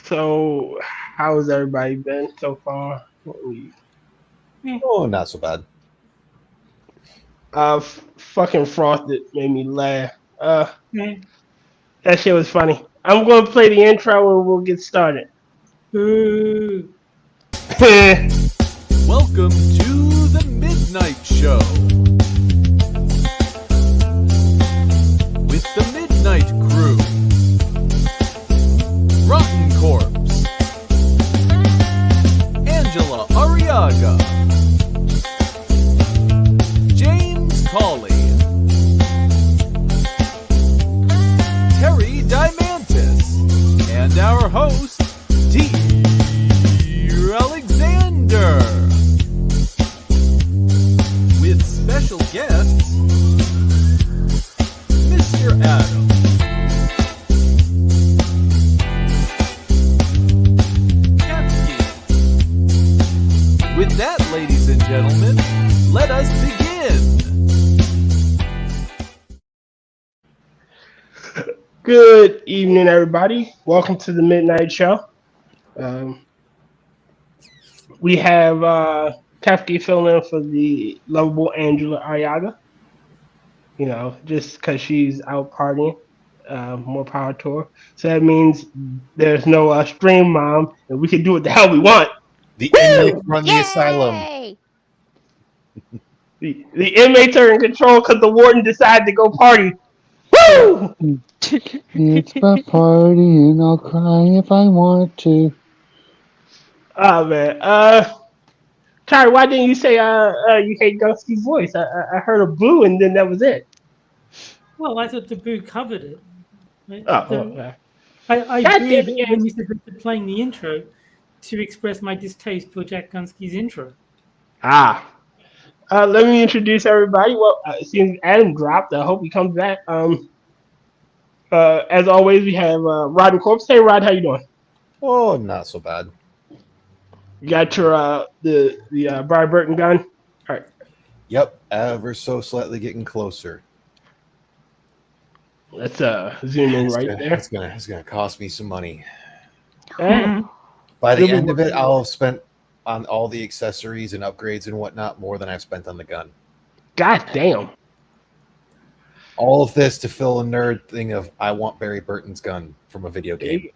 So, how's everybody been so far? Oh, not so bad. Fucking Frosted made me laugh. Yeah. That shit was funny. I'm gonna play the intro and we'll get started. Boo. Welcome to the Midnight Show with the Midnight Crew. Rotncorpse, Angela Arrega, James Colley, Terry Diamantis, and our host, Dear Alexander. With special guests, Mr. Adam, Kefki. With that, ladies and gentlemen, let us begin. Good evening, everybody. Welcome to the Midnight Show. We have Kefki filling in for the lovable Angela Arrega. You know, just because she's out partying. More power to her. So that means there's no stream mom, and we can do what the hell we want. The inmates run the asylum. The inmates are in control because the warden decided to go party. Woo! It's my party and I'll cry if I want to. Oh man. Tari, why didn't you say you hate Gunski's voice? I heard a boo and then that was it. Well, I thought the boo covered it. Okay. I God booed damn it. when you suggested playing the intro to express my distaste for Jack Gunski's intro. Let me introduce everybody. Well, since Adam dropped, I hope he comes back. As always, we have Rotncorpse. Hey, Rod, how you doing? Oh, not so bad. You got your the Brian Burton gun. All right. Yep, ever so slightly getting closer. Let's zoom in right there. It's gonna cost me some money. Eh, By the Really end of it, working. I'll have spent on all the accessories and upgrades and whatnot more than I've spent on the gun. God damn. All of this to fill a nerd thing of I want Barry Burton's gun from a video game.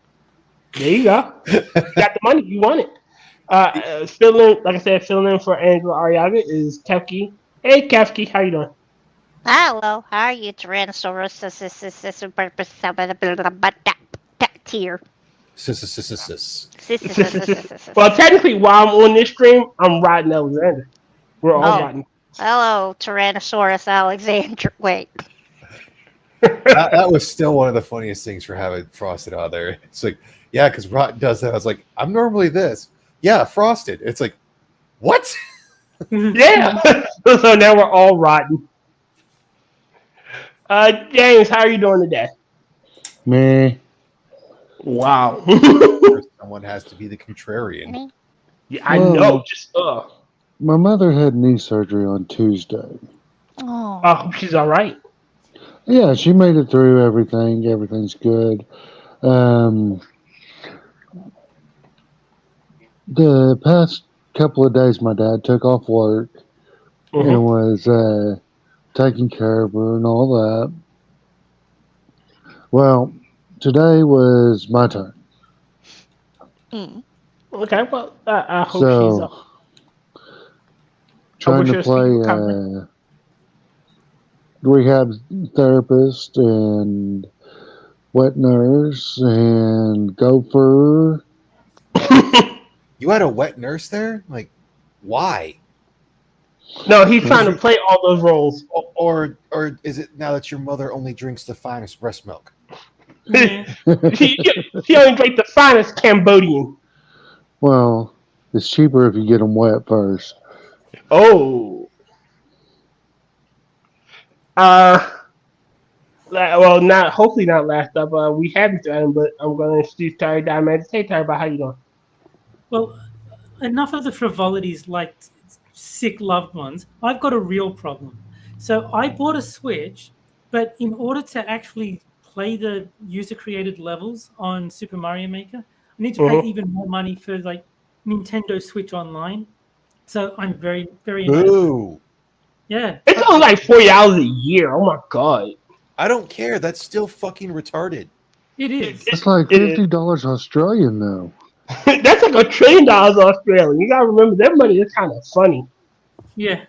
There you go. You got the money. You want it. Filling, like I said, filling in for Angela Arrega is Kefki. Hey, Kefki, how you doing? Hello, how are you, Tyrannosaurus? Tier. Sis. Well, technically, while I'm on this stream, I'm riding Alexander. We're all riding. Hello, Tyrannosaurus Alexander. Wait. That was still one of the funniest things for having Frosted on there. It's like, yeah, because Rot does that. I was like, I'm normally this. Yeah, Frosted. It's like, what? Yeah. So now we're all riding. James, how are you doing today? Me. Wow. Someone has to be the contrarian. Yeah, I know. Just My mother had knee surgery on Tuesday. Oh. she's all right. Yeah, she made it through everything. Everything's good. The past couple of days, my dad took off work and was taking care of her and all that. Well, today was my turn. Okay, well, I hope So, trying wish to her play speedy recovery. rehab therapist and wet nurse and gopher. You had a wet nurse there? Like, why? No, he's trying to play all those roles. Or is it now that your mother only drinks the finest breast milk? Yeah. She only drank the finest Cambodian. Well, it's cheaper if you get them wet first. Oh. Well, hopefully not last up. We haven't done, but I'm going to introduce Terry Diamantis. Hey, Terry, how you doing? Well, enough of the frivolities like sick loved ones. I've got a real problem. So I bought a Switch, but in order to actually play the user-created levels on Super Mario Maker, I need to pay even more money for like Nintendo Switch Online. So I'm very, very annoyed. Boo! Yeah. It's only like $40 a year. Oh my god. I don't care. That's still fucking retarded. It is. It's like It- $50 Australian though. That's like $1 trillion Australian. You gotta remember that money is kind of funny. Yeah.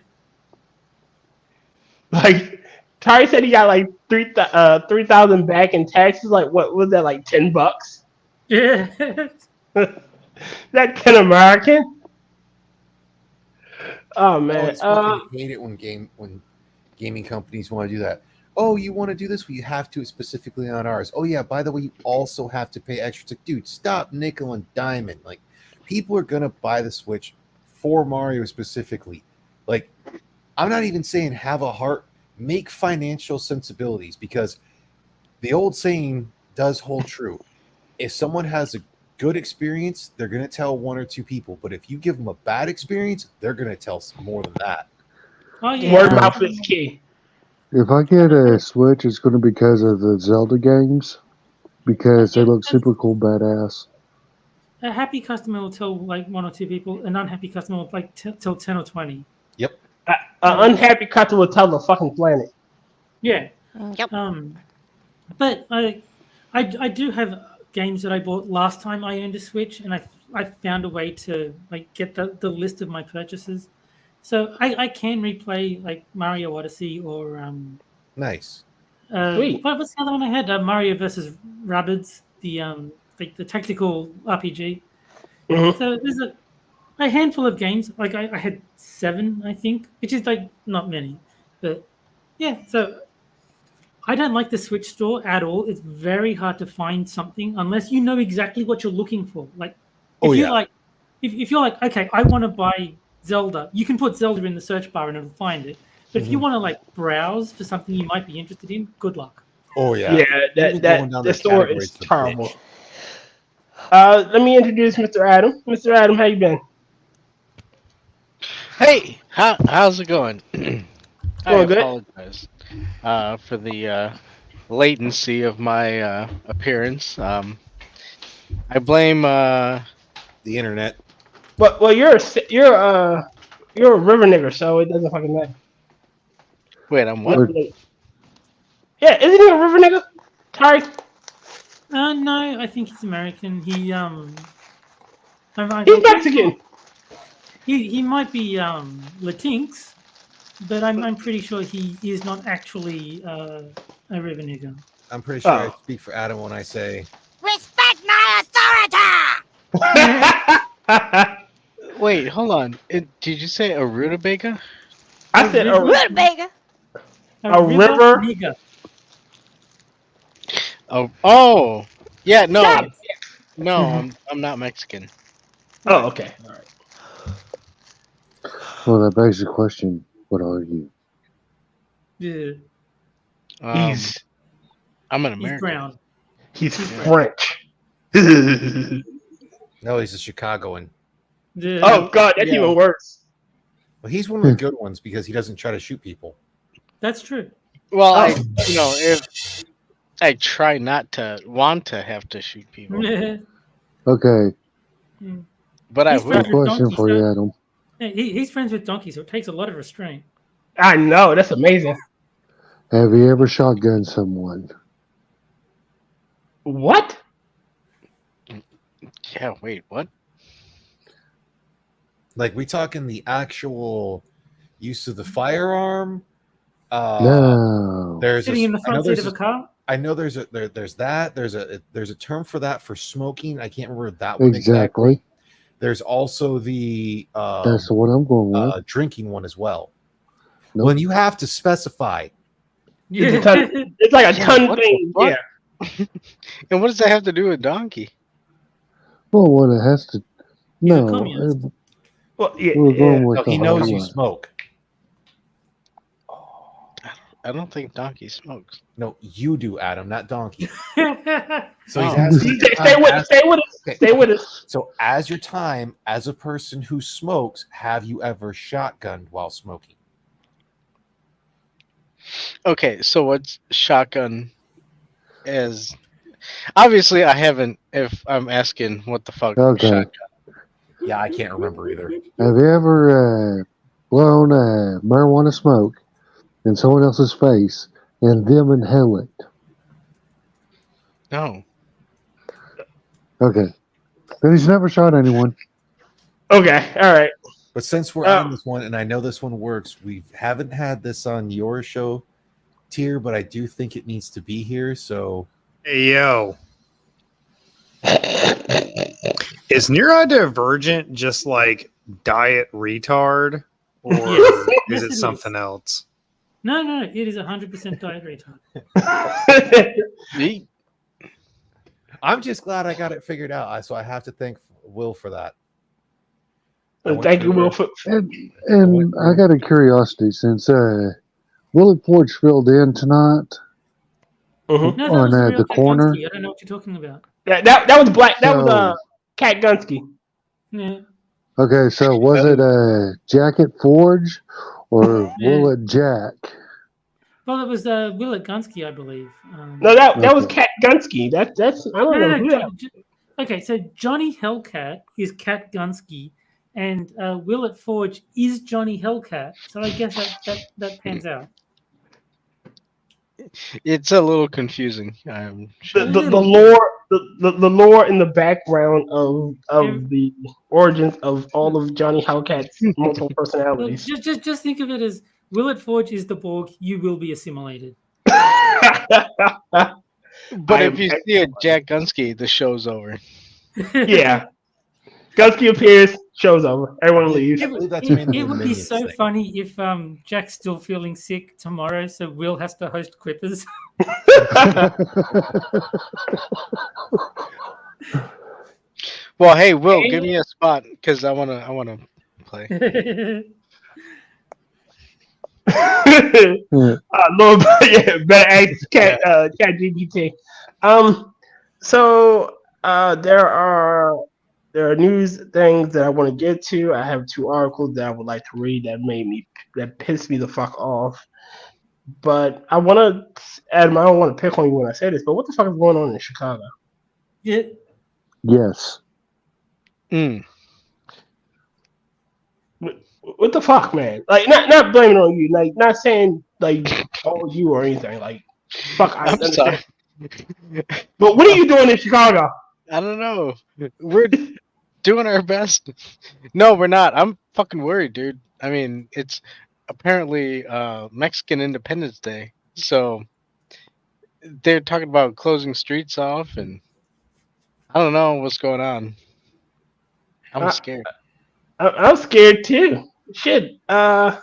Like Tari said, he got like 3,000 back in taxes. Like what was that? Like $10? Yeah. That kind of American. Oh Oh, man. it's fucking hate it when gaming companies want to do that. Oh, you want to do this? Well, you have to specifically on ours. Oh yeah, by the way, you also have to pay extra. It's like, dude, stop nickel and diamond. Like, people are gonna buy the Switch for Mario specifically. Like, I'm not even saying have a heart. Make financial sensibilities, because the old saying does hold true. If someone has a good experience, they're gonna tell one or two people. But if you give them a bad experience, they're gonna tell some more than that. Oh yeah. Word of mouth is key. If I get a Switch, it's going to be because of the Zelda games, because they look super cool, badass. A happy customer will tell like one or two people. An unhappy customer will like tell 10 or 20. Yep. An unhappy customer will tell the fucking planet. Yeah. Yep. But I do have games that I bought last time I owned a Switch, and I found a way to like get the list of my purchases. So I can replay like Mario Odyssey or Nice. Sweet. what's the other one I had? Mario versus Rabbids, the like the tactical RPG. Mhm. So there's a handful of games. Like I had 7, I think, which is like not many, but yeah. So I don't like the Switch store at all. It's very hard to find something unless you know exactly what you're looking for. Like if you're like if you're like, okay, I want to buy Zelda, you can put Zelda in the search bar and it'll find it. But if you want to like browse for something you might be interested in, good luck. Oh yeah. Yeah, Even going down the the store categories is is a terrible. bitch. Let me introduce Mr. Adam. Mr. Adam, how you been? Hey, how's it going? I Going good. apologize for the latency of my appearance. I blame The internet. But well, you're a river nigger, so it doesn't fucking matter. wait, I'm what? Yeah, isn't he a river nigger? Sorry. No, I think he's American. He He's Mexican. He might be Latinx, but I'm pretty sure he is not actually a river nigger. I'm pretty sure I Oh. speak for Adam when I say Respect my authority! Wait, hold on. Did you say a rutabaga? I said a Rutabaga! A river? nigger. Oh, yeah. No, Yeah. no, I'm not Mexican. Oh, okay. All right. Well, that begs the question: what are you? Yeah, I'm an he's American. brown. He's French. no, he's a Chicagoan. Yeah. Oh god, that's Yeah. even worse. Well, he's one of the good ones because he doesn't try to shoot people. That's true. Well, Oh. if I try not to want to have to shoot people, Yeah. Okay, but I He's will. friends with question donkeys, for you, so- Adam. He's friends with donkeys, so it takes a lot of restraint. I know, that's amazing. Have you ever shotgunned someone? What? Yeah. Wait. What? Like, we talking the actual use of the firearm? No. There's Sitting in the I know front seat there's of a car. I know there's a term for that for smoking. I can't remember that one exactly. Exactly. There's also the That's the one I'm going with. drinking one as well. Nope. When you have to specify, It's, a ton, it's like a Yeah, ton what the thing. fuck? Yeah. And what does that have to do with donkey? Well, what it has to. He's a No, communist. Well, yeah. we're yeah. going with no, the he knows hard you one. smoke. I don't think donkey smokes. No, you do, Adam, not donkey. Yeah. So he's Oh. asking. Stay with us. Stay with us. Okay. Stay with us. So, as your time as a person who smokes, have you ever shotgunned while smoking? Okay, so what's shotgun as Obviously, I haven't. If I'm asking, what the fuck? Okay. Shotgun. Yeah, I can't remember either. Have you ever blown marijuana smoke in someone else's face and them inhale it? No. Okay. Then he's never shot anyone. Okay, all right. But since we're on this one, and I know this one works, we haven't had this on your show tier, but I do think it needs to be here. So, Hey, yo. Is neurodivergent just like diet retard? Or Yes. is Yes, it it is. something else? No, it is 100% diet retard. Yeet. I'm just glad I got it figured out. So I have to thank Will for that. Thank you, Will. And I got a curiosity since Willie Forge filled in tonight Mhm. No, that on was the real the Cat corner. Gunski. I don't know what you're talking about. That was black. That was So- Cat Gunski. Yeah. Okay, so was it Jacket Forge or Yeah. Willet Jack? Well, it was Willett Gunski, I believe. No, that was Okay. Cat Gunski. That's I don't know who that. Okay, so Johnny Hellcat is Cat Gunski, and Willett Forge is Johnny Hellcat. So I guess that pans out. It's a little confusing. I'm sure. The lore, the lore in the background of the origins of all of Johnny Hellcat's multiple Well, personalities. just think of it as Willett Forge is the Borg. You will be assimilated. But I if am you see a Jack Gunski, the show's over. Yeah. Gunski appears, show's over. Everyone leaves. It, believe that's it- mainly it the would be Minions so thing. funny if Jack's still feeling sick tomorrow, so Will has to host Quippers. Well, hey, Will, give me a spot because I wanna play. Lord, yeah, better ask Cat GPT. So there are news things that I want to get to. I have 2 articles that I would like to read that pissed me the fuck off. But I want to, Adam, I don't want to pick on you when I say this, but what the fuck is going on in Chicago? Yeah. Yes. Mm. What the fuck, man? Like, not blaming on you, like, not saying like all you or anything. Like, fuck, I I'm understand. sorry. But what are you doing in Chicago? I don't know. We're doing our best. No, we're not. I'm fucking worried, dude. I mean, it's apparently Mexican Independence Day, so they're talking about closing streets off, and I don't know what's going on. I'm scared. I'm scared too. Shit. Y'all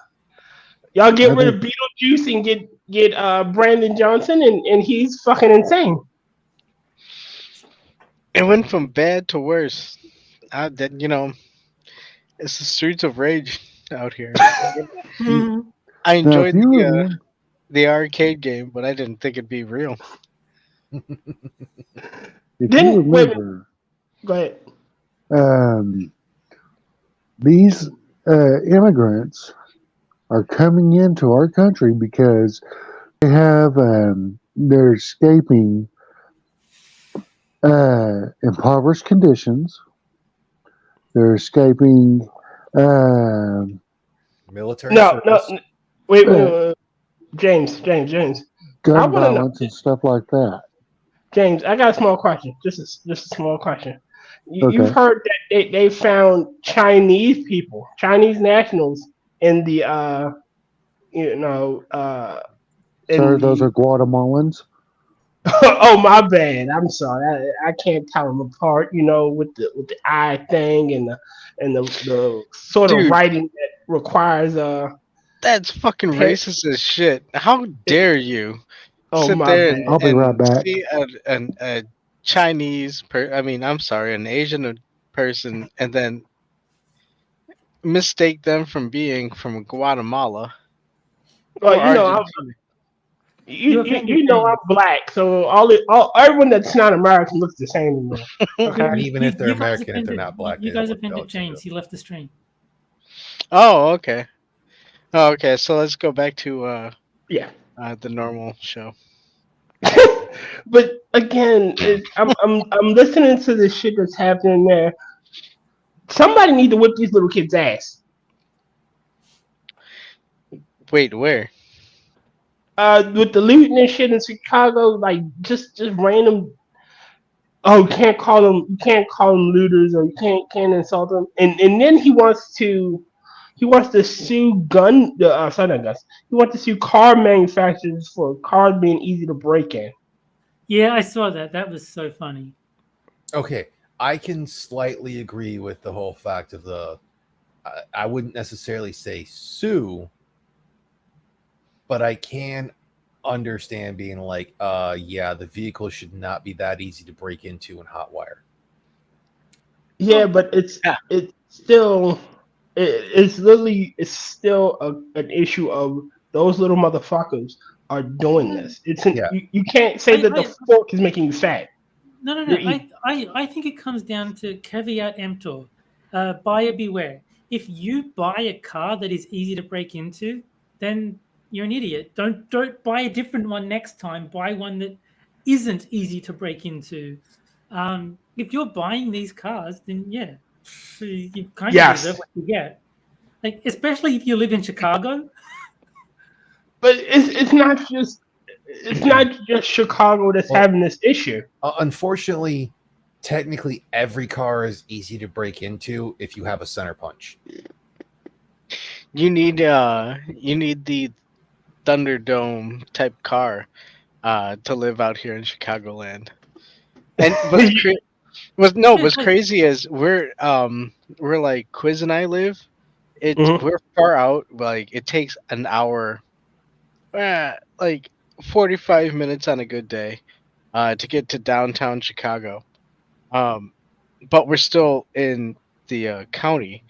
get rid of Beetlejuice and get Brandon Johnson, and he's fucking insane. It went from bad to worse. It's the streets of rage out here. Mhm. I Now, enjoyed if you remember, the arcade game, but I didn't think it'd be real. if Didn't- you wait, remember, Go ahead. these immigrants are coming into our country because they have they're escaping impoverished conditions. They're escaping military No, service. wait. James. I gun wanna know- violence and stuff like that. James, I got a small question. Just a small question. Okay. You've heard that they found Chinese people, Chinese nationals in the Sir, those are Guatemalans. Oh, my bad. I'm sorry. I can't tell them apart. With the eye thing and the sort of Dude. writing that requires That's fucking Hey. racist as shit. How dare you Oh, sit my there bad. I'll be right back. see a Chinese an Asian person, and then mistake them from being from Guatemala. Well, or Argentina. I'm black, so everyone that's not American looks the same to me. Okay. And even if they're You guys American, if they're offended- not black, You they guys look offended relative. James. He left the stream. Oh, okay. Oh, okay. So let's go back to Yeah. the normal show. But again, I'm listening to the shit that's happening there. Somebody need to whip these little kids' ass. Wait, where? With the looting and shit in Chicago, like just random. Oh, you can't call them looters, or you can't insult them. And then he wants to sue sorry, not guns. He wants to sue car manufacturers for cars being easy to break in. Yeah, I saw that. That was so funny. Okay, I can slightly agree with the whole fact of I wouldn't necessarily say sue, but I can understand being like, yeah, the vehicle should not be that easy to break into and hotwire. Yeah, but it's still it's still an issue of those little motherfuckers are doing this. You can't say that the fork is making you fat. No. I think it comes down to caveat emptor, buyer beware. If you buy a car that is easy to break into, then you're an idiot. Don't buy a different one next time. Buy one that isn't easy to break into. If you're buying these cars, then yeah, you kind of deserve what you get. Like, especially if you live in Chicago. But it's not just Chicago that's having this issue. Unfortunately, technically every car is easy to break into if you have a center punch. You need the Thunderdome type car to live out here in Chicagoland. And what's crazy is we're like Quiz and I live. We're far out. Like it takes an hour, like 45 minutes on a good day, to get to downtown Chicago. But we're still in the county,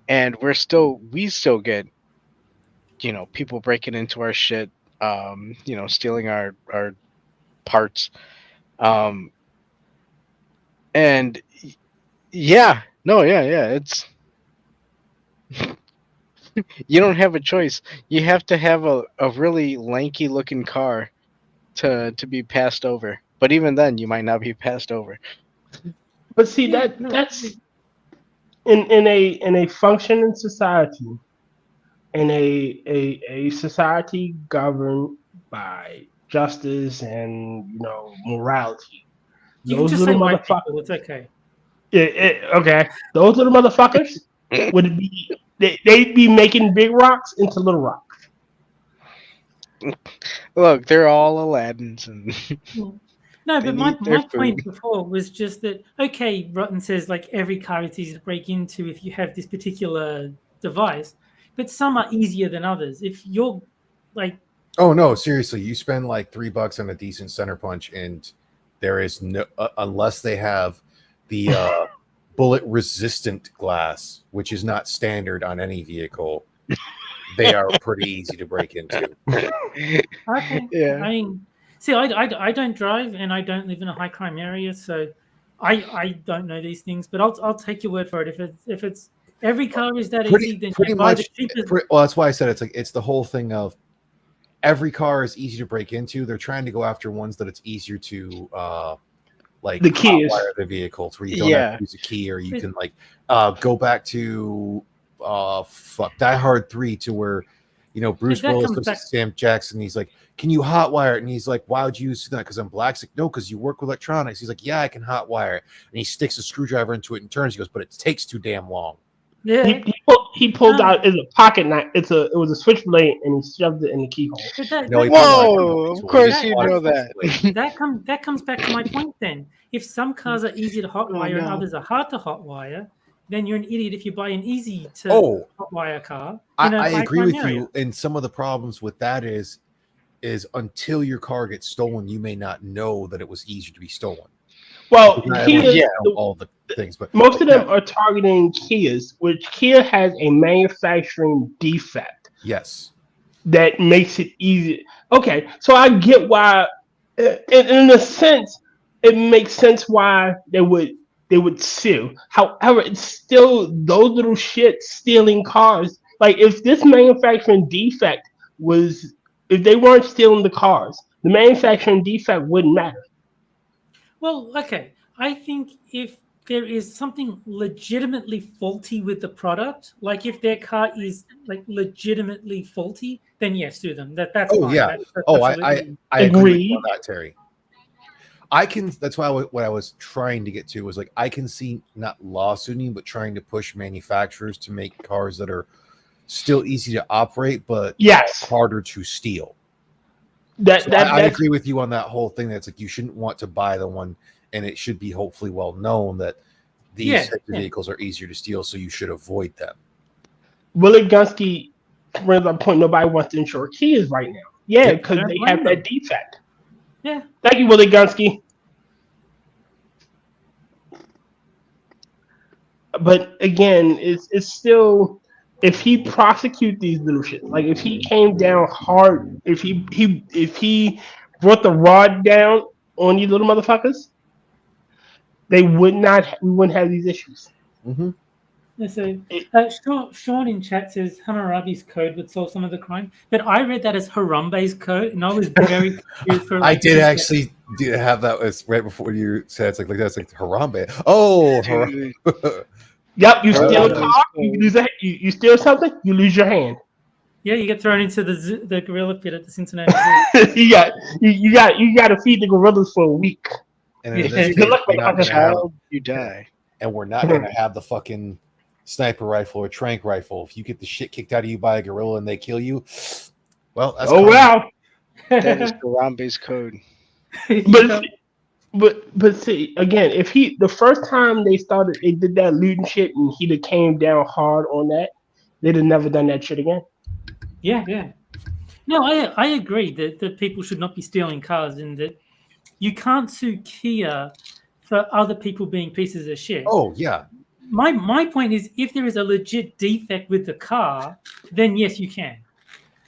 and we still get, people breaking into our shit, stealing our parts, and it's you don't have a choice. You have to have a really lanky looking car to be passed over. But even then, you might not be passed over. But see that's in a functioning society, in a society governed by justice and morality. You can just say white people. It's okay. Okay. Those little motherfuckers would be they'd be making big rocks into little rocks. Look, they're all Aladdins and no, but my point before was just that okay, Rotten says like every car is easy to break into if you have this particular device, but some are easier than others. If you're like, oh no, seriously, you spend like $3 on a decent center punch, and there is no unless they have the bullet resistant glass, which is not standard on any vehicle. They are pretty easy to break into. Okay. Yeah. I mean, see, I don't drive and I don't live in a high crime area, so I don't know these things. But I'll take your word for it. If it's every car is that easy, then pretty much. Well, that's why I said it's the whole thing of every car is easy to break into. They're trying to go after ones that it's easier to like the keys, the vehicles where you don't have to use a key, or you can like go back to Die Hard 3 to where Bruce Willis goes to Sam Jackson. He's like, "Can you hotwire it?" And he's like, "Why would you use that?" Because I'm black. He's like, "No, because you work with electronics." He's like, "Yeah, I can hotwire it." And he sticks a screwdriver into it and turns. He goes, "But it takes too damn long." Yeah, he pulled out a pocket knife. It was a switchblade, and he shoved it in the keyhole. Whoa! Of course you know that. That comes back to my point. Then, if some cars are easy to hotwire and others are hard to hotwire, then you're an idiot if you buy an easy to hotwire car. I agree with you. And some of the problems with that is until your car gets stolen, you may not know that it was easier to be stolen. Well, all the things, but most of them are targeting Kias, which Kia has a manufacturing defect. Yes, that makes it easy. Okay, so I get why, in a sense, it makes sense why they would sue. However, it's still those little shits stealing cars. Like if this manufacturing defect was, if they weren't stealing the cars, the manufacturing defect wouldn't matter. Well, okay. I think if there is something legitimately faulty with the product, like if their car is like legitimately faulty, then yes, sue them. That's Oh fine. yeah. That's I absolutely- agree with you Agreed. on that, Terry. I can. That's why what I was trying to get to was like I can see not lawsuiting, but trying to push manufacturers to make cars that are still easy to operate, but Yes, harder to steal. that So that I that's agree with you on that whole thing. That's like you shouldn't want to buy the one, and it should be hopefully well known that these Yeah, types of yeah. vehicles are easier to steal, so you should avoid them. Willie Gunski brings up a point nobody wants to insure Kias right now. Yeah, Yep. because Don't they blame have that them. defect. Yeah. Thank you, Willie Gunski. But again, it's still if he prosecute these little shit, like if he came down hard, if he brought the rod down on you little motherfuckers, we wouldn't have these issues. Mm-hmm. Yeah, so It- Sean in chat says Hammurabi's code would solve some of the crime, but I read that as Harambe's code, and I was very confused for I like did 2 actually have that as right before you said it's like that's like Harambe. Oh, Dude, Yep, you steal a Harambe's car, you code. lose you steal something, you lose your hand. Yeah, you get thrown into the gorilla pit at the Cincinnati Zoo. you got to feed the gorillas for a week. and in Yeah. this Good case, luck, we're not motherfucker. gonna have, Child, you die. and we're not gonna have the fucking sniper rifle or trank rifle. If you get the shit kicked out of you by a gorilla and they kill you, well, that's Oh karma. wow. That is Harambe's code. But but see again, if the first time they did that looting shit and he'd have came down hard on that, they'd have never done that shit again. Yeah. No, I agree that people should not be stealing cars and that you can't sue Kia for other people being pieces of shit. Oh yeah, My point is, if there is a legit defect with the car, then yes, you can.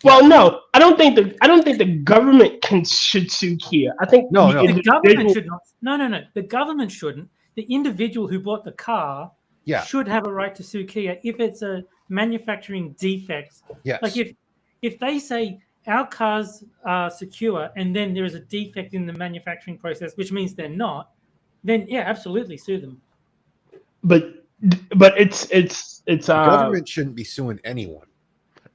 Well, no, I don't think the government should sue Kia. I think No, the no. The government individual- should not. No. The government shouldn't. The individual who bought the car yeah, should have a right to sue Kia if it's a manufacturing defect. yes. Like if they say our cars are secure and then there is a defect in the manufacturing process, which means they're not, then yeah, absolutely sue them. but it's the government shouldn't be suing anyone.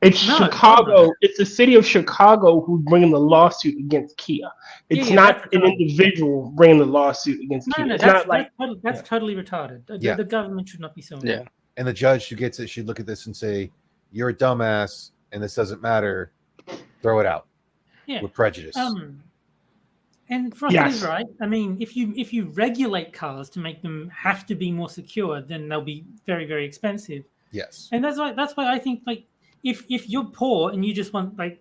it's No, Chicago. no. It's the city of Chicago who's bringing the lawsuit against Kia. It's Yeah, not that's an individual bringing the lawsuit against No, Kia. no, It's that's not like that's totally retarded. Yeah. The government should not be suing. Yeah. And the judge who gets it should look at this and say, "You're a dumbass, and this doesn't matter. Throw it out Yeah. with prejudice." And Frost Yes. is right. I mean, if you regulate cars to make them have to be more secure, then they'll be very, very expensive. Yes. And that's why I think like if you're poor and you just want like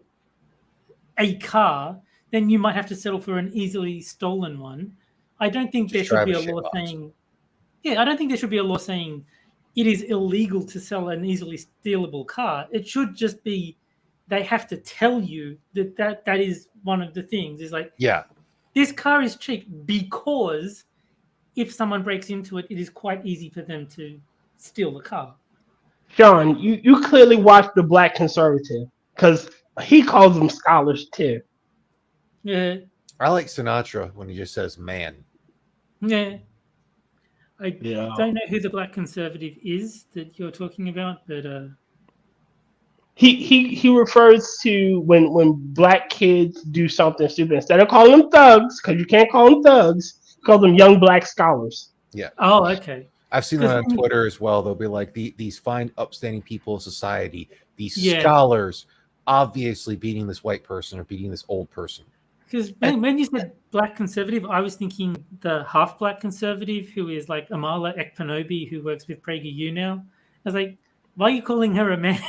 a car, then you might have to settle for an easily stolen one. I don't think Just there should be a drive a law shitbox. saying. Yeah, I don't think there should be a law saying it is illegal to sell an easily stealable car. It should just be they have to tell you that is one of the things. Is like Yeah. this car is cheap because if someone breaks into it, it is quite easy for them to steal the car. John. You clearly watched the Black Conservative because he calls them scholars too. Yeah, I like Sinatra when he just says "man." yeah. I Yeah. don't know who the black conservative is that you're talking about, but He refers to when black kids do something stupid, instead of calling them thugs, because you can't call them thugs, call them young black scholars. oh, okay. I've seen that on Because- Twitter as well. They'll be like these fine, upstanding people of society, these Yeah. scholars, obviously beating this white person or beating this old person. Because when you said black conservative, I was thinking the half black conservative who is like Amala Ekpanobi, who works with PragerU now. I was like, why are you calling her a man?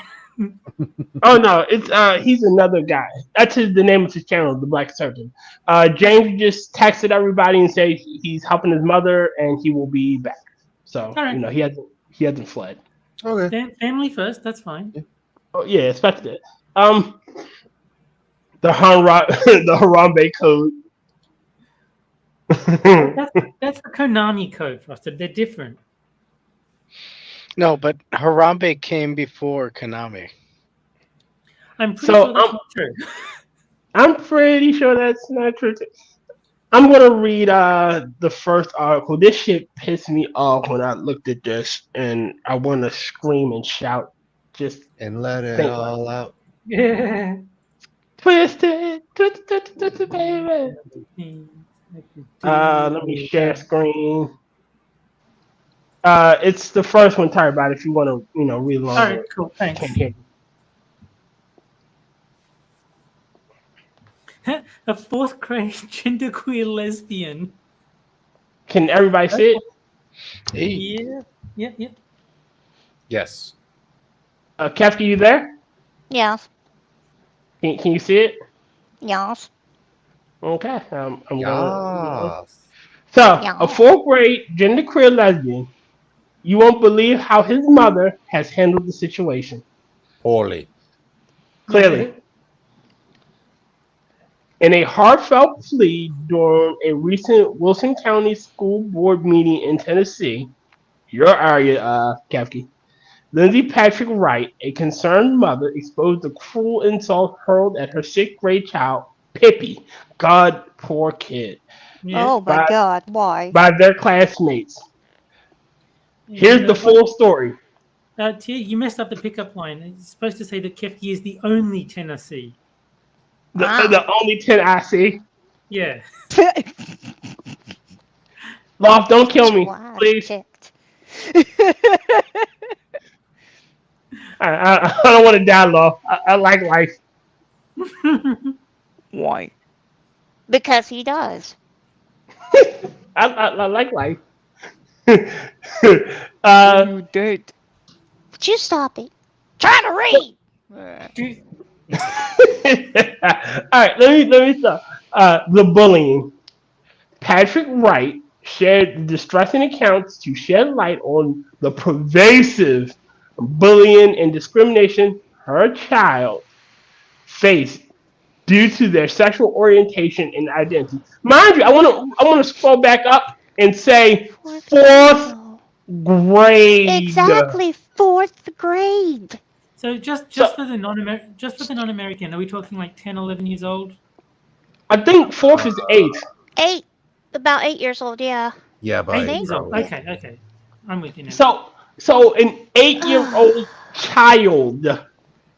Oh no, it's he's another guy. That's the name of his channel, the Black Conservative. James just texted everybody and said he's helping his mother and he will be back. So Alright. he hasn't fled. Okay. Family first, that's fine. Oh yeah, expected it. The Harambe code. That's the Konami code, Frosted. They're different. No, but Harambe came before Konami. I'm pretty So, sure that's not true. I'm pretty sure that's not true. I'm gonna read the first article. This shit pissed me off when I looked at this, and I want to scream and shout. Just And let it think about it. all out. Yeah. Twisted, twisted, twisted, twisted, baby. Let me share screen. It's the first one, Tyre, about if you want to, read along. All right, cool. Thanks. Can't hear you. A fourth grade genderqueer lesbian. Can everybody see it? Yeah. Yeah. Yes. Kefki, you there? Yes. Can you see it? Yes. Okay. I'm going. Yes. So, Yeah. a fourth grade genderqueer lesbian. You won't believe how his mother has handled the situation. Poorly. Clearly. In a heartfelt plea during a recent Wilson County School Board meeting in Tennessee, your area, Kefki, Lindsay Patrick Wright, a concerned mother, exposed the cruel insult hurled at her sixth grade child, Pippi, God, poor kid, Yeah. Oh my God! Why? by their classmates. Here's the full story. Tia, you messed up the pickup line. It's supposed to say that Kefki is the only Tennessee. The only 10 I see. Yeah. Loth, don't kill me, Why please. picked? I don't want to die, Loth. I like life. Why? Because he does. I like life. You did. Would you stop it? Trying to read. All right, let me start. The bullying. Patrick Wright shared distressing accounts to shed light on the pervasive bullying and discrimination her child faced due to their sexual orientation and identity. Mind you, I want to scroll back up and say fourth grade. Exactly, fourth grade. So just for the non-American, are we talking like 10, 11 years old? I think fourth is eighth. About 8 years old. Yeah. Yeah, but 8 years old. probably. Okay. I'm with you now. So an 8-year-old child.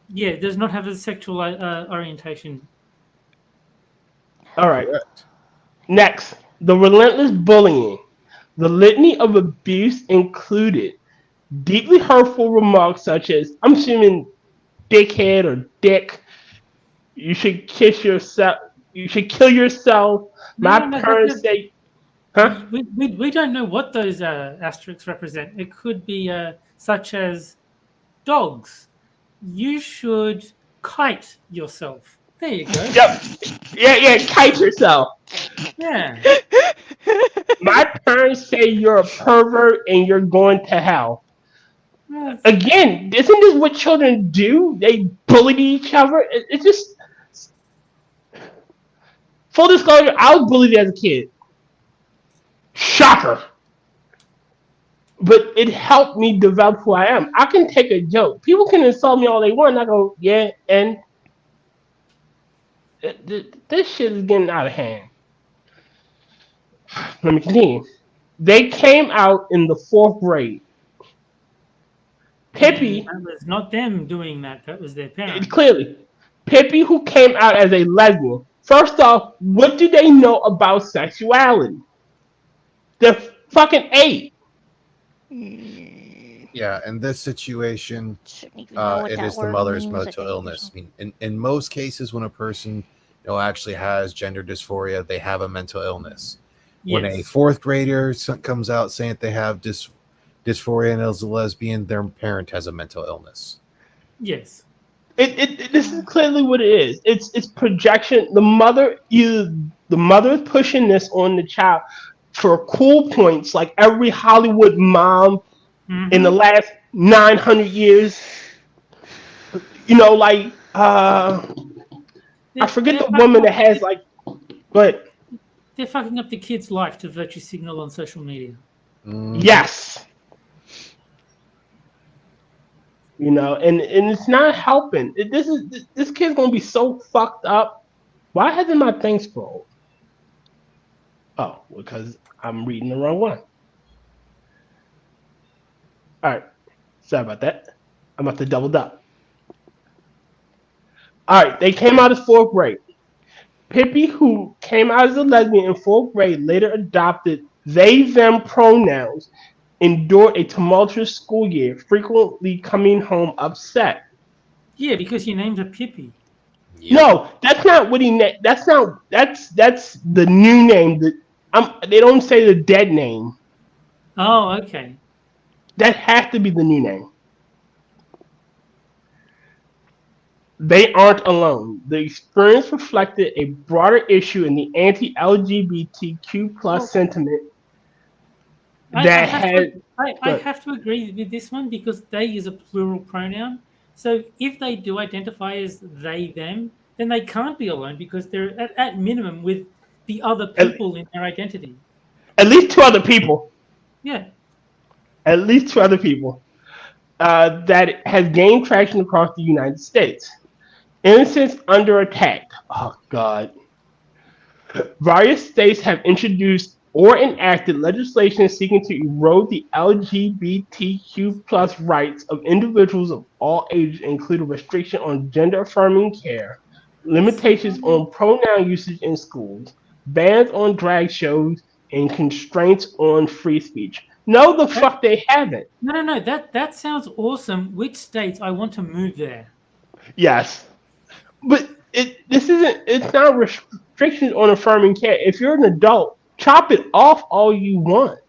Yeah, does not have a sexual orientation. All right. Correct. Next, the relentless bullying. The litany of abuse included deeply hurtful remarks such as, I'm assuming, dickhead or dick. You should kiss yourself. You should kill yourself. My parents say, huh? We don't know what those asterisks represent. It could be such as dogs. You should kite yourself. There you go. Yep. Yeah, kite yourself. Yeah. My parents say you're a pervert and you're going to hell. Well, Again, isn't this what children do? They bully each other. It's just full disclosure. I was bullied as a kid. Shocker. But it helped me develop who I am. I can take a joke. People can insult me all they want. And I go, yeah, and this shit is getting out of hand. Let me continue. They came out in the fourth grade. Pippi, that was not them doing that. That was their parents. clearly, Pippi, who came out as a lesbian. First off, what do they know about sexuality? They're fucking 8. Yeah, in this situation, Shouldn't even know what it that is the word mother's means mental at 8 years illness. old. I mean, in most cases, when a person actually has gender dysphoria, they have a mental illness. When a Yes. fourth grader comes out saying that they have dysphoria and is a lesbian, their parent has a mental illness. Yes. This is clearly what it is. It's projection. The mother is pushing this on the child for cool points, like every Hollywood mom in the last 900 years. Like I forget the woman that has like, but They're fucking up the kid's life to virtue signal on social media. yes. And it's not helping. This kid's gonna be so fucked up Why hasn't my thing scrolled? Oh, because I'm reading the wrong one. All right. Sorry about that. I'm about to double up. All right. They came out as fourth grade. Pippi, who came out as a lesbian in fourth grade, later adopted they/them pronouns, endured a tumultuous school year, frequently coming home upset. Yeah, because you named her Pippi. No, that's not what he named. That's not. That's the new name. They don't say the dead name. Oh, okay. That has to be the new name. They aren't alone. The experience reflected a broader issue in the anti-LGBTQ plus sentiment I that have to agree with this one because they is a plural pronoun. So if they do identify as they, them, then they can't be alone because they're at minimum with the other people in their identity. At least two other people. Yeah. At least two other people. That has gained traction across the United States. Innocence under attack. Oh, God. Various states have introduced or enacted legislation seeking to erode the LGBTQ plus rights of individuals of all ages, including restriction on gender-affirming care, limitations on pronoun usage in schools, bans on drag shows, and constraints on free speech. No, the fuck they haven't. No. That sounds awesome. Which states I want to move there? Yes. But it's not restrictions on affirming care. If you're an adult, chop it off all you want.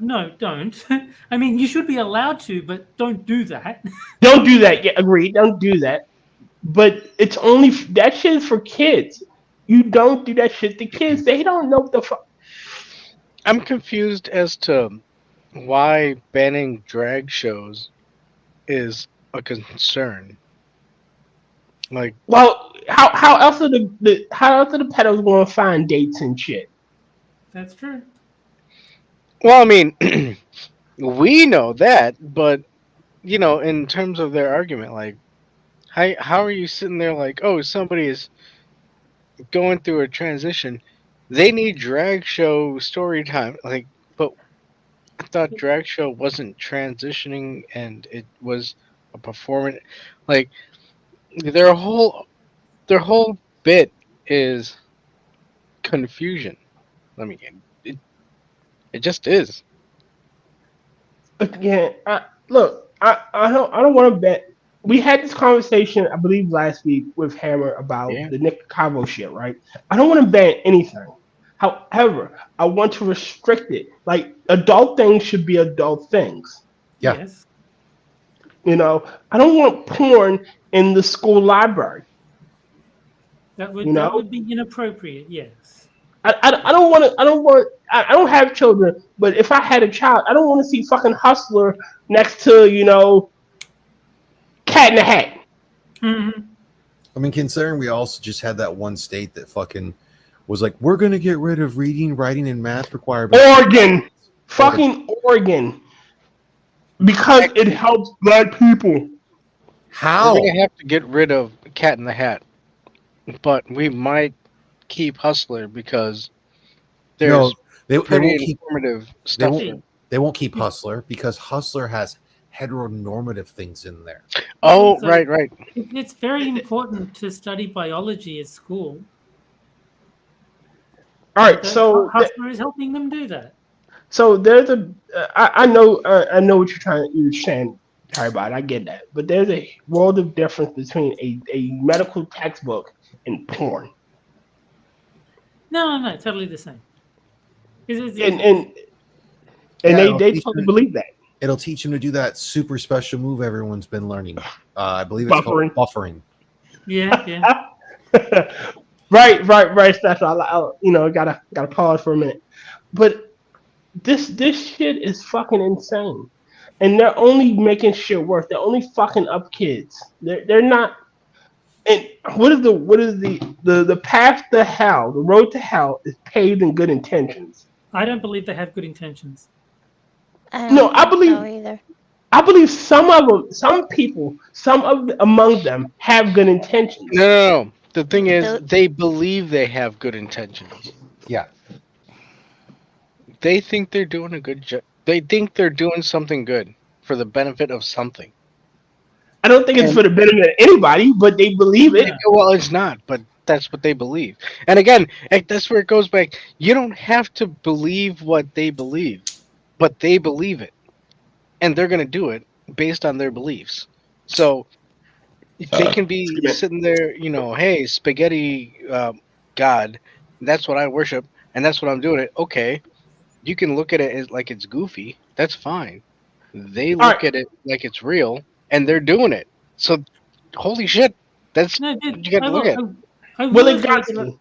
No, don't. I mean, you should be allowed to, but don't do that. Don't do that. Yeah, agreed. Don't do that. But it's only that shit is for kids. You don't do that shit to kids. They don't know what the fuck. I'm confused as to why banning drag shows is a concern. Like, well, how else are the pedos going to find dates and shit? That's true. Well, I mean, we know that, but in terms of their argument, like, how are you sitting there like, oh, somebody is going through a transition, they need drag show story time, like, but I thought drag show wasn't transitioning and it was a performance, like. Their whole bit is confusion. I mean, it just is. Again, I don't want to bet. We had this conversation, I believe, last week with Hammer about the Nick Cabo shit, right? I don't want to ban anything. However, I want to restrict it. Like, adult things should be adult things. Yeah. Yes. I don't want porn in the school library. That would be inappropriate. Yes. I don't have children, but if I had a child, I don't want to see fucking Hustler next to Cat in the Hat. Mm-hmm. I mean, considering we also just had that one state that fucking was like, we're gonna get rid of reading, writing, and math requirements. Oregon. Because it helps black people. How? We're gonna have to get rid of Cat in the Hat, but we might keep Hustler because there's pretty informative stuff. They won't keep Hustler because Hustler has heteronormative things in there. Oh, So right. It's very important to study biology at school. All right, so Hustler is helping them do that. So there's I know what you're saying, Harry, I get that, but there's a world of difference between a medical textbook and porn. No, totally the same. And they totally believe that. It'll teach them to do that super special move everyone's been learning. I believe it's called buffering. Yeah. Right. That's all. Gotta pause for a minute, but. This shit is fucking insane, and they're only making shit worse. They're only fucking up kids. They're not. And what is the path to hell? The road to hell is paved in good intentions. I don't believe they have good intentions. I believe some of them, some people, among them have good intentions. No. The thing is, The- they believe they have good intentions. Yeah. They think they're doing a good job. They think they're doing something good for the benefit of something. I don't think it's And- for the benefit of anybody, but they believe it. Well, it's not, but that's what they believe. And again, that's where it goes back. You don't have to believe what they believe, but they believe it, and they're going to do it based on their beliefs. So they can be Excuse me. sitting there, hey, spaghetti God, that's what I worship, and that's what I'm doing it. Okay, you can look at it as like it's goofy. That's fine. They All look right. at it like it's real, and they're doing it. So, holy shit, that's No, what you got to look at. I Will will it agree that Gunski?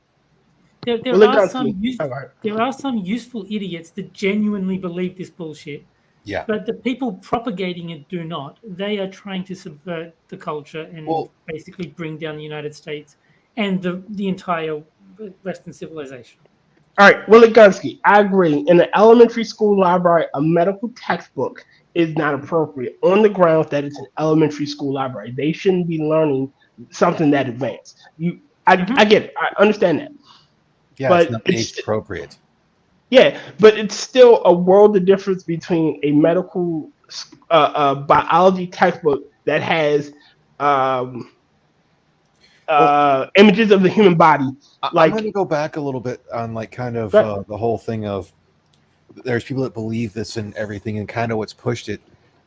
there Will it are some Gunski? All right. there are some useful idiots that genuinely believe this bullshit. Yeah. But the people propagating it do not. They are trying to subvert the culture and Well- basically bring down the United States and the entire Western civilization. All right, Willie Gunski, I agree. In the elementary school library, a medical textbook is not appropriate on the grounds that it's an elementary school library. They shouldn't be learning something that advanced. I get it. I understand that. Yeah, But it's not it's- age appropriate. Yeah, but it's still a world of difference between a medical biology textbook that has images of the human body. I'm going to go back a little bit on like kind of Right. the whole thing of there's people that believe this and everything and kind of what's pushed it.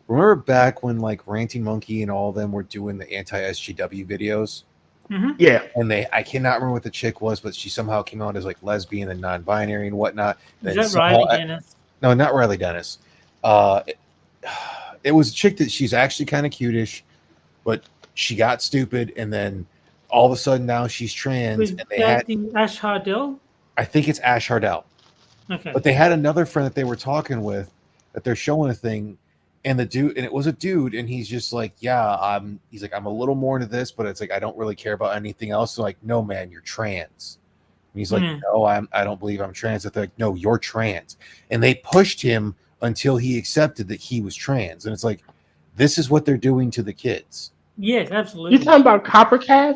Remember back when like Ranting Monkey and all of them were doing the anti-SGW videos? Yeah. And I cannot remember what the chick was, but she somehow came out as like lesbian and non-binary and whatnot. Is And that somehow- Riley Dennis? No, not Riley Dennis. It was a chick that she's actually kind of cutish, but she got stupid, and then all of a sudden now she's trans. Was And they had, that Ash Hardell? I think it's Ash Hardell, Okay. but they had another friend that they were talking with that they're showing a thing, and it was a dude, and he's just like, yeah, he's like, I'm a little more into this, but it's like I don't really care about anything else. So like, no, man, you're trans. And he's like, no, I don't believe I'm trans. They're like, no, you're trans. And they pushed him until he accepted that he was trans. And it's like, this is what they're doing to the kids. Yes, absolutely. You talking about Copper Cab?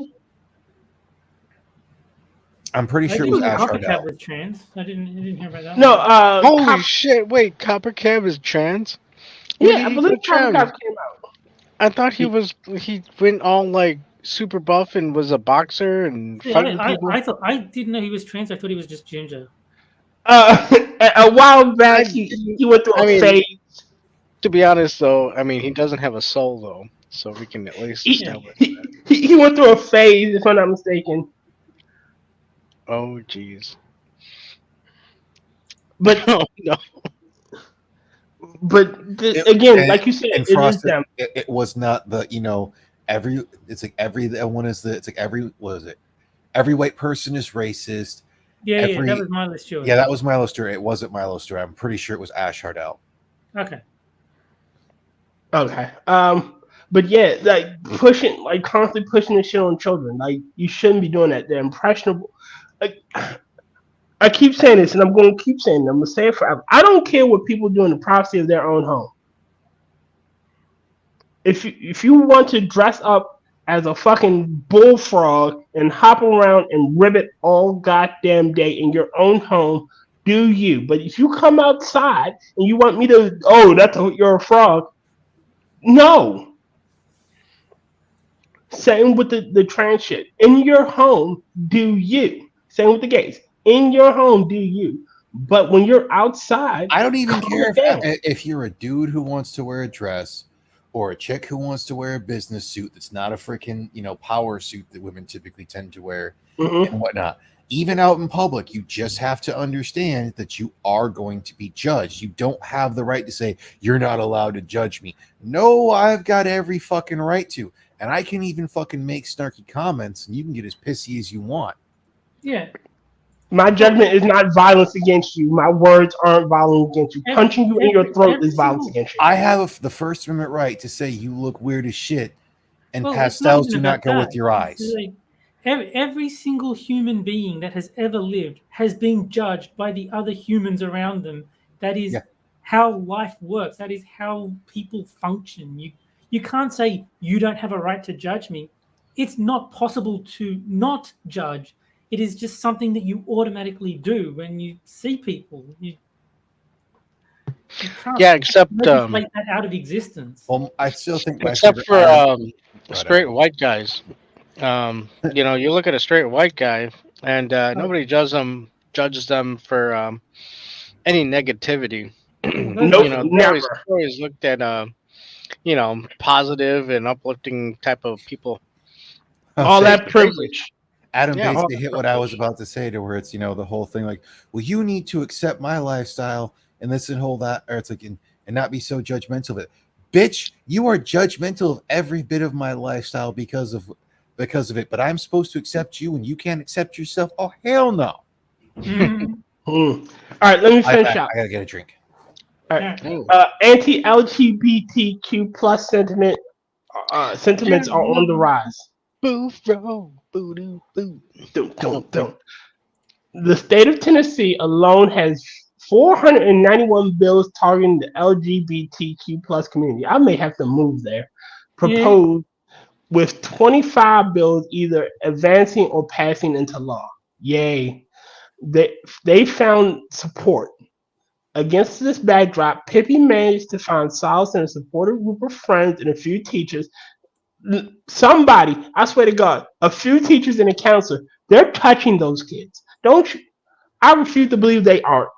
I'm pretty I sure it was didn't know Ash Coppercat Hardell. was trans. I didn't hear about that. No, Holy shit! Wait, Copper Cab is trans? When yeah, did I he believe go Copper trans? Cab came out. I thought he went all like super buff and was a boxer and fighting people. I didn't know he was trans. I thought he was just ginger. A while back, he went through a phase. To be honest, though, I mean, he doesn't have a soul, though, so we can at least establish that. He went through a phase, if I'm not mistaken. Oh, jeez. But no. But again, And- like you said, and it is Frosted, them. it was not the every white person is racist. Yeah, that was Milo Stewart. Yeah, that was Milo Stewart. It wasn't Milo Stewart. I'm pretty sure it was Ash Hardell. Okay. Okay. But yeah, like constantly pushing this shit on children. Like you shouldn't be doing that. They're impressionable. Like, I keep saying this, and I'm going to keep saying it. I'm going to say it forever. I don't care what people do in the privacy of their own home. If you want to dress up as a fucking bullfrog and hop around and ribbit all goddamn day in your own home, do you? But if you come outside and you want me to, you're a frog. No. Same with the trans shit. In your home, do you? Same with the gays. In your home, do you? But when you're outside, I don't even calm care it down. if you're a dude who wants to wear a dress or a chick who wants to wear a business suit that's not a freaking power suit that women typically tend to wear and whatnot. Even out in public, you just have to understand that you are going to be judged. You don't have the right to say you're not allowed to judge me. No, I've got every fucking right to. And I can even fucking make snarky comments and you can get as pissy as you want. Yeah. My judgment is not violence against you. My words aren't violence against you. Punching you in your throat is violence against you. I have the First Amendment right to say you look weird as shit and Well, it's pastels even do not about go that. with your eyes. It's like every single human being that has ever lived has been judged by the other humans around them. That is how life works. That is how people function. You can't say you don't have a right to judge me. it's not possible to not judge. It is just something that you automatically do when you see people. You can't except legislate that out of existence. Well, I still think except for straight Adam. white guys. You look at a straight white guy, and nobody judges them for any negativity. Nope, they're never. always looked at positive and uplifting type of people. All Say, that privilege. Adam Yeah. basically hit what I was about to say, to where it's the whole thing like, well, you need to accept my lifestyle and this and whole that, or it's like and not be so judgmental of it. Bitch, you are judgmental of every bit of my lifestyle because of it, but I'm supposed to accept you and you can't accept yourself. Oh, hell no. All right, let me finish out. I gotta get a drink. All right. Anti-LGBTQ plus sentiments are on the rise. Boo, bro, boo, doo, boo. Don't. The state of Tennessee alone has 491 bills targeting the LGBTQ plus community. I may have to move there. Proposed with 25 bills either advancing or passing into law. Yay. They found support. Against this backdrop, Pippi managed to find solace in a supportive group of friends and a few teachers. Somebody, I swear to God, a few teachers and a counselor, they're touching those kids. Don't you? I refuse to believe they aren't.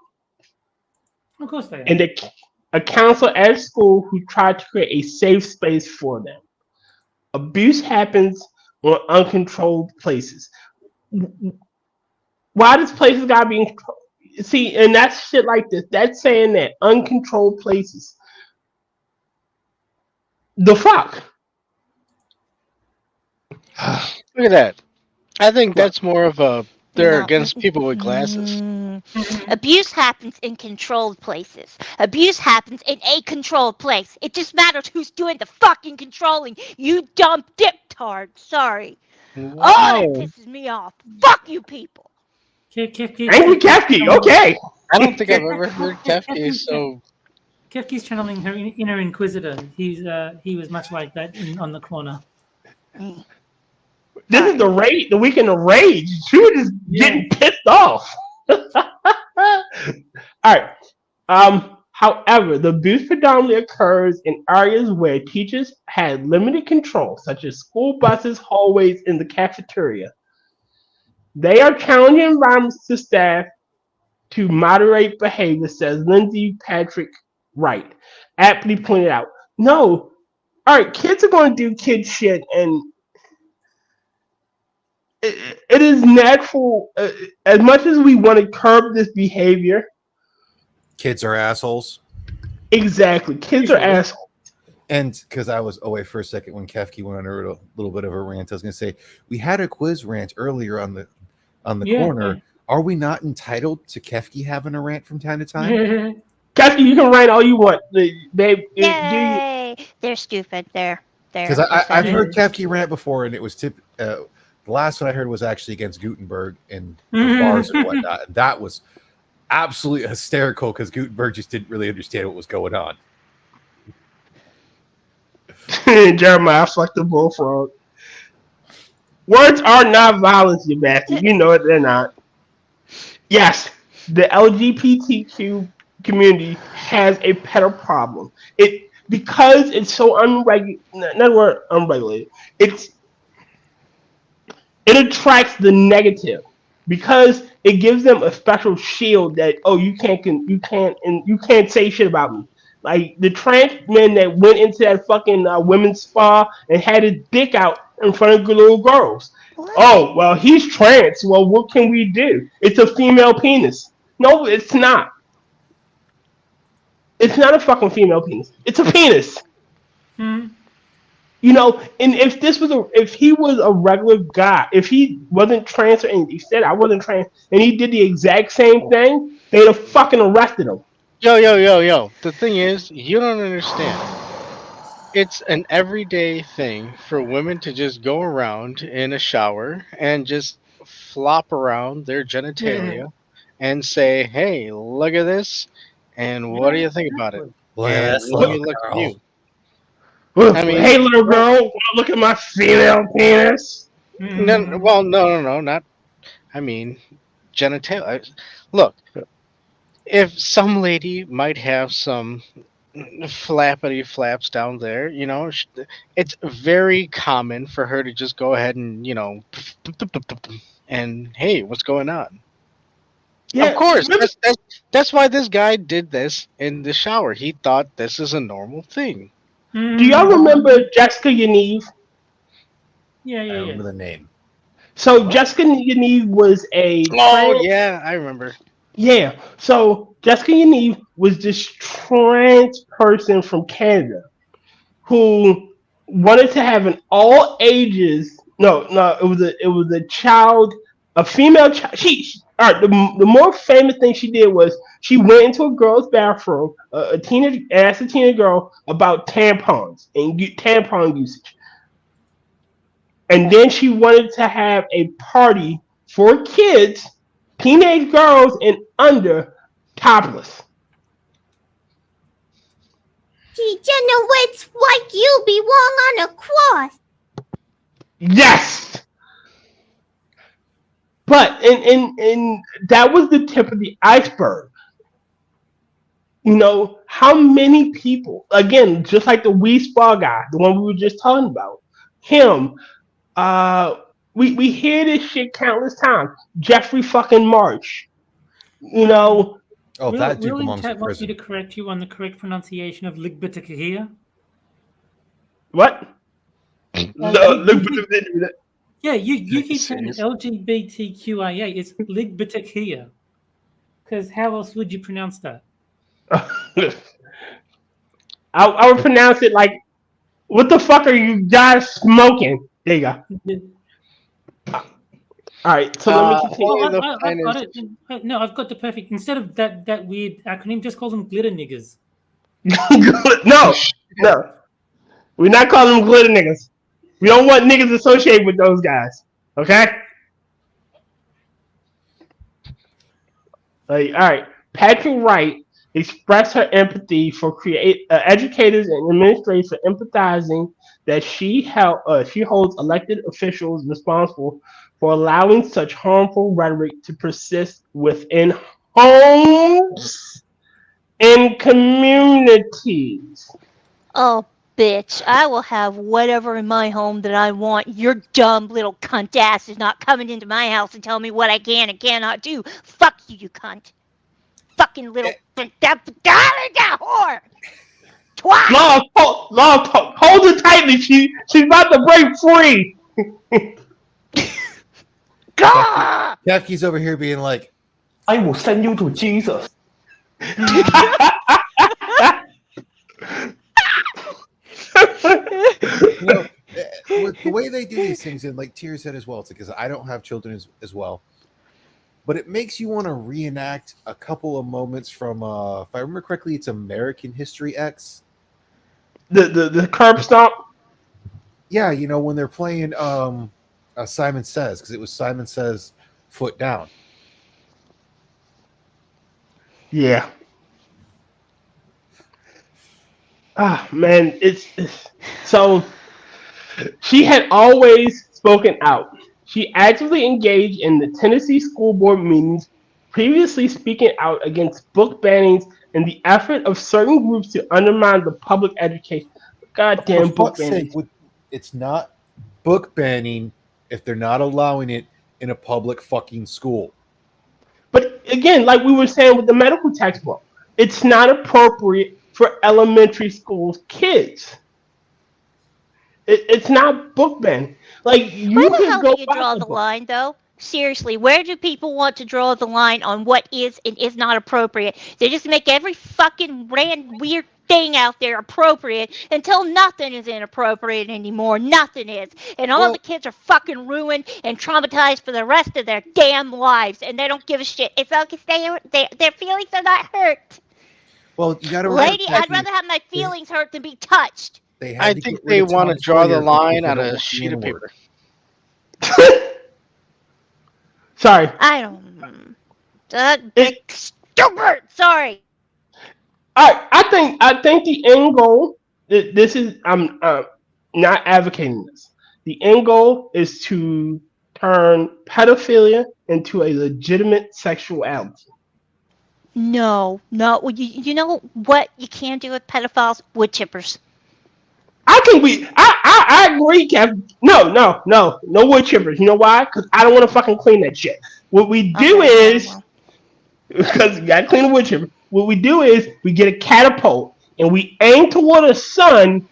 Of course they are. And a counselor at school who tried to create a safe space for them. Abuse happens on uncontrolled places. Why does places gotta be in control? See, and that's shit like this. That's saying that uncontrolled places. The fuck? Look at that. I think that's more of a they're against people with glasses. Abuse happens in controlled places. Abuse happens in a controlled place. It just matters who's doing the fucking controlling. You dumb diptard. Sorry. Wow. Oh, that pisses me off. Fuck you people. Angry Kefki, okay. I don't think I've ever heard Kefki, so Kefki's channeling her inner inquisitor. He was much like that on the corner. This is the weekend of rage. She was just getting pissed off. All right. However, the abuse predominantly occurs in areas where teachers had limited control, such as school buses, hallways, and the cafeteria. They are challenging environments to staff to moderate behavior, says Lindsay Patrick Wright, aptly pointed out. No, all right, kids are going to do kid shit, and it is natural. As much as we want to curb this behavior, Kids are assholes. exactly, kids are assholes. And because I was away for a second when Kefki went on a little bit of a rant, I was going to say we had a quiz rant earlier on the corner. Are we not entitled to Kefki having a rant from time to time? Kefki, you can rant all you want, babe. Yay! They're stupid. They're Because I've heard Kefki rant before, and it was the last one I heard was actually against Gutenberg and bars and whatnot, and that was absolutely hysterical because Gutenberg just didn't really understand what was going on. Jeremiah, fuck the bullfrog. Words are not violence, you bastard. You know it, they're not. Yes, the LGBTQ community has a pedo problem. Because it's so unregulated. It attracts the negative because it gives them a special shield that you can't say shit about me. Like the trans men that went into that fucking women's spa and had his dick out in front of little girls. What? Oh, well, he's trans. Well, what can we do? It's a female penis. No, it's not. It's not a fucking female penis. It's a penis. You know, and if he was a regular guy, if he wasn't trans and he said I wasn't trans and he did the exact same thing, they'd have fucking arrested him. Yo. The thing is, you don't understand. It's an everyday thing for women to just go around in a shower and just flop around their genitalia and say, hey, look at this, and what do you think about it? Look at And this let me little look at girl. you. I mean, hey, little girl, wanna look at my female penis? no, well, no, not. I mean, genitalia. Look, if some lady might have some flappity flaps down there, it's very common for her to just go ahead and and hey, what's going on? Yeah, Of course, remember- that's why this guy did this in the shower. He thought this is a normal thing. Do y'all remember Jessica Yaniv? Yeah, I yeah, remember yeah. the name. So Jessica Yaniv was a Oh yeah, I remember. Yeah. So Jessica Yaniv was this trans person from Canada who wanted to have an all ages. No, it was a child, a female child. All right. The more famous thing she did was she went into a girl's bathroom, a teenage, asked a teenage girl about tampons and tampon usage, and then she wanted to have a party for kids, teenage girls and under, topless. Degenerates like you belong on a cross. Yes. But and that was the tip of the iceberg. How many people, again, just like the Wii Spa guy, the one we were just talking about, him, we hear this shit countless times. Jeffrey fucking March. Oh, that dude Will belongs in in chat wants me prison. to correct you on the correct pronunciation of Ligbitakahia. What? Yeah, you keep saying serious? LGBTQIA. It's Ligbitakahia. Because how else would you pronounce that? I would pronounce it like, what the fuck are you guys smoking? There you go. All right, so let me continue. Well, the I've got finest- it. No, I've got the perfect. Instead of that weird acronym, just call them glitter niggers. No. We're not calling them glitter niggas. We don't want niggas associated with those guys. Okay? All right. Patrick Wright expressed her empathy for educators and administrators for empathizing that she holds elected officials responsible for allowing such harmful rhetoric to persist within homes and communities. Oh, bitch, I will have whatever in my home that I want. Your dumb little cunt ass is not coming into my house and telling me what I can and cannot do. Fuck you, you cunt. Fucking little that whore. Twat. Loth, hold it tightly. She's about to break free. Gah! Kefki's over here being like, I will send you to Jesus. the way they do these things, and like Tier said as well, it's because I don't have children as well, but it makes you want to reenact a couple of moments from, if I remember correctly, it's American History X. The curb stomp. Yeah, when they're playing Simon Says, because it was Simon Says Foot Down. Yeah. Man, it's so she had always spoken out. She actively engaged in the Tennessee school board meetings, previously speaking out against book bannings and the effort of certain groups to undermine the public education. Goddamn For book fuck's banning. sake, it's not book banning if they're not allowing it in a public fucking school. But again, like we were saying with the medical textbook, it's not appropriate for elementary school kids. It's not book banning. Like you Where the could hell go do you draw buy the book. line, though? Seriously, where do people want to draw the line on what is and is not appropriate? They just make every fucking weird thing out there appropriate until nothing is inappropriate anymore. Nothing is. And all the kids are fucking ruined and traumatized for the rest of their damn lives. And they don't give a shit. It's like their feelings are not hurt. Well, you got to Lady, I'd rather have my feelings hurt than be touched. I think they want to draw the line on a sheet of paper. Sorry. I don't. Stupid. Sorry. I think the end goal this is I'm not advocating this. The end goal is to turn pedophilia into a legitimate sexuality. No, no. Well, you know what you can do with pedophiles? Wood chippers. I agree, Kev. No wood chippers. You know why? Because I don't want to fucking clean that shit. What we do is because you gotta clean the wood chipper. What we do is we get a catapult and we aim toward a sun,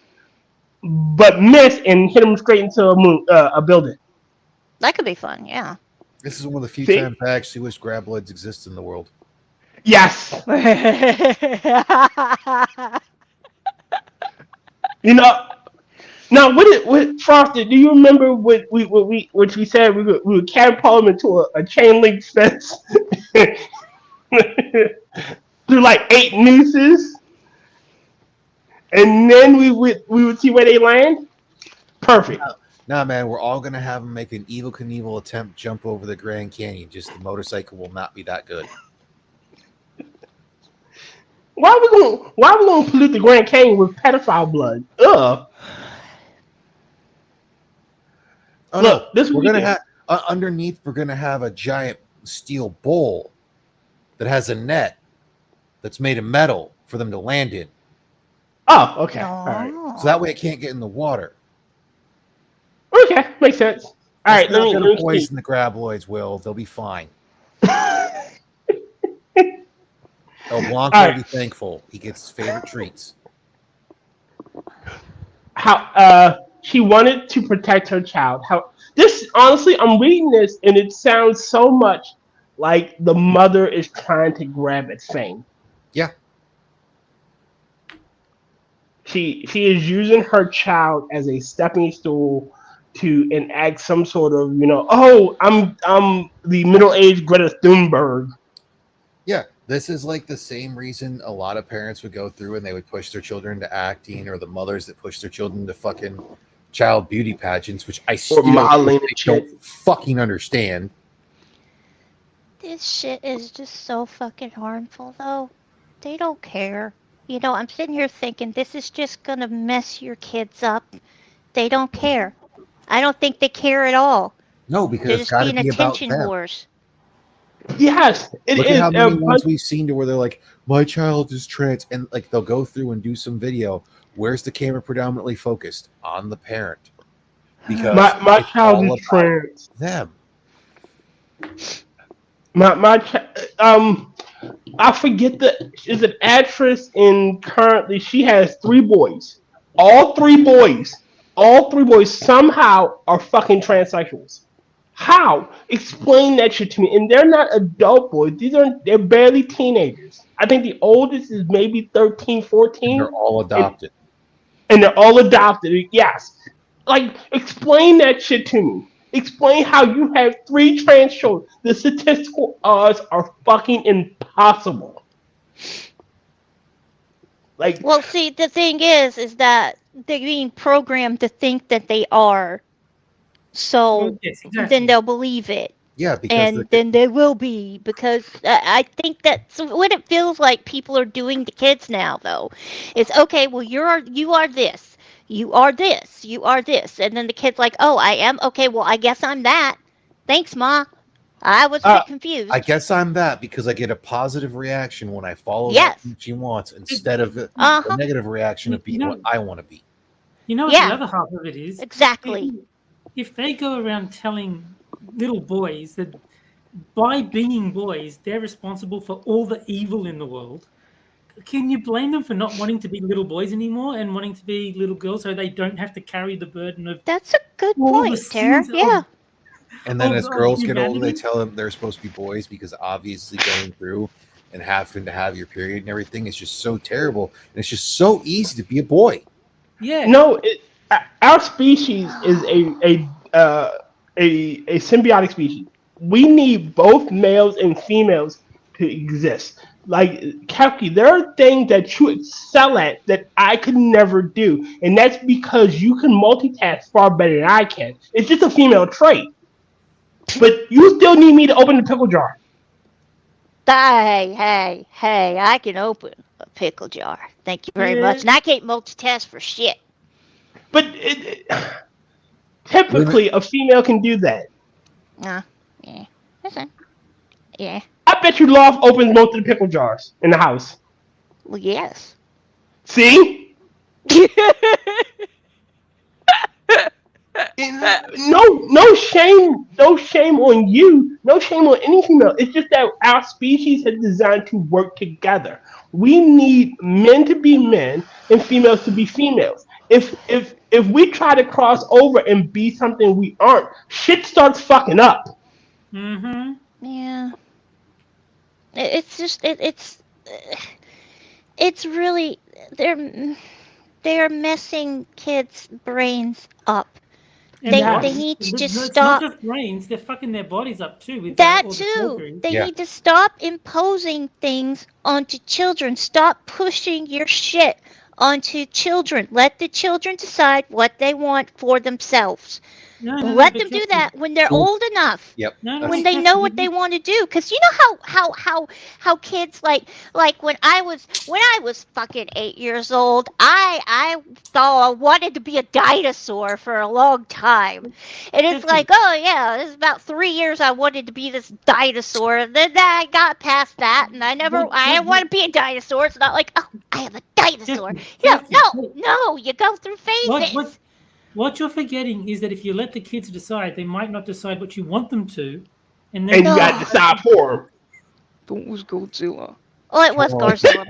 but miss and hit them straight into a building. That could be fun, yeah. This is one of the few See? times I actually wish graboids exist in the world. Yes. You know. Now, what Frosted? Do you remember what we said? We would catapult him into a chain link fence through like 8 nooses, and then we would see where they land. Perfect. Nah, man, we're all gonna have him make an Evel Knievel attempt jump over the Grand Canyon. Just the motorcycle will not be that good. Why are we gonna pollute the Grand Canyon with pedophile blood? Ugh. Oh Look, no, we're gonna have underneath. We're gonna have a giant steel bowl that has a net that's made of metal for them to land in. Oh, okay. All right. So that way it can't get in the water. Okay, makes sense. All right, It's not let gonna me poison the graboids. Will they'll be fine? El Blanco will be thankful. He gets his favorite treats. How she wanted to protect her child. How this honestly, I'm reading this and it sounds so much like the mother is trying to grab at fame. Yeah. She is using her child as a stepping stool to enact some sort of, oh, I'm the middle-aged Greta Thunberg. Yeah, this is like the same reason a lot of parents would go through and they would push their children to acting, or the mothers that push their children to fucking child beauty pageants, which I still don't fucking understand. This shit is just so fucking harmful, though. They don't care. I'm sitting here thinking this is just gonna mess your kids up. They don't care. I don't think they care at all. No, because they're it's just got being to be about attention them. whores. Yes, it Look is. at how many ones we've seen to where they're like, my child is trans, and like they'll go through and do some video. Where's the camera predominantly focused? On the parent. Because my child is trans. Them. I forget is an actress in currently she has 3 boys. All three boys somehow are fucking transsexuals. How? Explain that shit to me. And they're not adult boys. They're barely teenagers. I think the oldest is maybe 13, 14. And they're all adopted. And they're all adopted. Yes. Like, explain that shit to me. Explain how you have 3 trans children. The statistical odds are fucking impossible. Like, well, see, the thing is that they're being programmed to think that they are. So then they'll believe it. Yeah, because and then they will be, because I think that's what it feels like people are doing to kids now, though. It's okay, well, you are this. You are this. You are this. And then the kid's like, oh, I am? Okay, well, I guess I'm that. Thanks, Ma. I was a bit confused. I guess I'm that because I get a positive reaction when I follow what she wants instead of a negative reaction of being what I want to be. You know what the other half of it is? Exactly. If they go around telling little boys that by being boys, they're responsible for all the evil in the world, can you blame them for not wanting to be little boys anymore and wanting to be little girls so they don't have to carry the burden of... That's a good point, Tara. Yeah. And then as girls get older, they tell them they're supposed to be boys because obviously going through and having to have your period and everything is just so terrible. And it's just so easy to be a boy. Yeah. No, our species is a symbiotic species. We need both males and females to exist. Like, Kefki, there are things that you excel at that I could never do. And that's because you can multitask far better than I can. It's just a female trait. But you still need me to open the pickle jar. Hey, I can open a pickle jar. Thank you very much. And I can't multitask for shit. But typically, a female can do that. Yeah. Listen. Yeah. I bet you Loth opens most of the pickle jars in the house. Well, yes. See? No shame on you, no shame on any female. It's just that our species is designed to work together. We need men to be men and females to be females. If we try to cross over and be something we aren't, shit starts fucking up. Mm-hmm. Yeah. It's really they're messing kids' brains up. They need to just stop. It's not just brains; they're fucking their bodies up too. With That all the too. surgery. They need to stop imposing things onto children. Stop pushing your shit onto children. Let the children decide what they want for themselves. Let them do that when they're old enough. Yep. When they know what they want to do, because you know how kids like when I was fucking 8 years old, I thought I wanted to be a dinosaur for a long time, and it's like, oh yeah, this is about 3 years I wanted to be this dinosaur, and then I got past that, and I didn't want to be a dinosaur. It's not like, oh, I am a dinosaur. No, you go through phases. What you're forgetting is that if you let the kids decide, they might not decide what you want them to, and you got to decide for them. That was Godzilla. Well, it was Godzilla,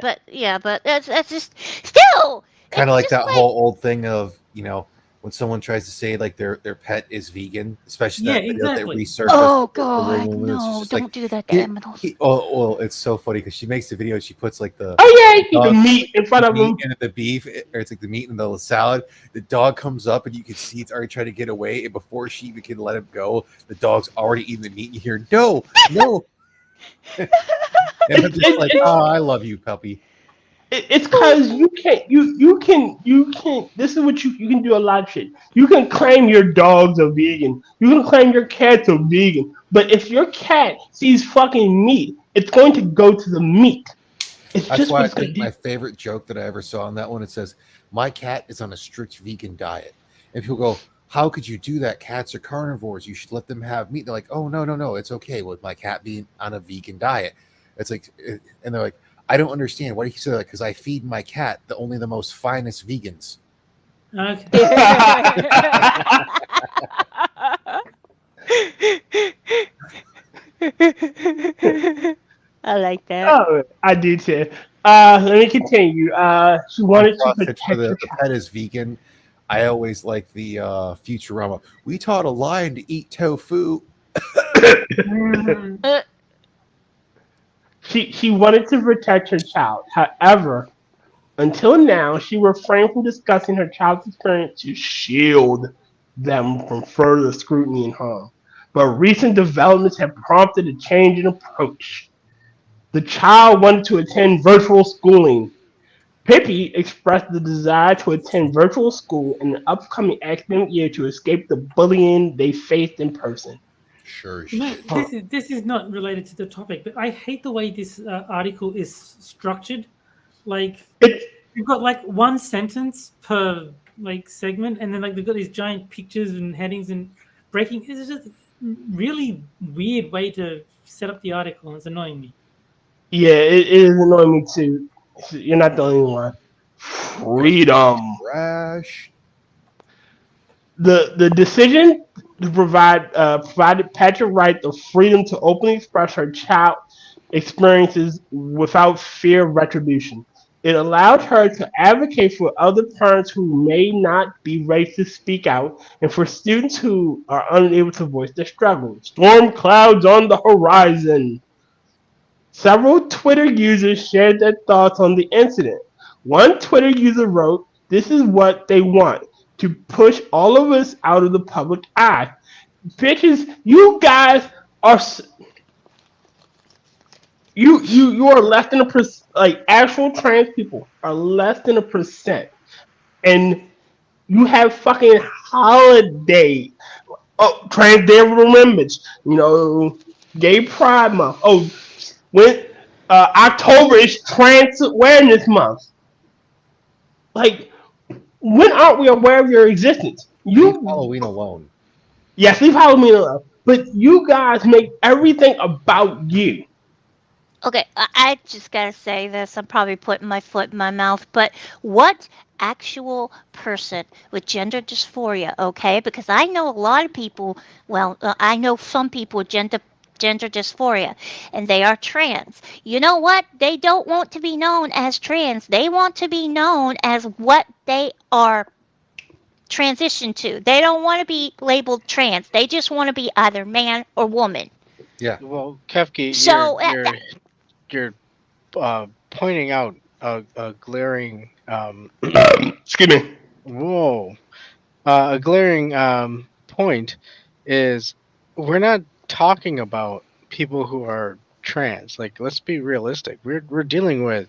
but that's just still kind of like that whole old thing of, you know, when someone tries to say like their pet is vegan, especially that video they research. Oh god, no! Don't do that to animals. Well, it's so funny because she makes the video and she puts like the the meat in front of him and the beef, or it's like the meat and the salad. The dog comes up and you can see it's already trying to get away, and before she even can let him go, the dog's already eating the meat. And you hear no. And I'm just like, oh, I love you, puppy. It's because you can. This is what you can do a lot of shit. You can claim your dogs are vegan. You can claim your cats are vegan. But if your cat sees fucking meat, it's going to go to the meat. That's why I think my favorite joke that I ever saw on that one, it says, my cat is on a strict vegan diet. And people go, how could you do that? Cats are carnivores. You should let them have meat. They're like, oh, no. It's okay with my cat being on a vegan diet. It's like, and they're like, I don't understand. Why do you say that? Because I feed my cat only the most finest vegans. Okay. I like that. Oh, I do too. Let me continue. She wanted to protect the pet is vegan. I always like the Futurama. We taught a lion to eat tofu. She wanted to protect her child. However, until now, she refrained from discussing her child's experience to shield them from further scrutiny and harm. But recent developments have prompted a change in approach. The child wanted to attend virtual schooling. Pippi expressed the desire to attend virtual school in the upcoming academic year to escape the bullying they faced in person. Sure. No, this is not related to the topic, but I hate the way this article is structured. Like, you've got like one sentence per like segment, and then like they've got these giant pictures and headings and breaking. It's just a really weird way to set up the article, and it's annoying me. Yeah, it is annoying me too. You're not the only one. Freedom. Rash. The decision to provided Patrick Wright the freedom to openly express her child experiences without fear of retribution. It allowed her to advocate for other parents who may not be ready to speak out, and for students who are unable to voice their struggle. Storm clouds on the horizon. Several Twitter users shared their thoughts on the incident. One Twitter user wrote, "This is what they want, to push all of us out of the public eye. Bitches, you guys are you are less than a percent. Like, actual trans people are less than 1%, and you have fucking holiday, Trans Day of Remembrance, Gay Pride Month. Oh, when October is Trans Awareness Month. Like, when aren't we aware of your existence? Leave Halloween alone. Yes, leave Halloween alone. But you guys make everything about you. Okay, I just gotta say this. I'm probably putting my foot in my mouth, but what actual person with gender dysphoria, okay? Because I know a lot of people, well, I know some people with gender dysphoria, and they are trans. You know what? They don't want to be known as trans. They want to be known as what they are transitioned to. They don't want to be labeled trans. They just want to be either man or woman. Yeah. Well, Kefki, So, you're pointing out a glaring Excuse me. whoa a glaring point is we're not talking about people who are trans. Like, let's be realistic. We're dealing with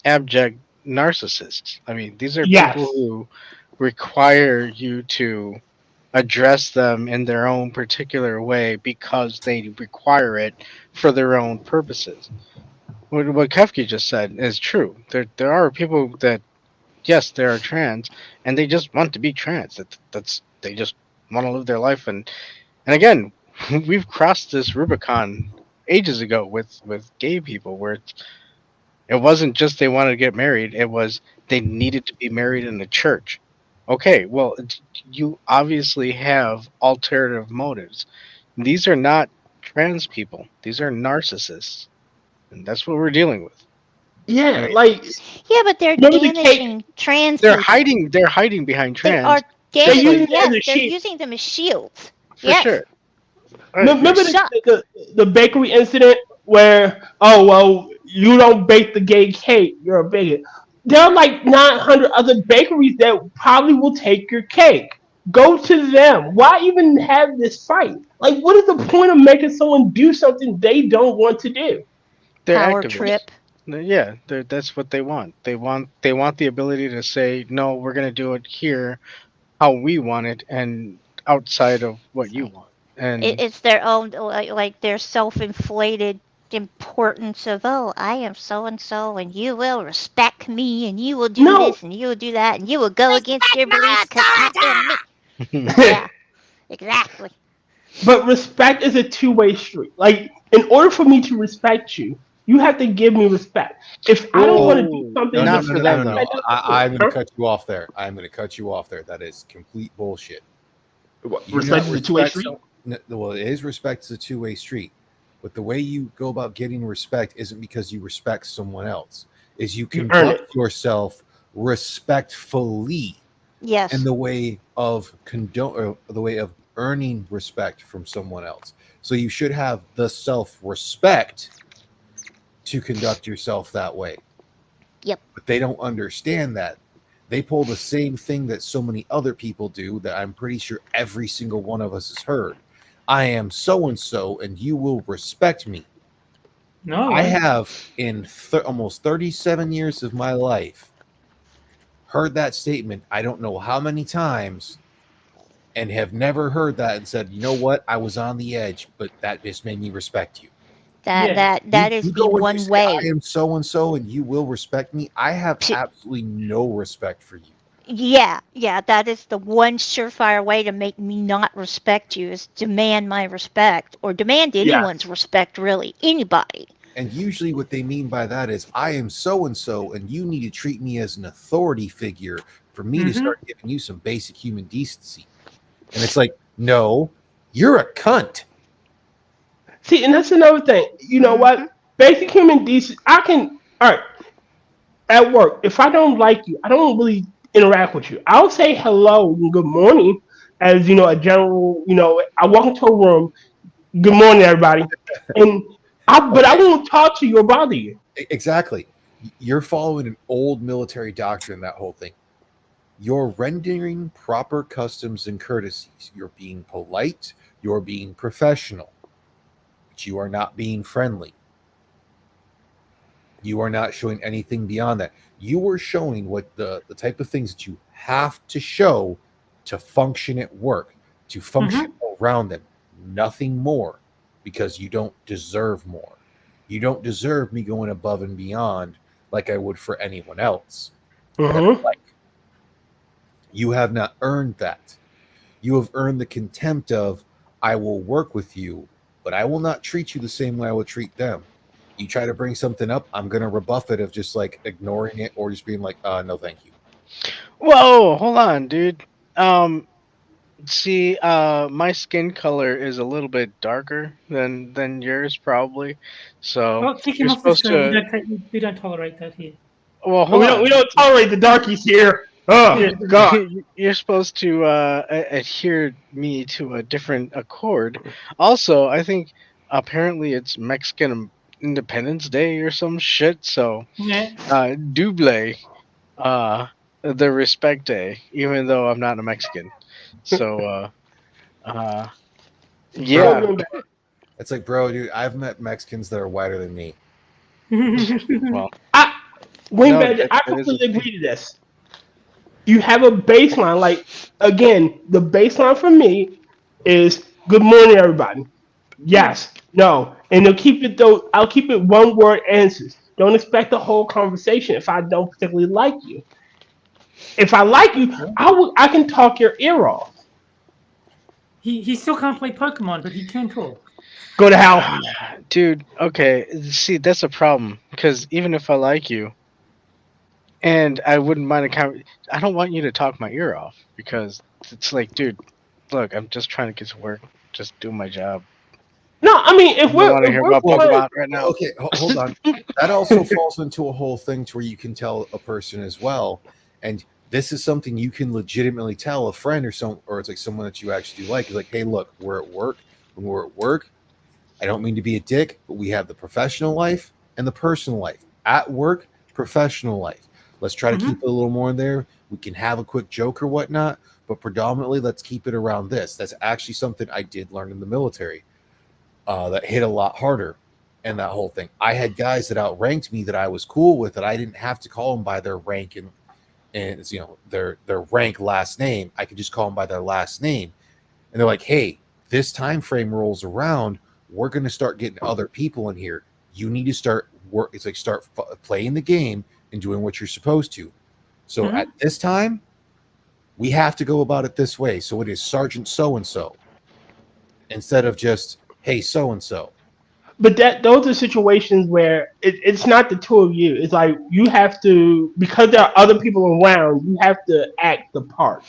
abject narcissists. I mean, these are Yes. people who require you to address them in their own particular way because they require it for their own purposes. What Kefki just said is true. There are people that, yes, they are trans, and they just want to be trans. That's they just want to live their life. And again, we've crossed this Rubicon ages ago with gay people, where it wasn't just they wanted to get married; it was they needed to be married in the church. Okay, well, you obviously have alternative motives. These are not trans people. These are narcissists. And that's what we're dealing with. Yeah, I mean, like Yeah, but they're remember the damaging trans they're people. hiding behind They trans are They're damaging. using it Yes, as a they're shield. using them as shields. for Yes. sure. Right. Remember Shock. the bakery incident where, oh, well, you don't bake the gay cake, you're a bigot. There are like 900 other bakeries that probably will take your cake. Go to them. Why even have this fight? Like, what is the point of making someone do something they don't want to do? They're Power activists. trip. Yeah, that's what they want. They want the ability to say, no, we're gonna do it here how we want it and outside of what you want. And It's their own, like their self-inflated importance of, oh, I am so and so, and you will respect me, and you will do No. this, and you will do that, and you will go against your beliefs because I am me. Yeah, exactly. But respect is a two-way street. Like, in order for me to respect you, you have to give me respect. If I don't want to do Whoa, something, not that- for them, though. I'm going Huh? to cut you off there. I'm going to cut you off there. That is complete bullshit. You Respect not is a two-way respect street. well, it is respect is a two-way street. But the way you go about getting respect isn't because you respect someone else. Is you You earn conduct yourself respectfully Yes. in the way of earning respect from someone else. So you should have the self-respect to conduct yourself that way. Yep. But they don't understand that. They pull the same thing that so many other people do that I'm pretty sure every single one of us has heard. I am so-and-so and you will respect me. No, I have in almost 37 years of my life heard that statement I don't know how many times and have never heard that and said, you know what, I was on the edge, but that just made me respect you. That is You the go and you one say, way. I am so-and-so and you will respect me. I have absolutely no respect for you. Yeah, that is the one surefire way to make me not respect you is demand my respect or demand anyone's respect, really, anybody. And usually what they mean by that is I am so-and-so and you need to treat me as an authority figure for me to start giving you some basic human decency. And it's like, no, you're a cunt. See, and that's another thing. You know what? Basic human decency. All right, at work, if I don't like you, I don't really interact with you. I'll say hello and good morning as, a general, I walk into a room, good morning, everybody. But I won't talk to you or bother you. Exactly. You're following an old military doctrine, that whole thing. You're rendering proper customs and courtesies. You're being polite. You're being professional. But you are not being friendly. You are not showing anything beyond that. You are showing what the type of things that you have to show to function at work, to function around them. Nothing more, because you don't deserve more. You don't deserve me going above and beyond like I would for anyone else. Mm-hmm. Like, you have not earned that. You have earned the contempt of, I will work with you, but I will not treat you the same way I would treat them. You try to bring something up, I'm going to rebuff it of just like ignoring it or just being like, no, thank you. Whoa, hold on, dude. See, my skin color is a little bit darker than yours, probably. So Well, kick him you're off the supposed screen. to. We don't tolerate that here. Well, hold We on. don't tolerate the darkies here. Oh Yeah. God. You're supposed to adhere me to a different accord. Also, I think apparently it's Mexican Independence Day or some shit. So, Yeah. double the respect day, even though I'm not a Mexican. So, yeah. Bro, It's like, bro, dude, I've met Mexicans that are whiter than me. Well, Wayne No, Badger, I that is a completely agree to this. You have a baseline. Like, again, the baseline for me is good morning, everybody. Yes, no, and they'll keep it though. I'll keep it one word answers. Don't expect a whole conversation if I don't particularly like you. If I like you, I can talk your ear off. he still can't play Pokemon, but he can talk. Go to hell. dude. Okay, see, that's a problem because even if I like you, and I wouldn't mind I don't want you to talk my ear off because it's like, dude, look, I'm just trying to get to work, just do my job. No, I mean I if don't want to hear we're about playing, Pokemon right now. Okay, hold on. That also falls into a whole thing to where you can tell a person as well. And this is something you can legitimately tell a friend or it's like someone that you actually like. Is like, hey, look, we're at work. When we're at work, I don't mean to be a dick, but we have the professional life and the personal life. At work, professional life. Let's try to keep it a little more in there. We can have a quick joke or whatnot, but predominantly let's keep it around this. That's actually something I did learn in the military. That hit a lot harder, and that whole thing. I had guys that outranked me that I was cool with, that I didn't have to call them by their rank and their rank last name. I could just call them by their last name, and they're like, "Hey, this time frame rolls around. We're going to start getting other people in here. You need to start work. It's like start playing the game and doing what you're supposed to. So at this time, we have to go about it this way. So it is Sergeant so and so instead of just." Hey, so and so. But those are situations where it's not the two of you. It's like you have to, because there are other people around. You have to act the part.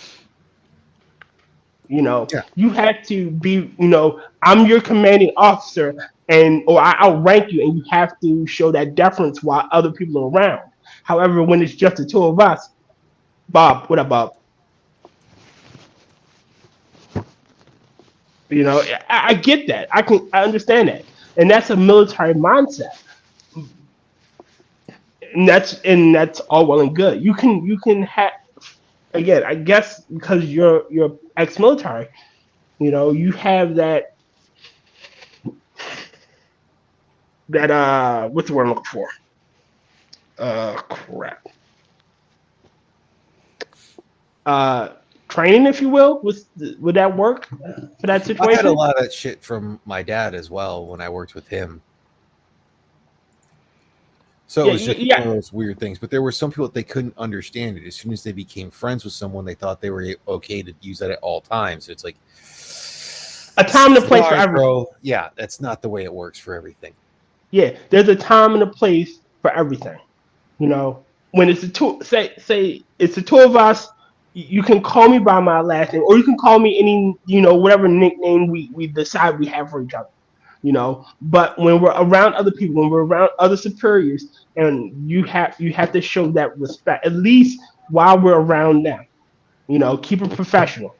You have to be. I'm your commanding officer, or I outrank you, and you have to show that deference while other people are around. However, when it's just the two of us, Bob, what up, Bob? I get that. I understand that, and that's a military mindset. And that's all well and good. You can have, again, I guess because you're ex-military, you have that what's the word I'm looking for? Crap. Training, if you will, would that work for that situation? I had a lot of that shit from my dad as well when I worked with him. So it was just one of those weird things. But there were some people that they couldn't understand it. As soon as they became friends with someone, they thought they were okay to use that at all times. It's like a time and a place for everything. Bro. Yeah, that's not the way it works for everything. Yeah, there's a time and a place for everything. When it's the two, say it's the two of us. You can call me by my last name, or you can call me any, whatever nickname we decide we have for each other, But when we're around other people, when we're around other superiors, and you have to show that respect, at least while we're around them, keep it professional.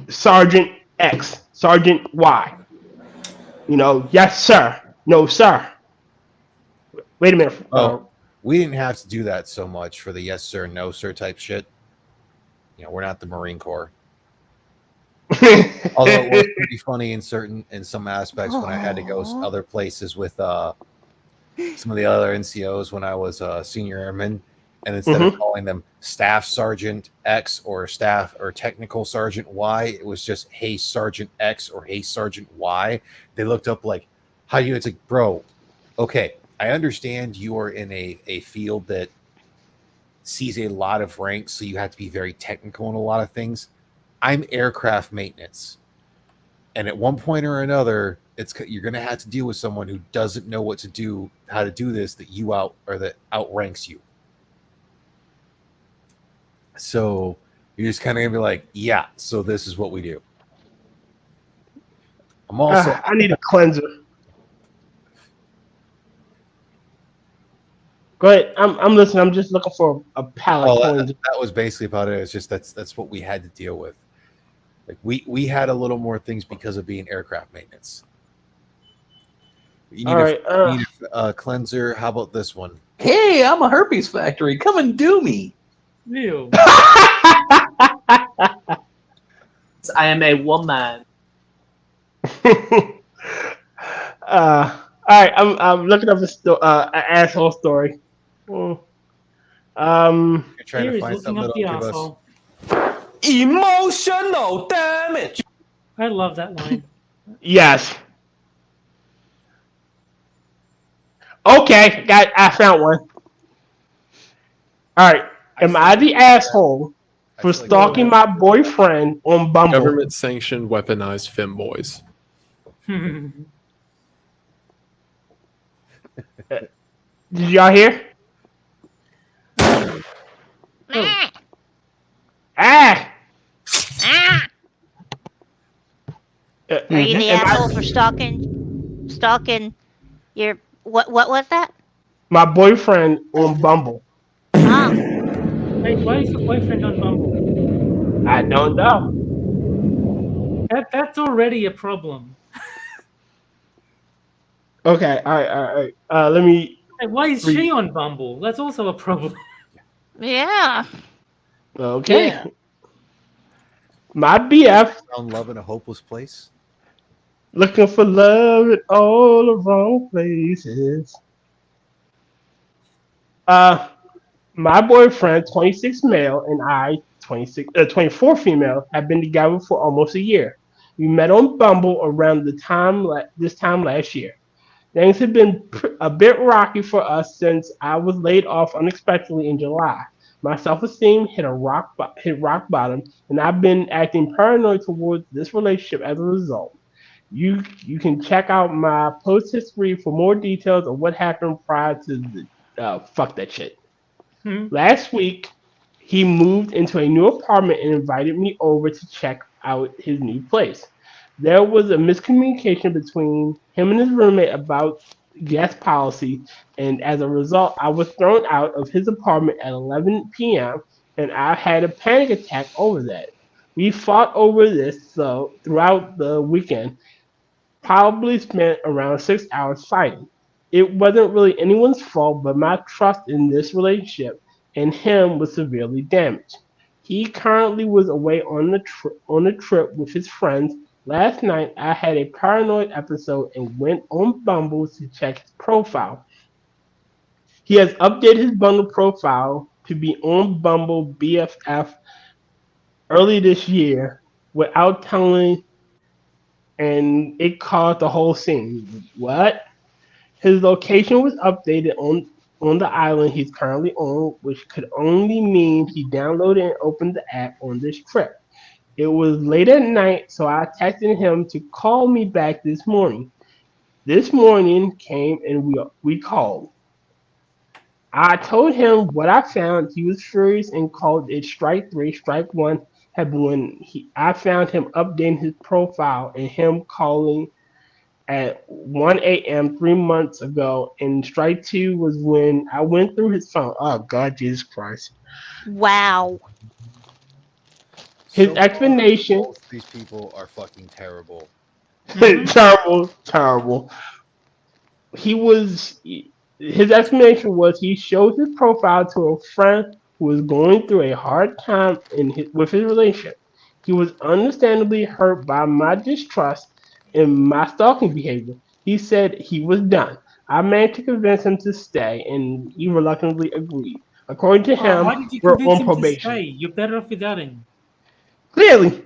Sergeant X, Sergeant Y, yes sir, no sir. Wait a minute. We didn't have to do that so much for the yes sir, no sir type shit. We're not the Marine Corps. Although it was pretty funny in some aspects when I had to go other places with some of the other NCOs when I was a senior airman, and instead of calling them Staff Sergeant X or Staff or Technical Sergeant Y, it was just Hey Sergeant X or Hey Sergeant Y. They looked up like, how you? It's like, bro, Okay, I understand you are in a field that sees a lot of ranks, so you have to be very technical in a lot of things. I'm aircraft maintenance, and at one point or another, you're going to have to deal with someone who doesn't know what to do, how to do this, that outranks you. So you're just kind of going to be like, yeah, so this is what we do. I'm also I need a cleanser. Go ahead. I'm listening. I'm just looking for a pallet cleanser. That was basically about it. It's just that's what we had to deal with. Like we had a little more things because of being aircraft maintenance. You need a cleanser. How about this one? Hey, I'm a herpes factory. Come and do me. Ew. I am a woman. All right. I'm looking up an asshole story. You're trying to find something that'll give us Emotional damage. I love that line. Yes. Okay, I found one. All right. Am I the asshole for stalking my boyfriend on Bumble? Government-sanctioned weaponized femboys. Did y'all hear? Are you the asshole for stalking your what was that? My boyfriend on Bumble. Oh. Wait, why is your boyfriend on Bumble? I don't know. That's already a problem. Okay, all right. Let me. Hey, why is she on Bumble? That's also a problem. Yeah. Okay. Yeah. My BF. Found love in a hopeless place. Looking for love in all the wrong places. My boyfriend, 26 male, and I, 24 female, have been together for almost a year. We met on Bumble around this time last year. Things have been a bit rocky for us since I was laid off unexpectedly in July. My self-esteem hit rock bottom, and I've been acting paranoid towards this relationship as a result. You can check out my post history for more details of what happened prior to the fuck that shit. Last week, he moved into a new apartment and invited me over to check out his new place. There was a miscommunication between him and his roommate about guest policy, and as a result, I was thrown out of his apartment at 11 p.m. and I had a panic attack over that. We fought over this throughout the weekend, probably spent around 6 hours fighting. It wasn't really anyone's fault, but my trust in this relationship and him was severely damaged. He currently was away on a trip with his friends. Last night, I had a paranoid episode and went on Bumble to check his profile. He has updated his Bumble profile to be on Bumble BFF early this year without telling, and it caused the whole scene. What? His location was updated on the island he's currently on, which could only mean he downloaded and opened the app on this trip. It was late at night, so I texted him to call me back this morning. This morning came and we called. I told him what I found. He was furious and called it strike 3. Strike 1 had been when I found him updating his profile and him calling at 1 a.m. 3 months ago. And strike 2 was when I went through his phone. Oh, God, Jesus Christ. Wow. His explanation. Both these people are fucking terrible. Terrible. His explanation was he showed his profile to a friend who was going through a hard time with his relationship. He was understandably hurt by my distrust and my stalking behavior. He said he was done. I managed to convince him to stay, and he reluctantly agreed. According to him, why did you we're convince on him probation. to stay? You're better off without him. Clearly.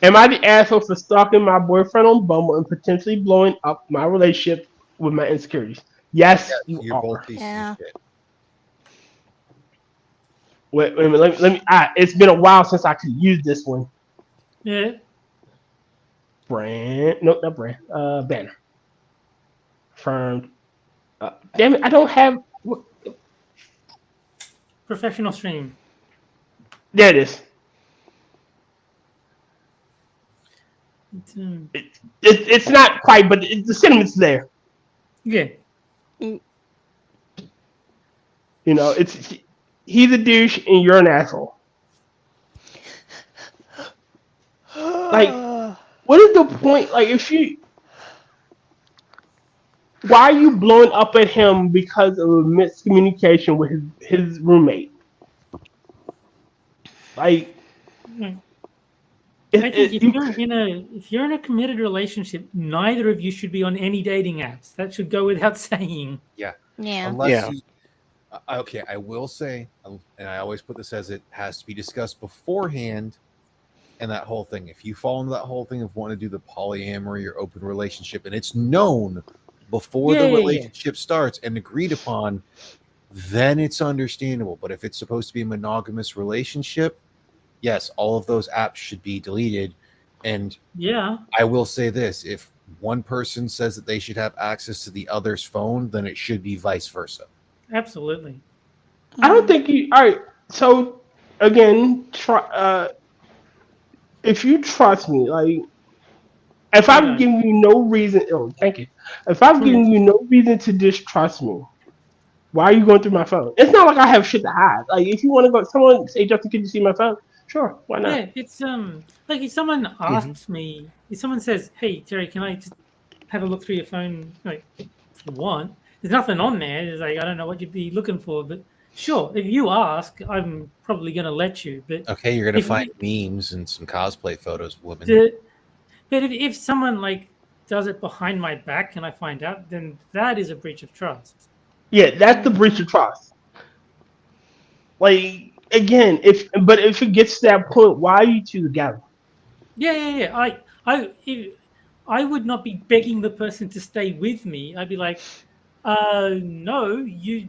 Am I the asshole for stalking my boyfriend on Bumble and potentially blowing up my relationship with my insecurities? Yes, you You're are. both pieces Yeah. of shit. Wait a minute. Let me. It's been a while since I could use this one. Yeah. Brand. Nope, not brand. Banner. Firm. Damn it! I don't have. Professional stream. There it is. It's not quite, but the sentiment's there. Yeah. You know, he's a douche and you're an asshole. Like, what is the point? Like, why are you blowing up at him because of a miscommunication with his roommate? Like, I think if you're in a committed relationship, neither of you should be on any dating apps. That should go without saying. Yeah. Yeah. Unless you, okay, I will say, and I always put this as it has to be discussed beforehand, and that whole thing. If you fall into that whole thing of wanting to do the polyamory or open relationship, and it's known before the relationship starts and agreed upon, then it's understandable. But if it's supposed to be a monogamous relationship, yes, all of those apps should be deleted. And I will say this: if one person says that they should have access to the other's phone, then it should be vice versa. Absolutely. I don't think you. All right. So again, if you trust me, like, if I'm giving you no reason, thank you. If I'm giving you no reason to distrust me, why are you going through my phone? It's not like I have shit to hide. Like, if you want to go, someone say, Justin, can you see my phone? Sure, why not? Yeah, it's like if someone asks me, if someone says, "Hey Terry, can I just have a look through your phone?" Like, if you want, there's nothing on there. It's like I don't know what you'd be looking for, but sure, if you ask, I'm probably gonna let you. But okay, you're gonna find memes and some cosplay photos of women. But if someone like does it behind my back and I find out, then that is a breach of trust. Yeah, that's the breach of trust. Like, again, if it gets to that point, why are you two together? Yeah. I would not be begging the person to stay with me. I'd be like, no, you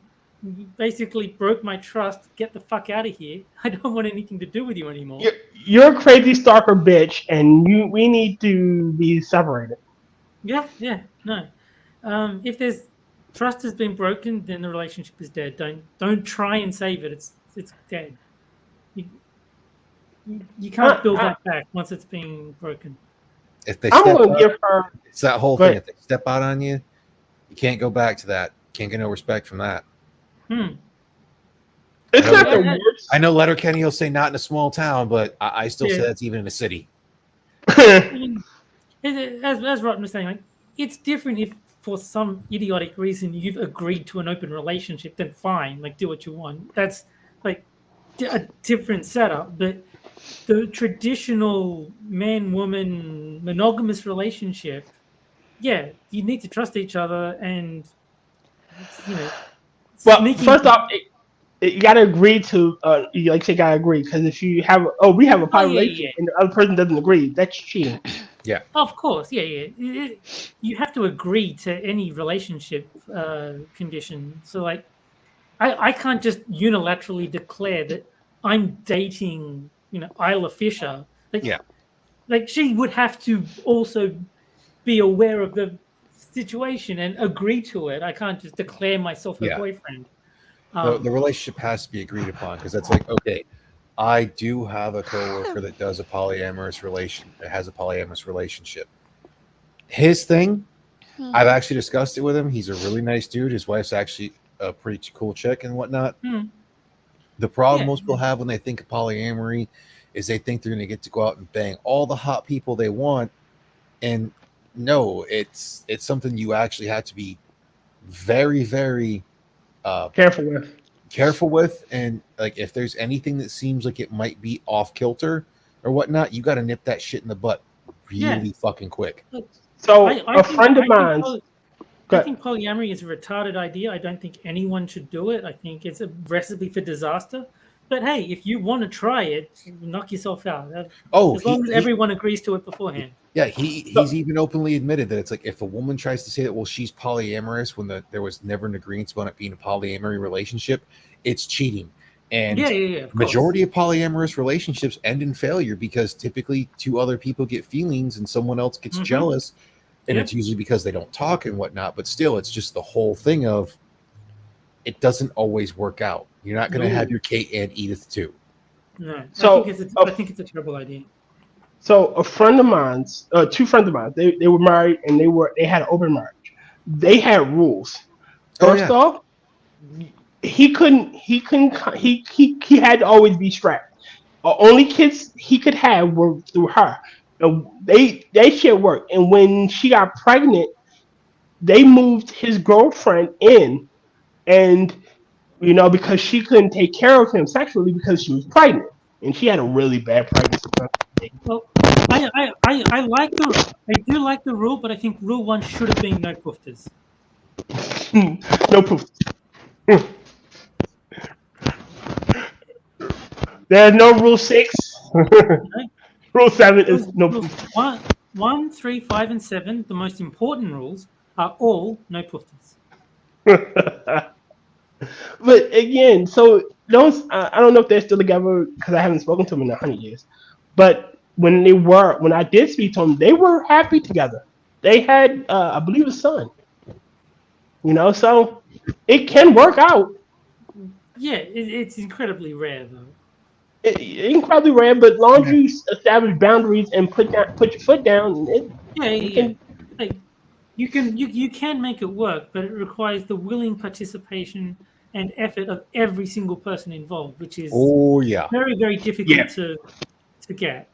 basically broke my trust. Get the fuck out of here. I don't want anything to do with you anymore. You're a crazy stalker bitch, and we need to be separated. Yeah, no. If there's trust has been broken, then the relationship is dead. Don't try and save it. It's dead. You can't build that back once it's been broken. If they it's that whole thing. If they step out on you, you can't go back to that. Can't get no respect from that. It's not the worst. I know Letterkenny will say not in a small town, but I still say that's even in a city. I mean, as Rotten was saying, like, it's different if for some idiotic reason you've agreed to an open relationship, then fine, like do what you want. That's like a different setup. But the traditional man-woman monogamous relationship, you need to trust each other, and well, first off, you gotta agree to you gotta agree, because if you have we have a relationship and the other person doesn't agree, that's cheating. Yeah, of course, you have to agree to any relationship condition. So like, I can't just unilaterally declare that I'm dating Isla Fisher. Like she would have to also be aware of the situation and agree to it. I can't just declare myself her boyfriend. The relationship has to be agreed upon, because that's like, okay, I do have a coworker that does a polyamorous relationship. His thing, I've actually discussed it with him. He's a really nice dude. His wife's actually a pretty cool chick and whatnot. The problem most people have when they think of polyamory is they think they're going to get to go out and bang all the hot people they want. And no, it's something you actually have to be very, very careful with. And like, if there's anything that seems like it might be off kilter or whatnot, you got to nip that shit in the butt really fucking quick. So a friend of mine, I think polyamory is a retarded idea. I don't think anyone should do it. I think it's a recipe for disaster. But hey, if you want to try it, knock yourself out. Oh, As long as everyone agrees to it beforehand. Yeah, he's even openly admitted that it's like if a woman tries to say that, well, she's polyamorous when there was never an agreement about it being a polyamory relationship, it's cheating. And majority of polyamorous relationships end in failure because typically two other people get feelings and someone else gets jealous, and it's usually because they don't talk and whatnot. But still, it's just the whole thing of it doesn't always work out. You're not going to have your Kate and Edith too. No, So I think it's a terrible idea. So a friend of mine's, two friends of mine, they were married and they had an open marriage. They had rules. First off, he had to always be strapped. Only kids he could have were through her. And they shared work. And when she got pregnant, they moved his girlfriend in, and because she couldn't take care of him sexually because she was pregnant, and she had a really bad pregnancy. Well, I like I do like the rule, but I think rule 1 should have been no poofters. No poofters. There's no rule 6. Rule 7 is no poofters. 1, 3, 5, and 7, the most important rules, are all no poofters. But again, so those I don't know if they're still together because I haven't spoken to them in 100 years. But when I did speak to them, they were happy together. They had, I believe, a son. So it can work out. Yeah, it's incredibly rare though. Incredibly rare, but long as you establish boundaries and put your foot down, you can make it work, but it requires the willing participation and effort of every single person involved, which is very, very difficult to get.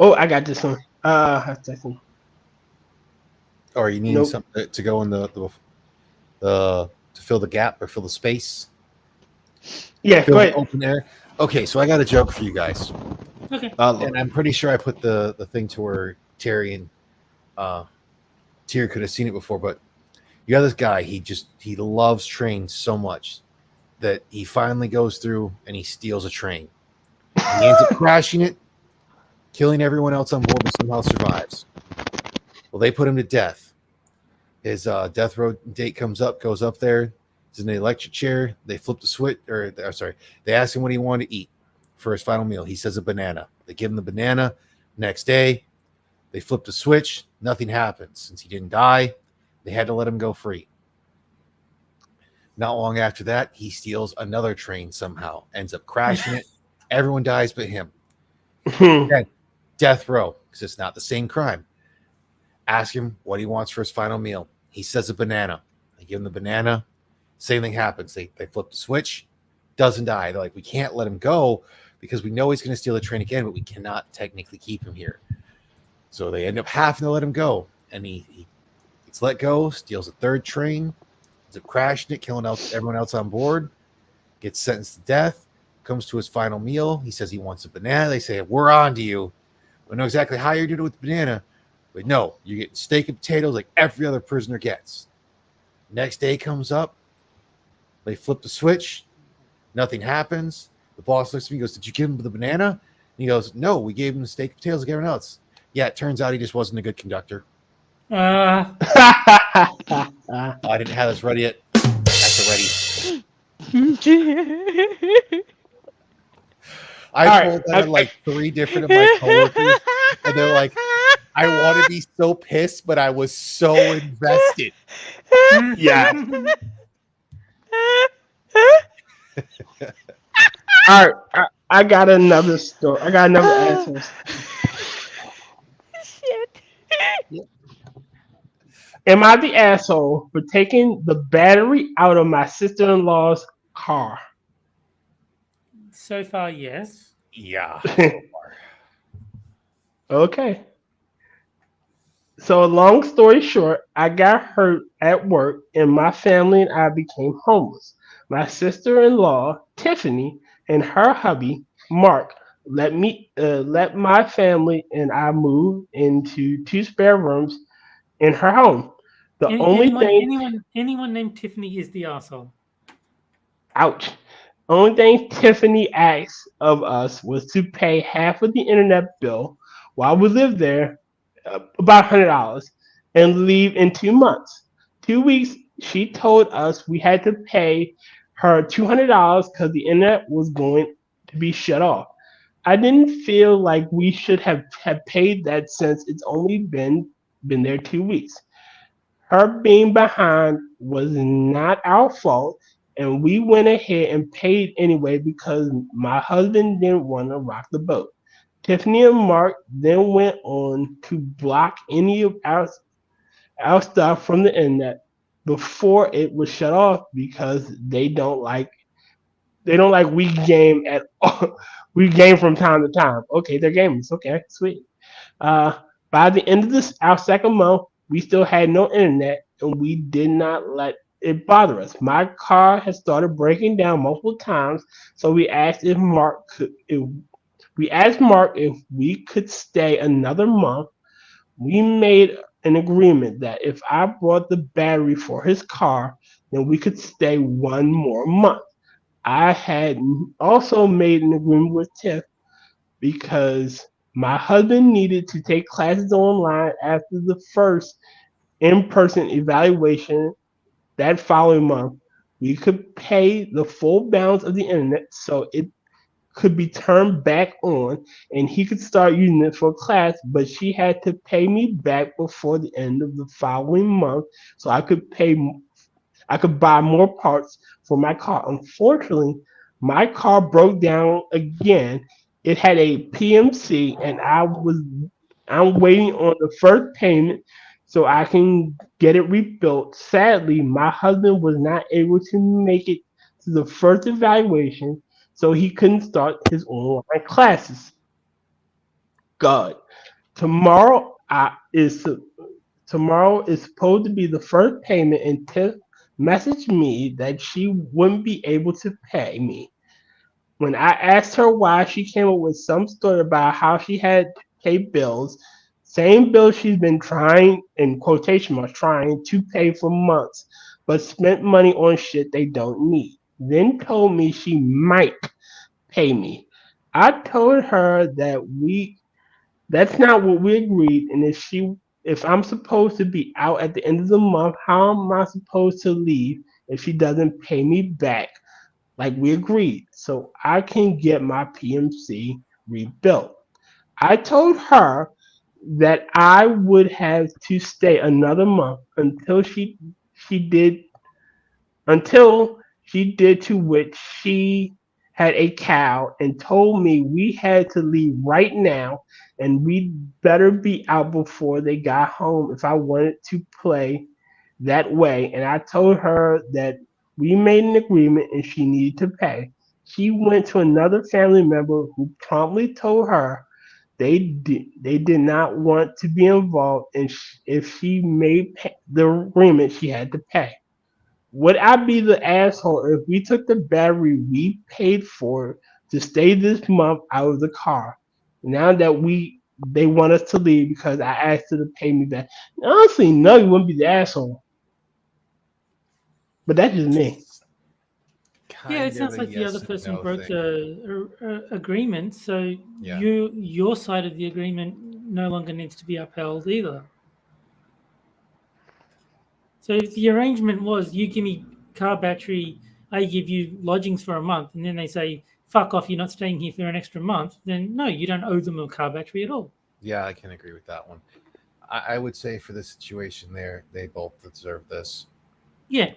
Oh, I got this one. Or you need something to go in the to fill the gap or fill the space. Yeah, go ahead. Open air. Okay, so I got a joke for you guys. Okay. And I'm pretty sure I put the thing to where Terry and Terry could have seen it before, but you got this guy, he loves trains so much that he finally goes through and he steals a train. He ends up crashing it, killing everyone else on board, but somehow survives. Well, they put him to death. His death row date goes up there. He's in the electric chair. They flip the switch, they ask him what he wanted to eat for his final meal. He says a banana. They give him the banana. Next day, they flip the switch. Nothing happens. Since he didn't die, they had to let him go free. Not long after that, he steals another train somehow, ends up crashing it. Everyone dies but him. Death row, because it's not the same crime. Ask him what he wants for his final meal. He says a banana. They give him the banana. Same thing happens. They flip the switch. Doesn't die. They're like, we can't let him go because we know he's going to steal the train again, but we cannot technically keep him here. So they end up having to let him go. And he gets let go, steals a third train, ends up crashing it, killing everyone else on board, gets sentenced to death, comes to his final meal. He says he wants a banana. They say, we're on to you. We know exactly how you're doing it with the banana, but no, you're getting steak and potatoes like every other prisoner gets. Next day comes up. They flip the switch. Nothing happens. The boss looks at me and goes, did you give him the banana? And he goes, no, we gave him the steak and potatoes like everyone else. Yeah, it turns out he just wasn't a good conductor. I didn't have this ready yet. That's ready. I told that to like 3 different of my coworkers, and they're like, I want to be so pissed, but I was so invested. Yeah. All right, I got another story. I got another answer. Shit. Am I the asshole for taking the battery out of my sister-in-law's car? So far, yes. Yeah. Okay. So, long story short, I got hurt at work, and my family and I became homeless. My sister-in-law, Tiffany, and her hubby, Mark, let my family and I move into 2 spare rooms in her home. The only thing anyone named Tiffany is the asshole. Ouch. Only thing Tiffany asked of us was to pay half of the internet bill while we lived there, about $100, and leave in 2 months. 2 weeks, she told us we had to pay her $200 because the internet was going to be shut off. I didn't feel like we should have paid that since it's only been there 2 weeks. Her being behind was not our fault, and we went ahead and paid anyway because my husband didn't want to rock the boat. Tiffany and Mark then went on to block any of our stuff from the internet before it was shut off because they don't like we game at all. We game from time to time. Okay, they're gamers. Okay, sweet. Uh, by the end of our second month, we still had no internet, and we did not let it bother us. My car had started breaking down multiple times, so we asked Mark if we could stay another month. We made an agreement that if I brought the battery for his car, then we could stay one more month. I had also made an agreement with Tiff because my husband needed to take classes online after the first in-person evaluation that following month. We could pay the full balance of the internet so it could be turned back on and he could start using it for class, but she had to pay me back before the end of the following month so I could buy more parts for my car. Unfortunately, my car broke down again. It had a PMC, and I'm waiting on the first payment so I can get it rebuilt. Sadly, my husband was not able to make it to the first evaluation, so he couldn't start his online classes. God, tomorrow tomorrow is supposed to be the first payment, and Tiff messaged me that she wouldn't be able to pay me. When I asked her why, she came up with some story about how she had to pay bills, same bills she's been trying, in quotation marks, trying to pay for months, but spent money on shit they don't need. Then told me she might pay me. I told her that's not what we agreed, and if I'm supposed to be out at the end of the month, how am I supposed to leave if she doesn't pay me back like we agreed so I can get my PMC rebuilt? I told her that I would have to stay another month she did until she did, to which she had a cow and told me we had to leave right now and we'd better be out before they got home if I wanted to play that way. And I told her that we made an agreement and she needed to pay. She went to another family member who promptly told her they did not want to be involved, and if she made the agreement, she had to pay. Would I be the asshole if we took the battery we paid for to stay this month out of the car? Now that they want us to leave because I asked her to pay me back. Honestly, no, you wouldn't be the asshole. But that's just me. Yeah, it sounds like the other person broke the agreement, so Yeah. your side of the agreement no longer needs to be upheld either. So if the arrangement was you give me car battery, I give you lodgings for a month, and then they say, fuck off, you're not staying here for an extra month, then no, you don't owe them a car battery at all. Yeah, I can agree with that one. I would say for this situation there, they both deserve this. Yeah.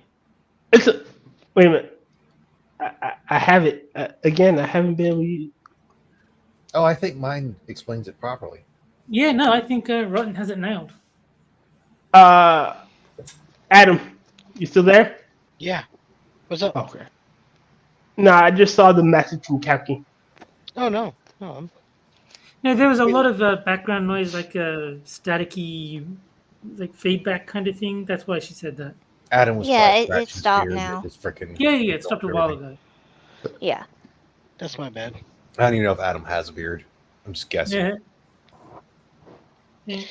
Wait a minute. I have it. Again, I haven't been able to use. Oh, I think mine explains it properly. Yeah, no, I think Rotten has it nailed. Adam, you still there? Yeah. What's up? Okay. No, I just saw the message from Kefki. Oh no. No. No, there was a lot of background noise, like staticky, like feedback kind of thing. That's why she said that. Adam was it stopped now. Yeah, it stopped a while ago. Yeah. That's my bad. I don't even know if Adam has a beard. I'm just guessing. Yeah.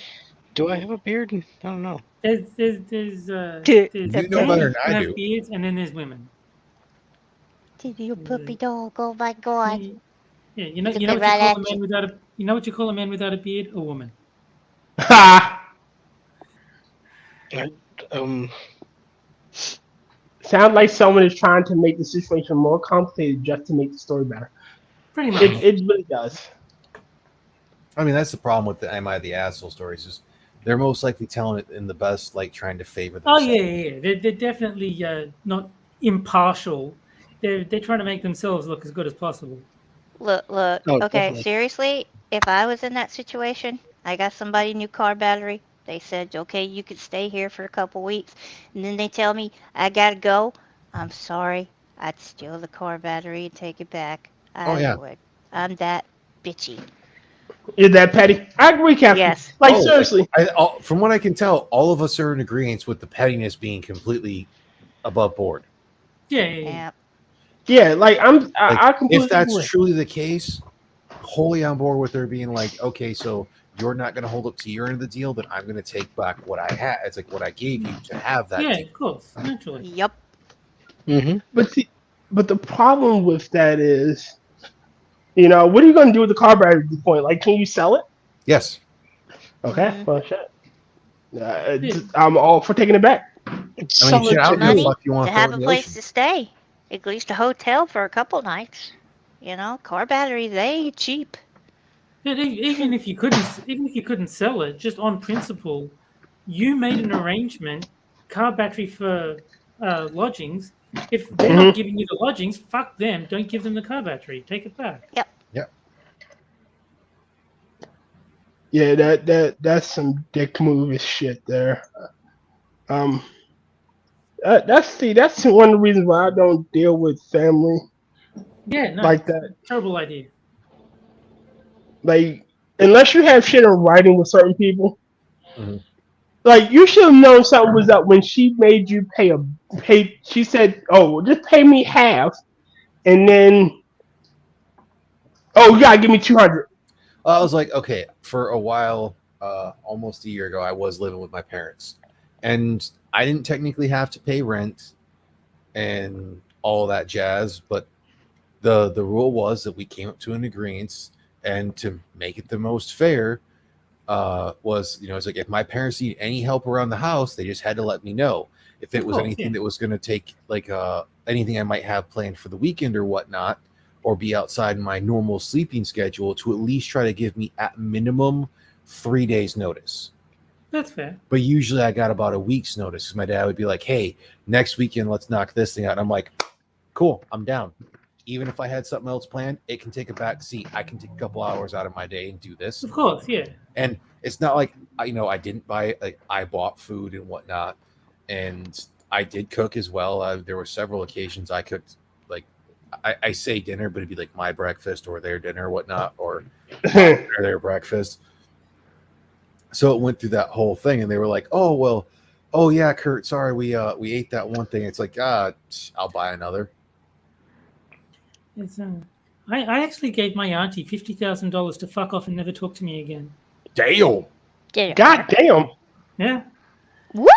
Do I have a beard? I don't know. There's you know better than I do. Beards, and then there's women. Did you puppy dog? Oh my god. Yeah, you know Look what you right call at a man you. without a you know what you call a man without a beard? A woman. Ha! Um, Sound like someone is trying to make the situation more complicated just to make the story better. Pretty much. It really does. I mean, that's the problem with the "Am I the Asshole" stories. Is they're most likely telling it in the best, like trying to favor Oh themselves. yeah. They're definitely not impartial. They're trying to make themselves look as good as possible. Look. Oh, Okay, definitely. seriously, if I was in that situation, I got somebody new car battery. They said, okay, you could stay here for a couple weeks, and then they tell me I gotta go. I'm sorry. I'd steal the car battery and take it back. Oh, I yeah. would. I'm that bitchy. Is that petty? I agree, Captain. Yes. Like Oh, seriously. From what I can tell, all of us are in agreement with the pettiness being completely above board. Yeah. Yeah, like I Like, completely if that's agree. truly the case, wholly on board with her being like, okay, so you're not going to hold up to your end of the deal, then I'm going to take back what I had. It's like what I gave you to have that. Yeah, deal. of course, naturally. Yep. Mm-hmm. But the problem with that is, what are you going to do with the car battery at this point? Like, can you sell it? Yes. Okay, well, shit. I'm all for taking it back. I mean, shit, I don't give a Money fuck you want to to throw have it a in the place ocean. to stay. At least a hotel for a couple nights. Car batteries, they ain't cheap. But even if you couldn't sell it, just on principle, you made an arrangement, car battery for lodgings. If they're not giving you the lodgings, fuck them. Don't give them the car battery. Take it back. Yep. Yeah, that's some dick move as shit there. That's one of the reasons why I don't deal with family Yeah, no, like that. terrible idea. Like, unless you have shit in writing with certain people, Mhm. like you should have known something was up when she made you pay. She said, "Oh, well, just pay me half," and then, "Oh, you gotta give me 200." I was like, okay, for a while, almost a year ago, I was living with my parents, and I didn't technically have to pay rent and all that jazz, but the rule was that we came up to an agreement, and to make it the most fair, was it's like if my parents need any help around the house, they just had to let me know. If it was anything that was going to take like anything I might have planned for the weekend or whatnot, or be outside my normal sleeping schedule, to at least try to give me at minimum 3 days notice. That's fair. But usually I got about a week's notice because my dad would be like, hey, next weekend, let's knock this thing out. And I'm like, cool, I'm down. Even if I had something else planned, it can take a back seat. I can take a couple hours out of my day and do this. Of course, yeah. And it's not like, I didn't buy, like I bought food and whatnot. And I did cook as well. There were several occasions I cooked, like, I say dinner, but it'd be like my breakfast or their dinner or whatnot, or their breakfast. So it went through that whole thing, and they were like, oh yeah, Kurt, sorry, we ate that one thing. It's like, I'll buy another. It's I actually gave my auntie $50,000 to fuck off and never talk to me again. Damn. God damn. Yeah. Woo!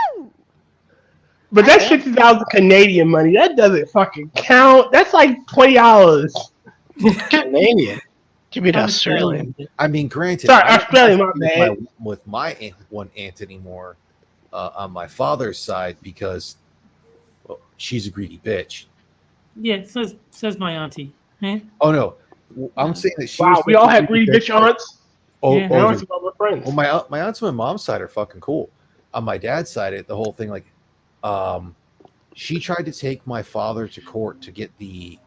But that's 50,000 Canadian money. That doesn't fucking count. That's like $20. Canadian. Give me the Australian. I mean, granted, Sorry, I don't Australian, my have bad. with my one aunt anymore on my father's side because she's a greedy bitch. Yeah, says my auntie. Yeah. Oh no, I'm saying that she. Wow, was we all have greedy bitch aunts. Yeah. Now it's about my friends. Well, my aunts on my mom's side are fucking cool. On my dad's side, the whole thing, like, she tried to take my father to court to get the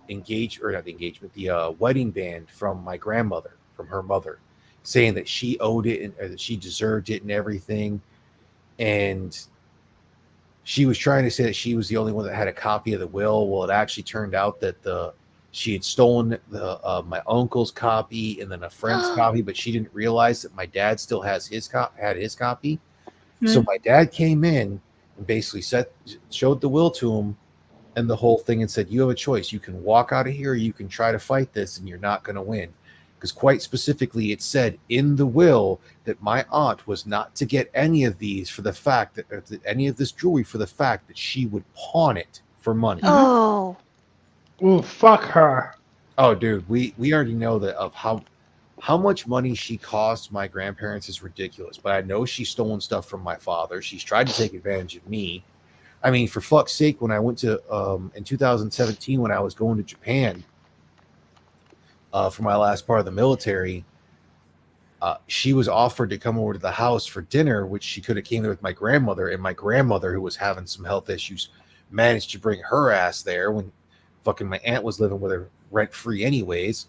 wedding band from my grandmother, from her mother, saying that she owed it and that she deserved it and everything. And she was trying to say that she was the only one that had a copy of the will. Well, it actually turned out that she had stolen my uncle's copy and then a friend's copy, but she didn't realize that my dad still has his copy. So my dad came in and basically showed the will to him and the whole thing and said, you have a choice. You can walk out of here, or you can try to fight this, and you're not going to win. Because quite specifically, it said in the will that my aunt was not to get any of these for the fact that any of this jewelry for the fact that she would pawn it for money. Oh. Ooh, fuck her. Oh, dude, we already know that of how much money she cost my grandparents is ridiculous. But I know she's stolen stuff from my father. She's tried to take advantage of me. I mean, for fuck's sake, when I went to in 2017 when I was going to Japan for my last part of the military, she was offered to come over to the house for dinner, which she could have came there with my grandmother, and my grandmother, who was having some health issues, managed to bring her ass there when fucking my aunt was living with her rent free anyways.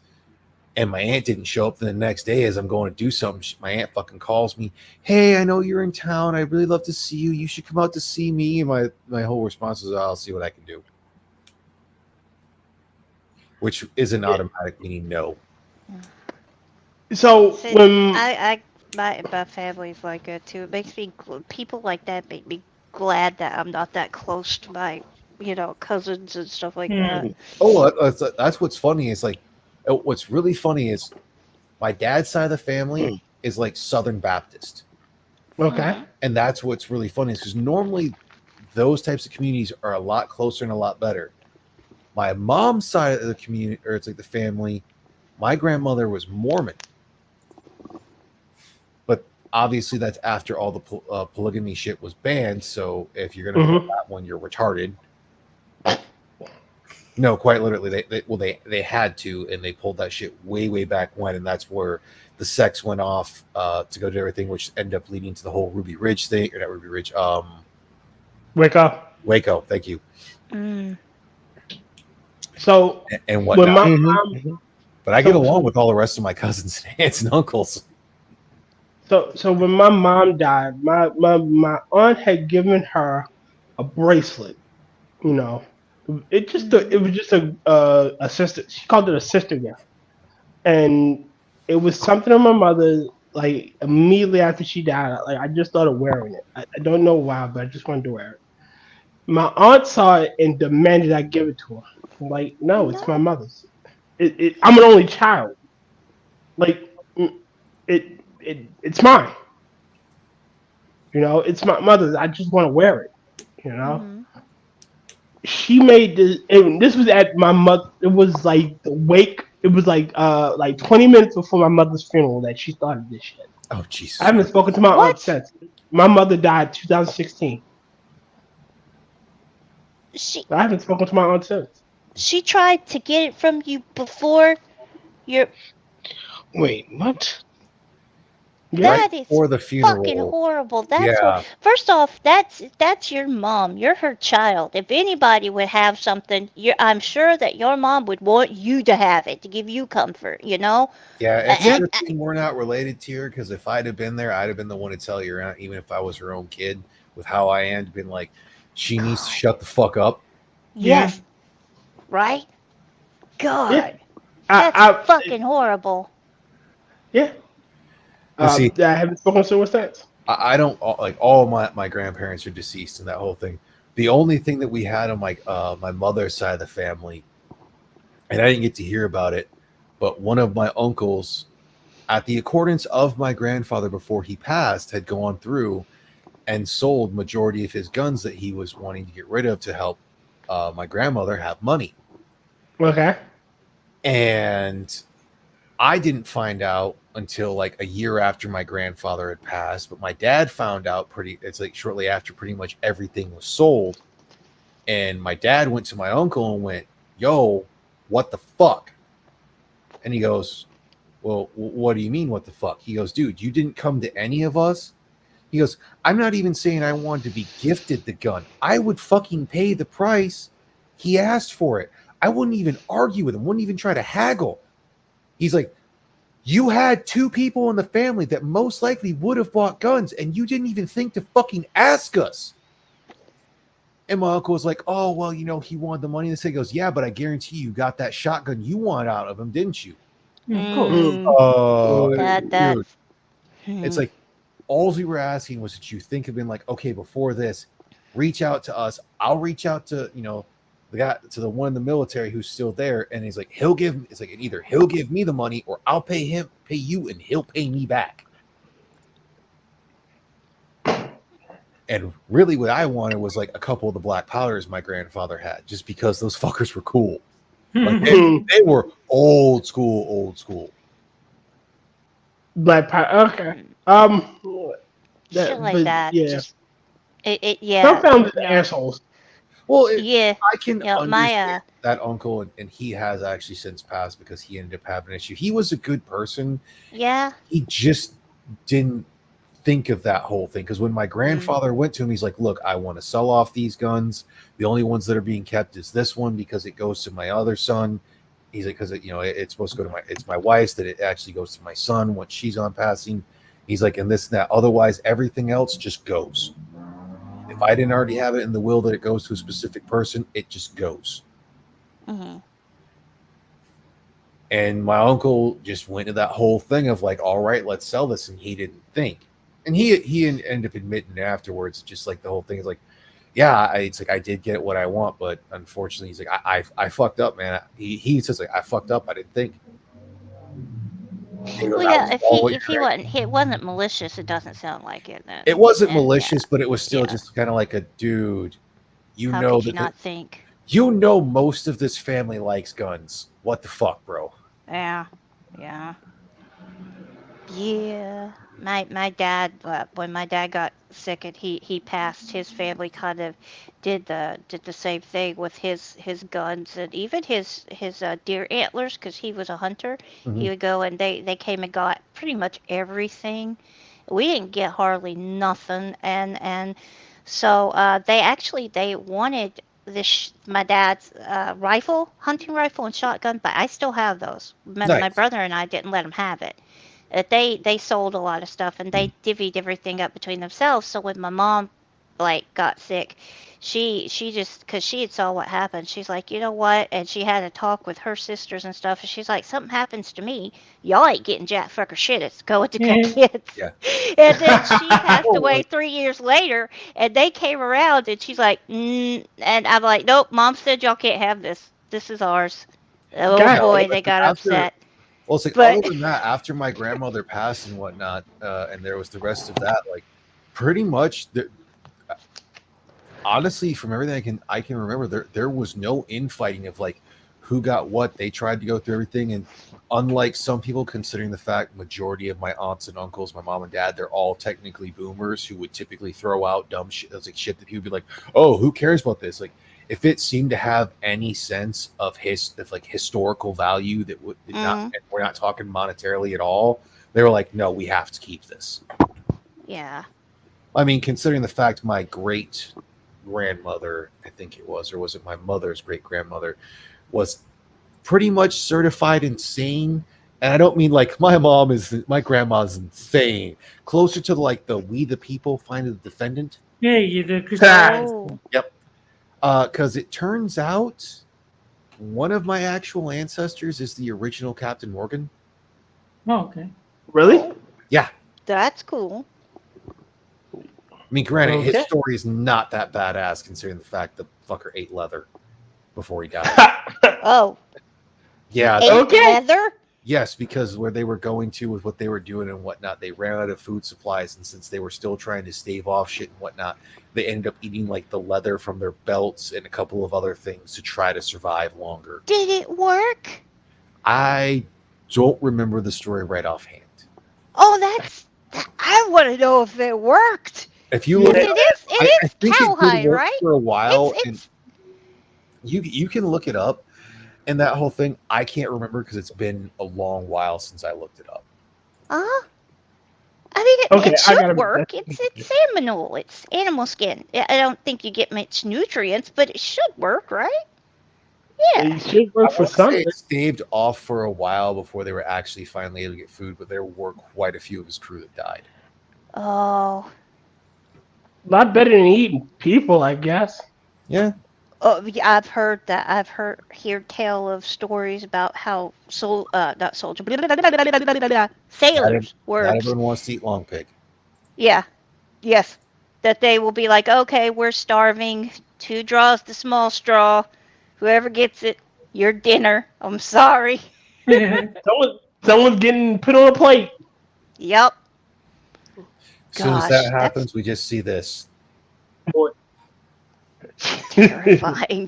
And my aunt didn't show up. Then the next day, as I'm going to do something, my aunt fucking calls me. Hey, I know you're in town. I'd really love to see you. You should come out to see me. And my whole response was, I'll see what I can do. Which is an automatic meaning no. So See, when my family's like that too. It makes me people like that make me glad that I'm not that close to my cousins and stuff like that. Oh, that's what's funny. Is like, what's really funny is my dad's side of the family is like Southern Baptist. okay, And that's what's really funny is because normally those types of communities are a lot closer and a lot better. My mom's side of the community, or it's like the family, my grandmother was Mormon. But obviously that's after all the polygamy shit was banned. So if you're going to do that one, you're retarded. No, quite literally. They had to, and they pulled that shit way back when, and that's where the sex went off to go to everything, which ended up leading to the whole Ruby Ridge thing, or not Ruby Ridge, Waco. Thank you. So and when whatnot. my mom, But I get along with all the rest of my cousins and aunts and uncles. so when my mom died, my aunt had given her a bracelet. It was just a sister. She called it a sister gift, and it was something on my mother. Like immediately after she died, like I just started wearing it. I don't know why, but I just wanted to wear it. My aunt saw it and demanded I give it to her. I'm like, no, it's my mother's. I'm an only child. Like, it's mine. It's my mother's. I just want to wear it. She made this. And this was at my mother. It was like the wake. It was like 20 minutes before my mother's funeral that she started this shit. Oh Jesus! I haven't spoken to my aunt since. My mother died 2016. I haven't spoken to my aunt since. She tried to get it from you before your. Wait, what? That is for the funeral. fucking horrible. First off, that's your mom. You're her child. If anybody would have something, I'm sure that your mom would want you to have it to give you comfort. Yeah, it's a good thing we're not related to her, because if I'd have been there, I'd have been the one to tell your aunt, even if I was her own kid, with how I am, been like, she needs to shut the fuck up. Yes. Right? God. Yeah. That's fucking horrible. Yeah. See, I haven't spoken to her since. I don't like all my grandparents are deceased and that whole thing. The only thing that we had on my mother's side of the family, and I didn't get to hear about it, but one of my uncles, at the accordance of my grandfather before he passed, had gone through and sold majority of his guns that he was wanting to get rid of to help my grandmother have money. Okay. And I didn't find out until like a year after my grandfather had passed, but my dad found out shortly after pretty much everything was sold. And my dad went to my uncle and went, yo, what the fuck? And he goes, well, what do you mean, what the fuck? He goes, dude, you didn't come to any of us. He goes, I'm not even saying I wanted to be gifted the gun. I would fucking pay the price he asked for it. I wouldn't even argue with him, wouldn't even try to haggle. He's like, you had two people in the family that most likely would have bought guns, and you didn't even think to fucking ask us. And my uncle was like, oh, well, he wanted the money. And he goes, yeah, but I guarantee you got that shotgun you want out of him, didn't you? Of course. Oh, Dude. It's like, all we were asking was that you think of being like, okay, before this, reach out to us. I'll reach out to, the guy, to the one in the military who's still there. And he's like, either he'll give me the money or I'll pay you and he'll pay me back. And really what I wanted was like a couple of the black powders my grandfather had, just because those fuckers were cool. Like they were old school. Black Power. Okay. Shit like but, that. Yeah. Just it Some yeah. families are No. assholes. Well, Yeah. I can Yeah, understand that uncle, and he has actually since passed because he ended up having an issue. He was a good person. Yeah. He just didn't think of that whole thing. Because when my grandfather went to him, he's like, look, I want to sell off these guns. The only ones that are being kept is this one because it goes to my other son. He's like, because it's supposed to go to it's my wife's, that it actually goes to my son once she's on passing. He's like, and this and that. Otherwise, everything else just goes. If I didn't already have it in the will that it goes to a specific person, it just goes. Mm-hmm. And my uncle just went to that whole thing of like, all right, let's sell this. And he didn't think. And he ended up admitting afterwards, just like the whole thing is like, yeah, it's like I did get what I want, but unfortunately, he's like, I fucked up, man. He says like, I fucked up. I didn't think. Well, yeah, if he wasn't malicious, it doesn't sound like it. Then. It wasn't And, malicious, but it was still just kind of like a dude. How could you not think? You know, most of this family likes guns. What the fuck, bro? Yeah. My dad, when my dad got sick and he passed, his family kind of did the same thing with his guns and even his deer antlers, because he was a hunter. Mm-hmm. He would go and they came and got pretty much everything. We didn't get hardly nothing, and so they wanted my dad's hunting rifle and shotgun, but I still have those. My brother and I didn't let him have it. They sold a lot of stuff and they divvied everything up between themselves. So when my mom got sick, she just, because she had saw what happened, she's like, you know what? And she had a talk with her sisters and stuff. And she's like, something happens to me, y'all ain't getting jack fucker shit. It's going to the kids. Yeah. And then she passed away 3 years later, and they came around and she's like, and I'm like, nope, Mom said y'all can't have this. This is ours. Oh boy, they got upset. Well, it's like, other than that, after my grandmother passed and whatnot, and there was the rest of that, like, pretty much, honestly, from everything I can remember, there was no infighting of, like, who got what. They tried to go through everything, and unlike some people, considering the fact majority of my aunts and uncles, my mom and dad, they're all technically boomers who would typically throw out dumb shit. That's like shit that people would be like, oh, who cares about this? Like, if it seemed to have any sense of historical value that would not, and we're not talking monetarily at all, they were like, no, we have to keep this. Yeah. I mean, considering the fact my great grandmother, I think it was, or was it my mother's great grandmother, was pretty much certified insane. And I don't mean like my grandma's insane. Closer to like the We the People Find the Defendant. Yeah, you're the Christian. Oh. Yep. Because it turns out one of my actual ancestors is the original Captain Morgan. Oh, okay. Really? Yeah. That's cool. I mean, granted, his story is not that badass considering the fact the fucker ate leather before he died. Oh. Yeah. Ate leather? Yes, because where they were going to with what they were doing and whatnot, they ran out of food supplies, and since they were still trying to stave off shit and whatnot, they ended up eating like the leather from their belts and a couple of other things to try to survive longer. Did it work? I don't remember the story right offhand. Oh, I want to know if it worked. If you look, it is cowhide, right? For a while, and you can look it up. And that whole thing, I can't remember because it's been a long while since I looked it up. I mean, it should work. It's animal. It's animal skin. I don't think you get much nutrients, but it should work, right? Yeah. It should work for something. It staved off for a while before they were actually finally able to get food, but there were quite a few of his crew that died. Oh. A lot better than eating people, I guess. Yeah. Oh, yeah, I've heard that. I've heard tell of stories about how sailors were. Not everyone wants to eat long pig. Yeah. Yes. That they will be like, okay, we're starving. 2 draws the small straw. Whoever gets it, your dinner. I'm sorry. Someone's getting put on a plate. Yep. As soon as that happens, we just see this. Terrifying.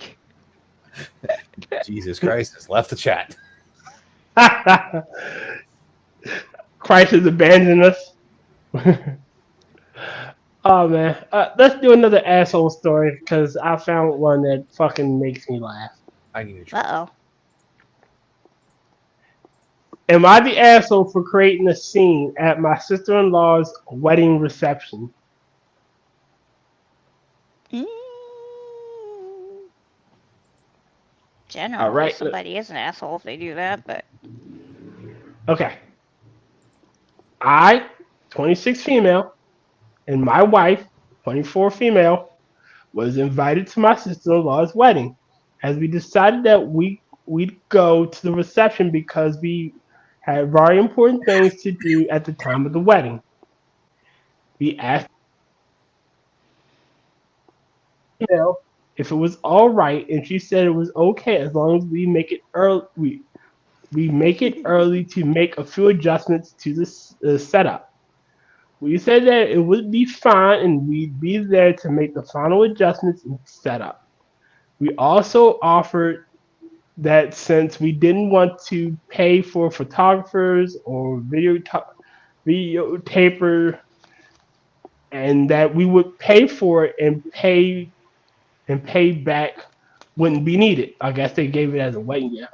Jesus Christ has left the chat. Christ has abandoned us. Oh man, let's do another asshole story because I found one that fucking makes me laugh. I need to try. Uh-oh. Am I the asshole for creating a scene at my sister-in-law's wedding reception? Mm. Generally, All right. somebody is an asshole if they do that, but Okay. I, 26 female, and my wife, 24 female, was invited to my sister-in-law's wedding. As we decided that we'd go to the reception because we had very important things to do at the time of the wedding. We asked her if it was all right, and she said it was okay as long as we make it early. We make it early to make a few adjustments to the setup. We said that it would be fine and we'd be there to make the final adjustments and setup. We also offered that since we didn't want to pay for photographers or videotaper, and that we would pay for it and pay back wouldn't be needed. I guess they gave it as a wedding gift.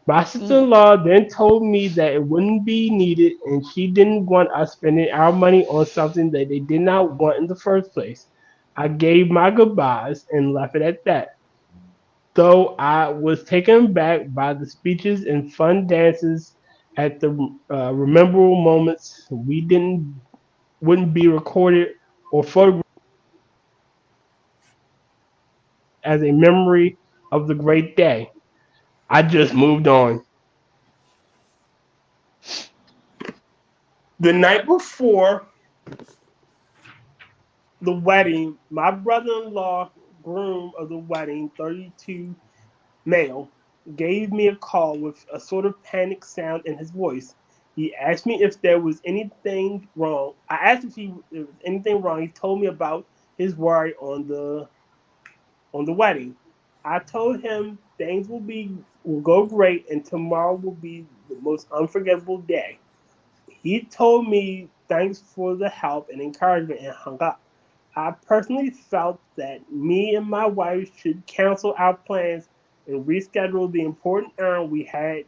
My sister-in-law then told me that it wouldn't be needed and she didn't want us spending our money on something that they did not want in the first place. I gave my goodbyes and left it at that. Though I was taken back by the speeches and fun dances at the memorable moments, wouldn't be recorded or photographed as a memory of the great day. I just moved on. The night before the wedding, my brother-in-law, groom of the wedding, 32 male, gave me a call with a sort of panic sound in his voice. He asked me if there was anything wrong. I asked if there was anything wrong. He told me about his worry on the wedding. I told him things will go great and tomorrow will be the most unforgettable day. He told me thanks for the help and encouragement and hung up. I personally felt that me and my wife should cancel our plans and reschedule the important errand we had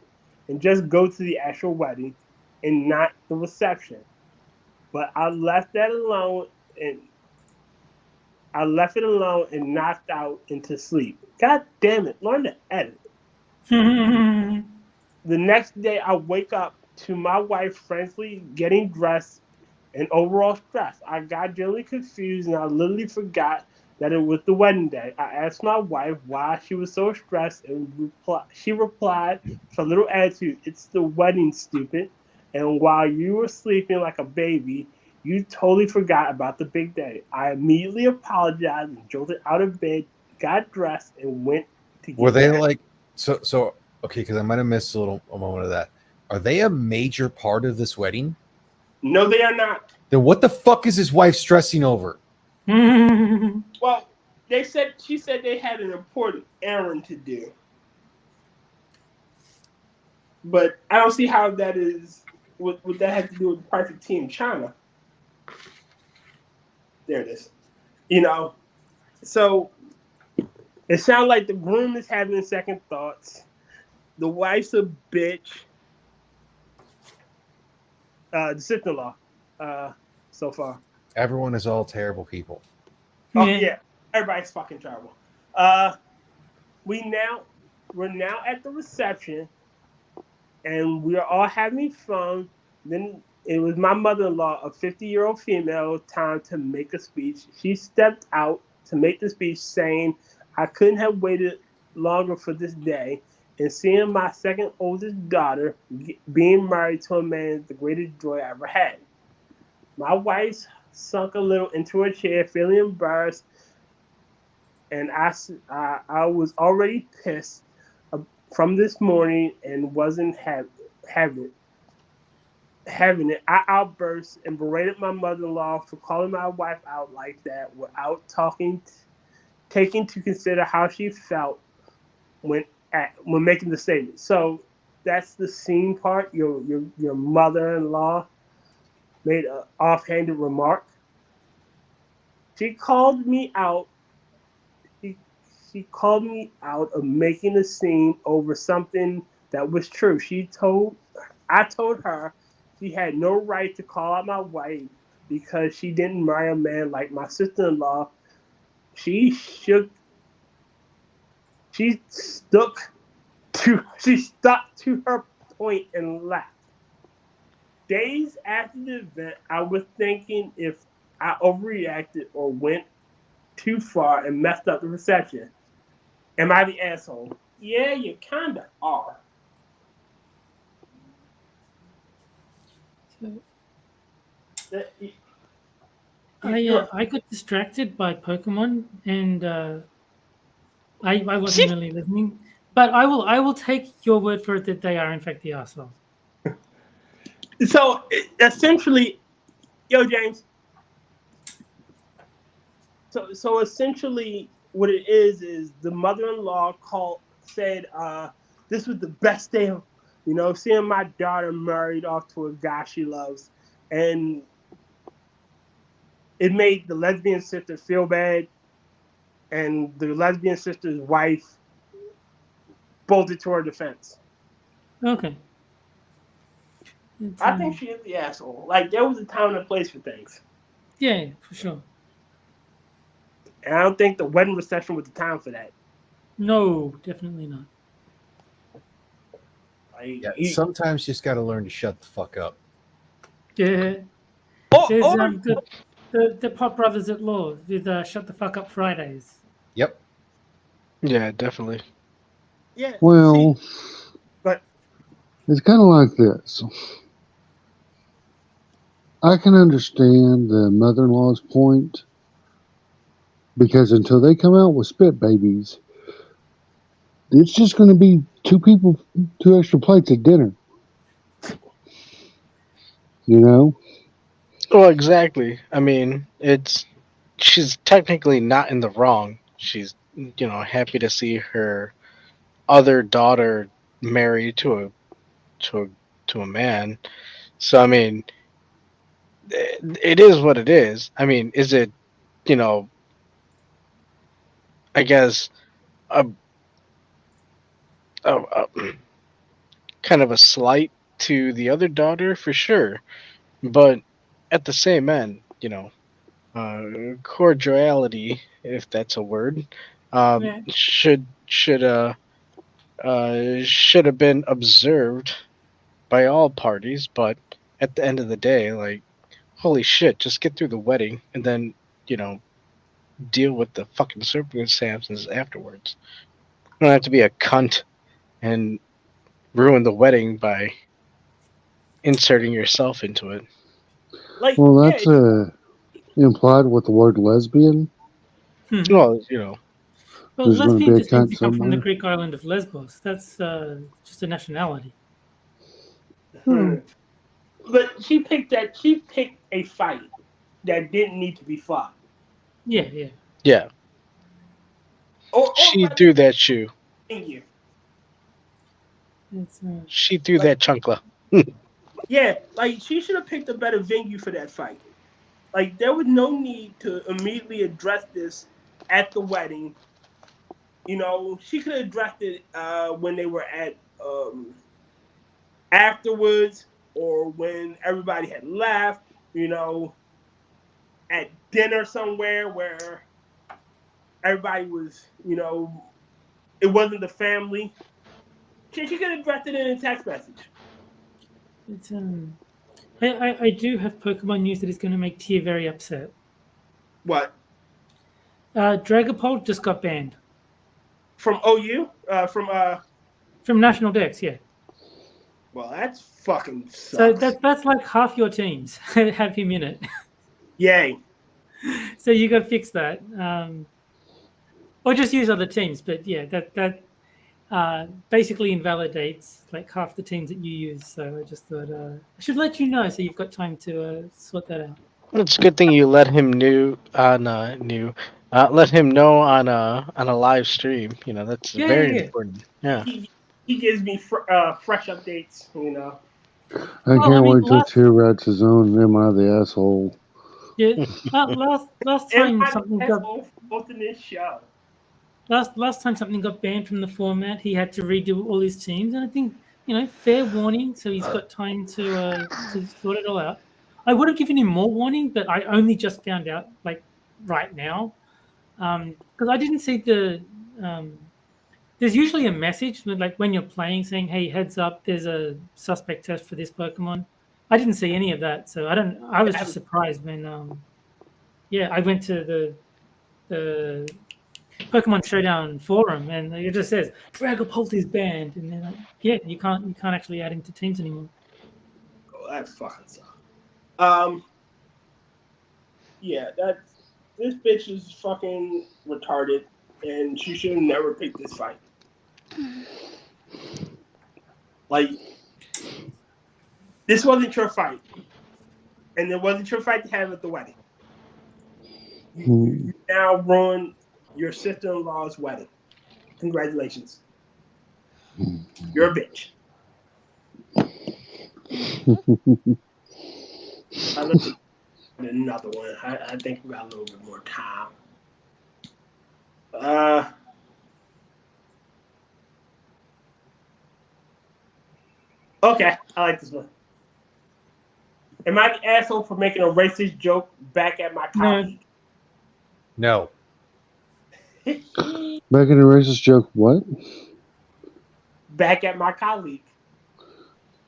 and just go to the actual wedding and not the reception. But I left it alone and knocked out into sleep. God damn it, learn to edit. The next day I wake up to my wife frantically getting dressed and overall stress. I got generally confused and I literally forgot that it was the wedding day. I asked my wife why she was so stressed and she replied with a little attitude, "It's the wedding, stupid. And while you were sleeping like a baby, you totally forgot about the big day." I immediately apologized and jolted out of bed, got dressed, and went to get Were they married. like so okay, because I might have missed a moment of that. Are they a major part of this wedding? No, they are not. Then what the fuck is his wife stressing over? Well, she said they had an important errand to do. But I don't see how that is what that has to do with the perfect team China. There it is. So it sounds like the groom is having second thoughts. The wife's a bitch. The sister-in-law, so far. Everyone is all terrible people. Oh yeah, everybody's fucking terrible. We're now at the reception, and we're all having fun. Then it was my mother-in-law, a 50-year-old female, time to make a speech. She stepped out to make the speech, saying, "I couldn't have waited longer for this day." And seeing my second oldest daughter being married to a man is the greatest joy I ever had. My wife sunk a little into her chair, feeling embarrassed, and I was already pissed from this morning and wasn't having it. I outburst and berated my mother-in-law for calling my wife out like that without taking to consider how she felt when when making the statement. So that's the scene part. Your mother-in-law made an offhanded remark. She called me out. She called me out of making a scene over something that was true. I told her she had no right to call out my wife because she didn't marry a man like my sister-in-law. She stuck to her point and left. Days after the event, I was thinking if I overreacted or went too far and messed up the reception. Am I the asshole? Yeah, you kinda are. I got distracted by Pokemon and I wasn't really listening. But I will take your word for it that they are in fact the arsehole. So essentially, James. So essentially, what it is the mother-in-law said this was the best day of seeing my daughter married off to a guy she loves, and it made the lesbian sister feel bad, and the lesbian sister's wife bolted to her defense. Okay. I think she is the asshole. Like, there was a time and a place for things. Yeah, for sure. And I don't think the wedding reception was the time for that. No, definitely not. Sometimes you just got to learn to shut the fuck up. Yeah. There's the Pop Brothers at Law with Shut the Fuck Up Fridays. Yep. Yeah, definitely. Yeah. Well, but it's kind of like this. I can understand the mother-in-law's point because until they come out with spit babies, it's just going to be two extra plates at dinner. You know? Well, exactly. I mean, she's technically not in the wrong. She's, happy to see her other daughter married to a man. So, I mean, it is what it is. I mean, is it, I guess, a kind of a slight to the other daughter for sure, but at the same end, cordiality, if that's a word, should have been observed by all parties. But at the end of the day, like, holy shit, just get through the wedding and then deal with the fucking circumstances afterwards. You don't have to be a cunt and ruin the wedding by inserting yourself into it. Well, that's implied with the word lesbian. Well, Well, There's gonna be lesbian a just means cunt you come from the somewhere. Greek island of Lesbos. That's just a nationality. But she picked a fight that didn't need to be fought. Yeah. Yeah. She threw that shoe. She threw that chunkla. Yeah, like, she should have picked a better venue for that fight. Like, there was no need to immediately address this at the wedding. She could have addressed it when they were at afterwards, or when everybody had left, at dinner somewhere where everybody was, it wasn't the family. She could have addressed it in a text message. It's I do have Pokemon news that is going to make Tia very upset. What? Dragapult just got banned. From OU? From National Dex, yeah. Well, that's fucking sucks. So that's like half your teams have him in it. Yay. So you got to fix that. Or just use other teams. But yeah, that basically invalidates like half the teams that you use. So I just thought I should let you know so you've got time to sort that out. It's a good thing you let him Let him know on a live stream. That's very Yeah. important. Yeah. He gives me fresh updates. I Well, I can't mean, wait till last- Two Rats is on. Am I the asshole? Yeah. Last time something got both in this show. last time something got banned from the format, he had to redo all his teams, and I think fair warning, so he's got time to sort it all out. I would have given him more warning, but I only just found out like right now, because I didn't see the. There's usually a message like when you're playing saying, "Hey, heads up, there's a suspect test for this Pokemon." I didn't see any of that, so I don't. I was just surprised when, I went to the Pokemon Showdown forum, and it just says Dragapult is banned, and then you can't actually add him to teams anymore. Oh, that fucking sucks. This bitch is fucking retarded, and she should have never picked this fight. Like, this wasn't your fight, and it wasn't your fight to have at the wedding. You now ruined your sister-in-law's wedding. Congratulations. You're a bitch. I looked at another one. I think we got a little bit more time. Okay, I like this one. Am I the asshole for making a racist joke back at my colleague? No. Making a racist joke, what? Back at my colleague.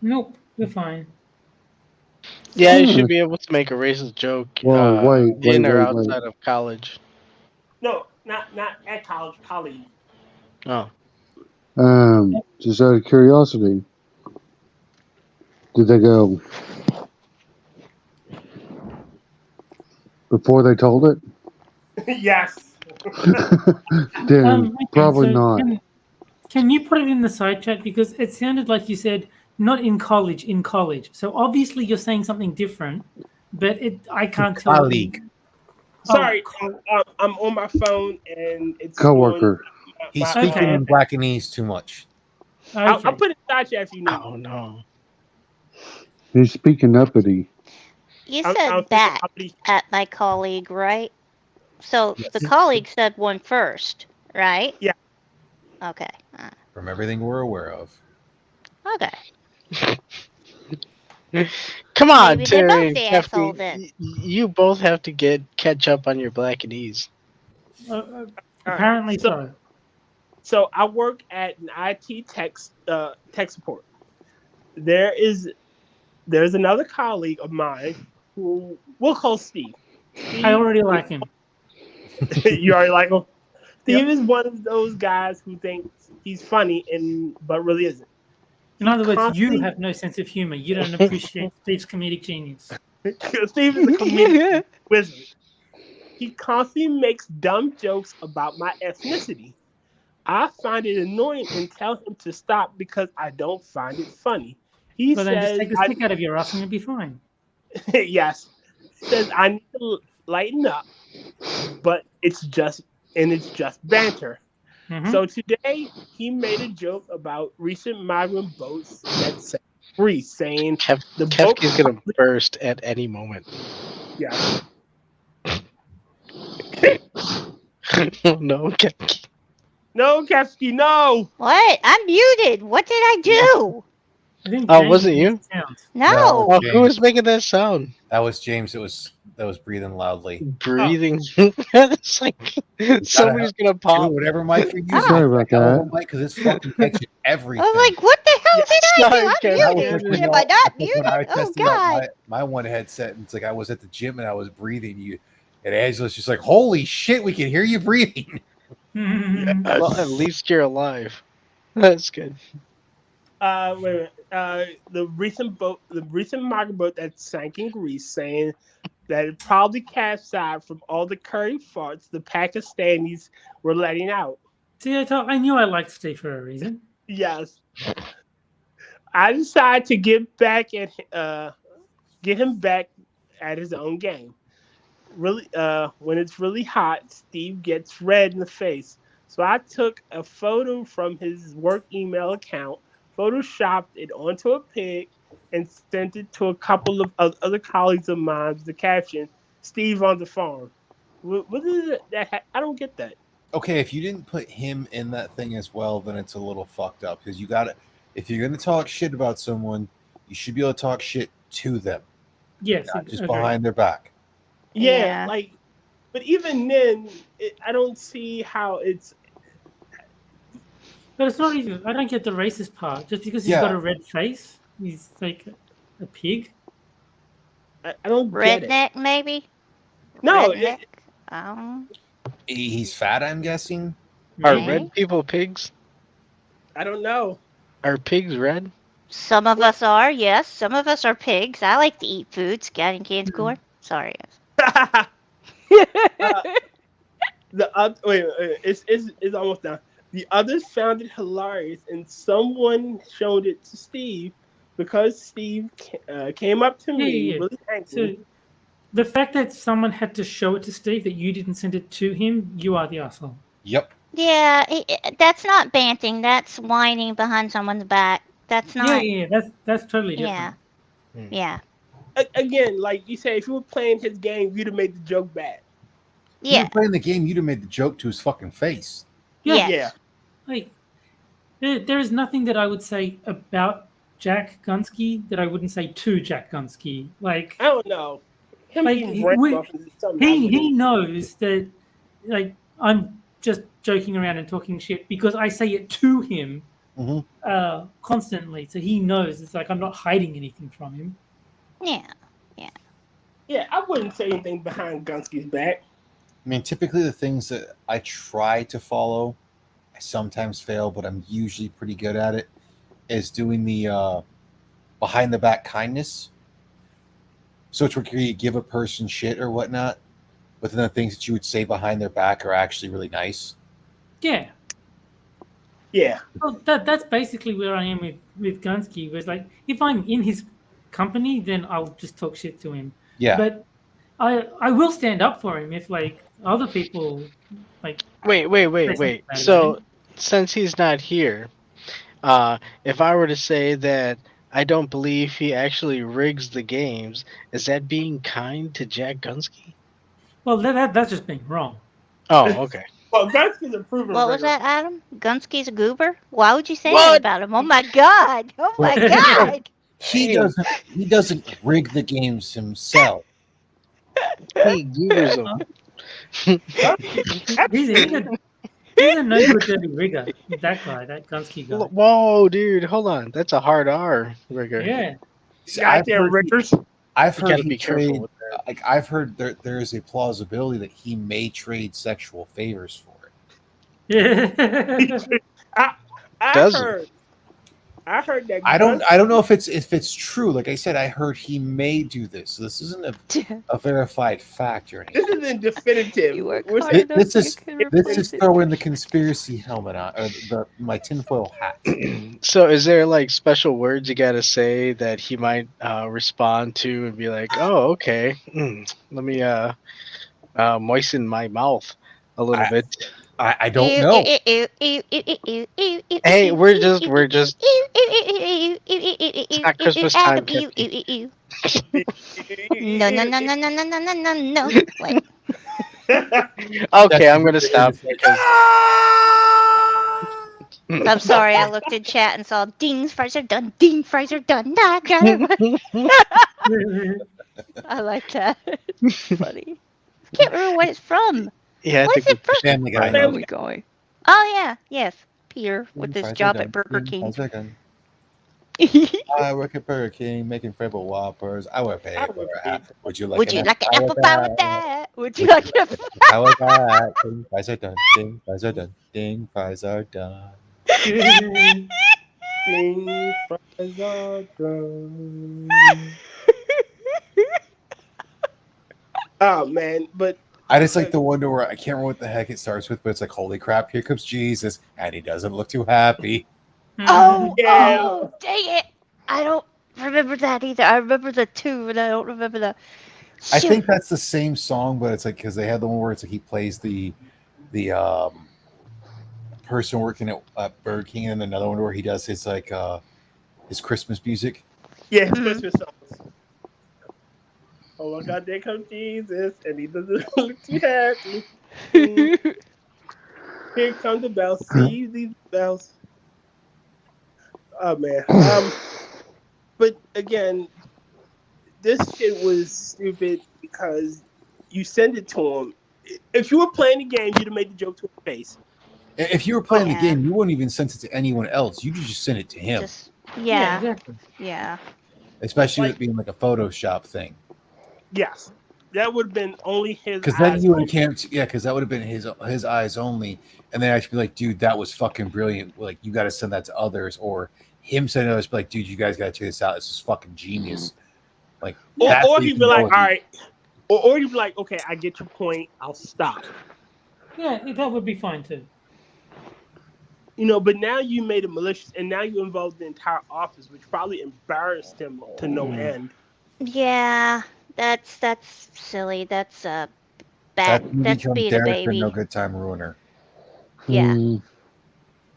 Nope, you're fine. Yeah, you should be able to make a racist joke in or outside of college. No, not at college, colleague. Oh. Just out of curiosity, did they go before they told it? Yes. Then probably not. Can you put it in the side chat, because it sounded like you said not in college, in college. So obviously you're saying something different, but I can't tell. Colleague. Sorry, I'm on my phone and it's coworker. He's speaking in Blackanese too much. Okay. I'll put it in side chat if you need. Oh no. He's speaking uppity. You said back at my colleague, right? So the colleague said one first, right? Yeah. Okay. From everything we're aware of. Okay. Come on, Maybe they're Terry both the and asshole Kefki. then. You both have to catch up on your Blackanese. Apparently so. So I work at an IT tech support. There's another colleague of mine who we'll call Steve. I already like him. You already like him? Steve is one of those guys who thinks he's funny but really isn't. In other words, you have no sense of humor. You don't appreciate Steve's comedic genius. Steve is a comedic wizard. He constantly makes dumb jokes about my ethnicity. I find it annoying and tell him to stop because I don't find it funny. He says, then just take the stick out of your ass and you'll be fine. Yes. He says I need to lighten up, but it's just banter. Mm-hmm. So today he made a joke about recent migrant boats that sank in Greece, saying the boat Kefki's gonna burst at any moment. Yeah. No, Kefki. No, Kefki, no. What? I'm muted. What did I do? Oh, was it you? No. Oh, who was making that sound? That was James. That was breathing loudly. Breathing. It's like somebody's gonna pop. Whatever mic you're using. Sorry about that. Because it's fucking catching everything. I'm like, what the hell did I do? Sorry, I'm muted. Am I not muted? Oh God. My one headset, and it's like I was at the gym and I was breathing you, and Angela's just like, "Holy shit, we can hear you breathing." Well, at least you're alive. That's good. Wait a minute. The recent migrant boat that sank in Greece, saying that it probably capsized from all the curry farts the Pakistanis were letting out. See, I knew I liked Steve for a reason. Yes. I decided to get him back at his own game. really hot, Steve gets red in the face. So I took a photo from his work email account, photoshopped it onto a pig, and sent it to a couple of other colleagues of mine with the caption, "Steve on the farm." What is it I don't get that. Okay, if you didn't put him in that thing as well, then it's a little fucked up because you got to. If you're going to talk shit about someone, you should be able to talk shit to them, Yes, not just okay. behind their back. Yeah, but even then, I don't see how it's. But it's not even. I don't get the racist part. Just because he's got a red face, he's like a pig. I don't get it. Redneck, maybe? No, Redneck? He's fat, I'm guessing. Are Maybe. red people pigs? I don't know. Are pigs red? Some of us are, yes. Some of us are pigs. I like to eat food. Scatting cans corn. Sorry. Wait, it's almost done. The others found it hilarious, and someone showed it to Steve because Steve came up to me really angry. So the fact that someone had to show it to Steve that you didn't send it to him, you are the asshole. Yep. Yeah, that's not banting. That's whining behind someone's back. That's not. Yeah, that's totally different. Yeah. Again, like you say, if you were playing his game, you'd have made the joke bad. If you were playing the game, you'd have made the joke to his fucking face. Yeah. Like, there is nothing that I would say about Jack Gunski that I wouldn't say to Jack Gunski. Like, I don't know. He knows that, like, I'm just joking around and talking shit because I say it to him constantly. So he knows it's like I'm not hiding anything from him. Yeah, I wouldn't say anything behind Gunski's back. I mean, typically the things that I try to follow, I sometimes fail, but I'm usually pretty good at it, is doing the behind the back kindness. So it's where you give a person shit or whatnot, but then the things that you would say behind their back are actually really nice. Yeah. Yeah. Well, that's basically where I am with Gunski. Was like, if I'm in his company, then I'll just talk shit to him. Yeah. But I will stand up for him if, like, other people, like... Wait. So, since he's not here, if I were to say that I don't believe he actually rigs the games, is that being kind to Jack Gunski? Well, that's just being wrong. Oh, okay. Well, Gunski's a proven What was rigger. that, Adam? Gunski's a goober? Why would you say that about him? Oh my god! Oh my god! He doesn't rig the games himself. He goobers them. He's a no good dirty rigger. That guy, that Gunski guy. Whoa, dude, hold on. That's a hard R rigger. Yeah. Goddamn riggers. I've You heard gotta he be careful trade. with that. Like I've heard there is a plausibility that he may trade sexual favors for it. I heard that. I don't know if it's true. Like I said, I heard he may do this. So this isn't a verified fact or anything. This isn't definitive. This is throwing the conspiracy helmet on, or my tinfoil hat. So is there like special words you gotta say that he might respond to and be like, oh, okay, let me moisten my mouth a little bit. I don't know. Hey, we're just it's not Christmas time, Kefki. No. Wait. Okay, I'm gonna stop because I'm sorry, I looked in chat and saw ding, fries are done, ding, fries are done. Nah, got it. I like that. It's funny. I can't remember what it's from. yeah, I What think is it from? Family Guy. Where are we going? Oh yeah, yes. Peter with his job at Burger King. I work at Burger King making Fable Whoppers. I would pay for it. Would you like Would you like an apple pie with that? Would you like an apple How was that? Ding, fries are done. Ding, fries are done. Ding, fries are done. Ding, fries are done. Oh man, but I just like the wonder where I can't remember what the heck it starts with, but it's like, holy crap, here comes Jesus, and he doesn't look too happy. Oh, Yeah. oh, dang it. I don't remember that either. I remember the two, but I don't remember the... I Shoot. think that's the same song, but it's like because they have the one where it's like he plays the person working at Burger King, and another one where he does his like his Christmas music. Yeah, his Mhm. Christmas songs. Oh my God, there comes Jesus, and he doesn't look too happy. Here come the bells. See these bells. Oh man. But again, this shit was stupid because you send it to him. If you were playing the game, you'd have made the joke to his face. If you were playing Yeah. the game, you wouldn't even send it to anyone else. You just send it to him, Just yeah, exactly. yeah. especially with Like- it being like a Photoshop thing. Yes, that would have been only his. Because then eyes you only. and Cam, because that would have been his eyes only, and then I'd be like, dude, that was fucking brilliant. Like, you got to send that to others, or him sending others, be like, dude, you guys got to check this out. This is fucking genius. Like, that's Or what you he'd can be like, go all with. right. Or he'd be like, okay, I get your point. I'll stop. Yeah, that would be fine too. But now you made it malicious, and now you involved the entire office, which probably embarrassed him to no end. Yeah, that's silly. That's bad. That's That's become being a Derek the baby. No Good Time Ruiner. Yeah. Mm,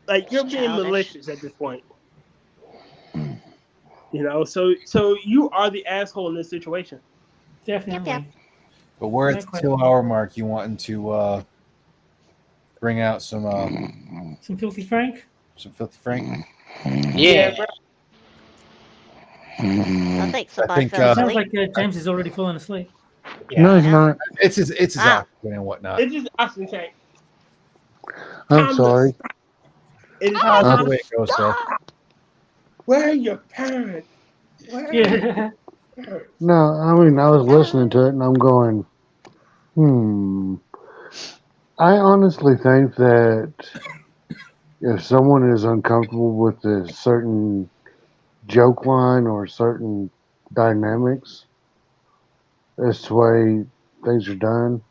Like you're It's being childish. malicious at this point. So you are the asshole in this situation. Definitely. Yep. But we're No at the question. 2 hour mark. You wanting to bring out some Some filthy Frank. Filthy Frank? Yeah. bro. I think somebody think, fell Sounds asleep. like James is already fallen asleep. No, it's not. It's his Ah. oxygen and whatnot. It's just oxygen tank. I'm Time sorry. It is That's time the way it goes, bro. Where are your parents? Where are Yeah. your parents? No, I mean, I was listening to it and I'm going, I honestly think that if someone is uncomfortable with a certain joke line or certain dynamics, that's the way things are done.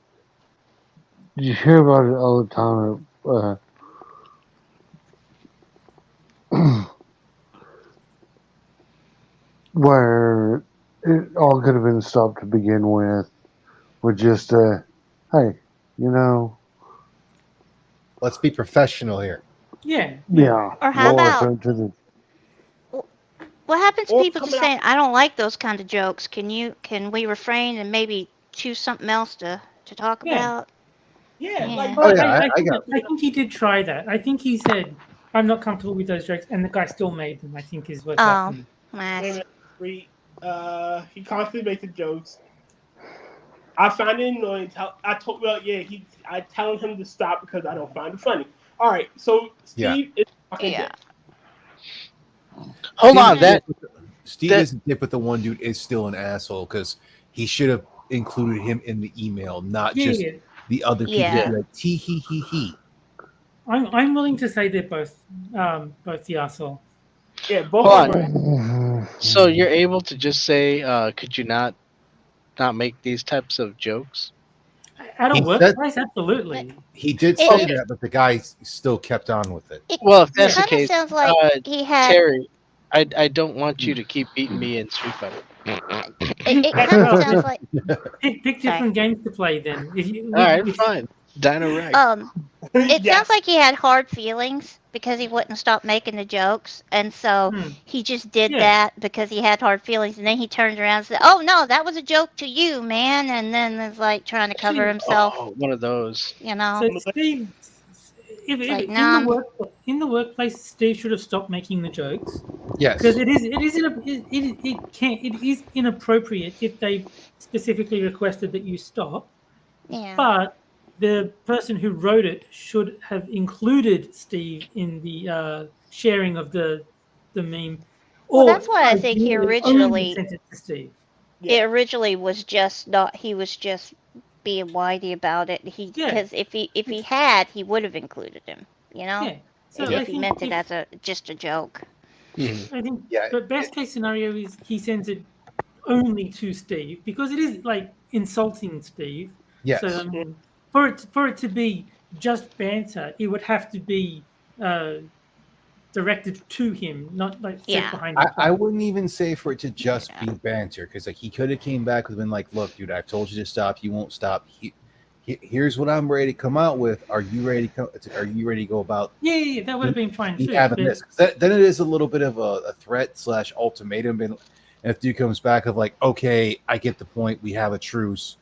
You hear about it all the time. Where it all could have been stopped to begin with just hey, Let's be professional here. Yeah. yeah. Or how lower about- some to the What happens to Or people just coming saying, "I don't like those kind of jokes"? Can we refrain and maybe choose something else to talk Yeah. about? Yeah, Yeah. like Oh, yeah, I think he did try that. I think he said, "I'm not comfortable with those jokes," and the guy still made them. I think is what Oh. happened. Nice. he constantly makes the jokes. I find it annoying. I telling him to stop because I don't find it funny. All right, so Steve is fucking Yeah. dick. Hold Steve on, is that Steve that- isn't dick, but the one dude is still an asshole because he should have included him in the email, not Yeah, just yeah. the other people. Yeah. Like, tee hee hee hee. I'm willing to say they're both the asshole. Yeah, both Hold of them. are- so you're able to just say, could you not make these types of jokes? At a He workplace, absolutely. He did It- say it- that, but the guy still kept on with it. Well, if that's the Kind of case, sounds like he had. Terry, I don't want you to keep beating me in Street Fighter. It kind of sounds like. Pick different games to play then. All right, fine. Dino Rex. It Yes. sounds like he had hard feelings because he wouldn't stop making the jokes, and so Hmm. he just did Yeah. that because he had hard feelings, and then he turned around and said, "Oh no, that was a joke to you, man," and then is like trying to cover himself, Oh, one of those. you know. So Steve, Like, nah. in the workplace, Steve should have stopped making the jokes Yes. because it is inappropriate if they specifically requested that you stop. Yeah. But the person who wrote it should have included Steve in the sharing of the meme. Well, that's why I think he ideally originally- only sent it to Steve. It originally was just not. He was just being whitey about it. Yeah. Because if he had, he would have included him. You know. Yeah. So If I he think meant it if- as just a joke. I think Yeah. the best case scenario is he sends it only to Steve because it is like insulting Steve. Yes. So I mean, for it to be just banter, it would have to be directed to him, not like set Yeah. behind the I wouldn't even say for it to just be banter, because like he could have came back and been like, "Look, dude, I've told you to stop. You won't stop. Here's what I'm ready to come out with. Are you ready to come? Are you ready to go about?" Yeah, that would have been fine too. Having but- this, then it is a little bit of a threat / ultimatum. And if dude comes back of like, "Okay, I get the point. We have a truce,"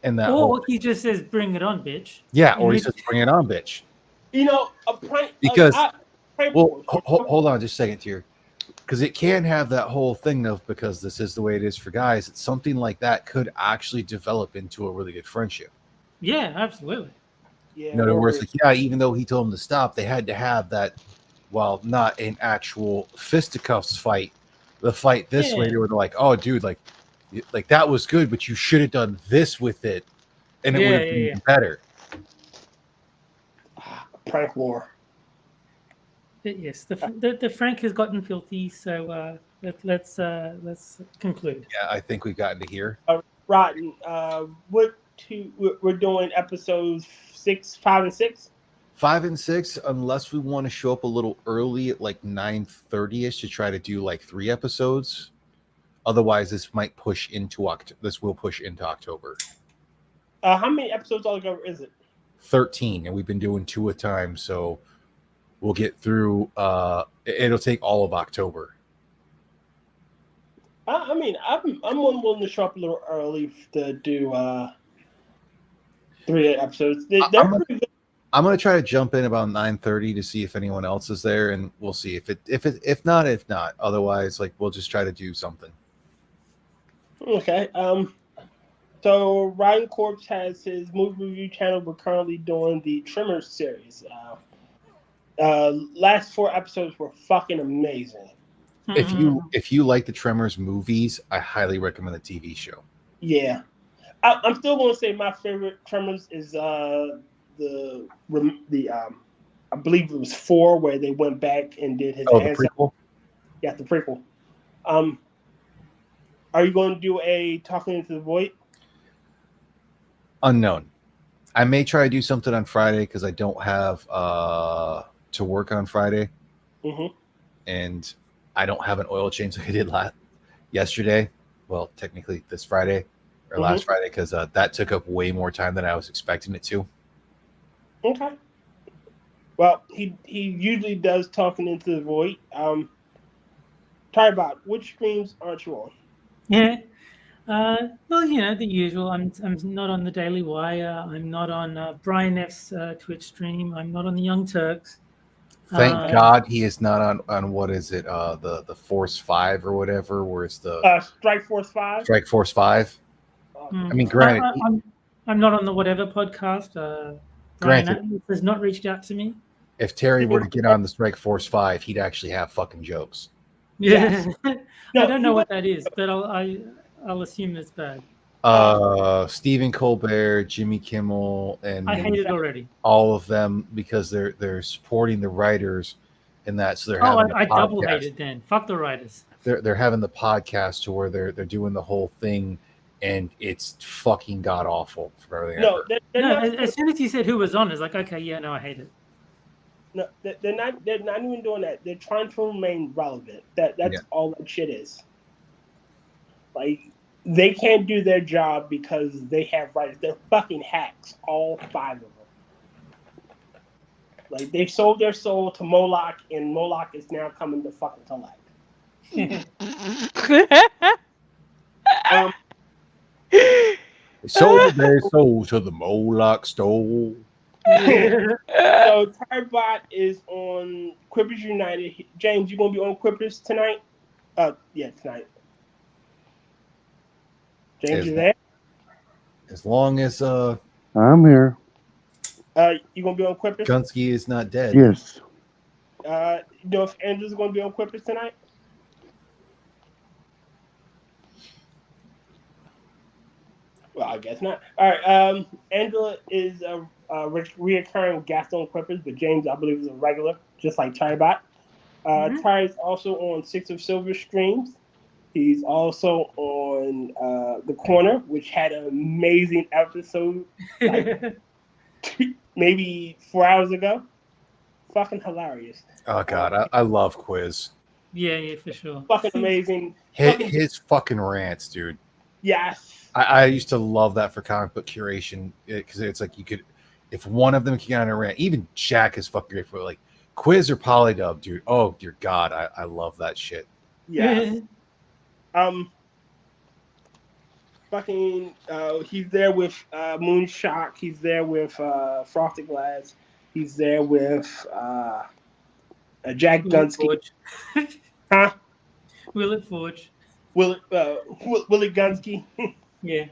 and that, or he just says, "Bring it on, bitch." yeah, You or know, he says, "Bring it on, bitch." You know, a prank Because prank well, wars. hold on just a second here, because it can have that whole thing of, because this is the way it is for guys, it's something like that could actually develop into a really good friendship. Yeah, absolutely. Yeah, In other words, like, yeah, even though he told him to stop, they had to have that, while not an actual fisticuffs fight, the fight this way, Yeah. they were like, "Oh, dude, like that was good, but you should have done this with it, and it would have been even better." prank war. But yes, the Frank has gotten filthy, so let's conclude. Yeah, I think we've gotten to here. Rotten. We're doing episodes 6, 5, and 6. 5 and 6, unless we want to show up a little early at like 9:30ish to try to do like 3 episodes. Otherwise, this might push into This will push into October. How many episodes altogether is it? 13, and we've been doing 2 a time, so we'll get through. It'll take all of October. I mean, I'm willing to show up a little early to do 3 episodes. They're pretty good. I'm gonna try to jump in about 9:30 to see if anyone else is there, and we'll see if not. Otherwise, like, we'll just try to do something. Okay. So Rotncorpse has his movie review channel. We're currently doing the Tremors series. Last 4 episodes were fucking amazing. If you like the Tremors movies, I highly recommend the TV show. Yeah, I'm still going to say my favorite Tremors is the I believe it was 4, where they went back and did his the prequel. Yeah, the prequel. Are you going to do a Talking into the Void? Unknown. I may try to do something on Friday because I don't have to work on Friday, and I don't have an oil change like I did yesterday. Well, technically this Friday or last Friday, because that took up way more time than I was expecting it to. Okay. Well, he usually does Talking into the Void. Try about which streams aren't you on? Yeah. Well, you know, the usual. I'm not on the Daily Wire. I'm not on Brian F's Twitch stream. I'm not on the Young Turks. Thank God he is not on what is it? The Force 5 or whatever, where it's the Strike Force 5. Strike Force 5. I mean, granted, I'm not on the whatever podcast. Brian has not reached out to me. if Terry were to get on the Strike Force 5, he'd actually have fucking jokes. Yeah. I don't know what that is, but I'll assume it's bad. Stephen Colbert, Jimmy Kimmel, and I hate it already. All of them, because they're supporting the writers in that. So they're having I double hate it then. Fuck the writers. They're having the podcast to where they're doing the whole thing, and it's fucking god awful for everything. No, as soon as you said who was on, it's like, okay, yeah, no, I hate it. No, they're not even doing that. They're trying to remain relevant. That's all that shit is. Like, they can't do their job because they have writers. They're fucking hacks, all 5 of them. Like, they sold their soul to Moloch, and Moloch is now coming to fucking to life. Sold their soul to the Moloch stole. So Tarbot is on Quippers United. James, you gonna be on Quippers tonight? Yeah, tonight. James, you there? As long as I'm here. You gonna be on Quippers? Gunski is not dead. Yes. You know if Andrew's gonna be on Quippers tonight? Well, I guess not. All right. Angela is a reoccurring guest on Quippers, but James, I believe, is a regular, just like Tybot. Ty is also on 6 of Silver streams. He's also on The Corner, which had an amazing episode, like maybe 4 hours ago. fucking hilarious. Oh god, I love Quiz. Yeah, for sure. Fucking amazing. His fucking rants, dude. Yes. I used to love that for comic book curation because it's like you could, if one of them can get on a rant, even Jack is fucking great for it. Like Quiz or Polydub, dude. Oh dear God, I love that shit. Yeah. Fucking. He's there with Moonshock. He's there with Frosted Glass. He's there with Jack Gunski. Huh? Will it Forge? Willie Gunski. Yeah.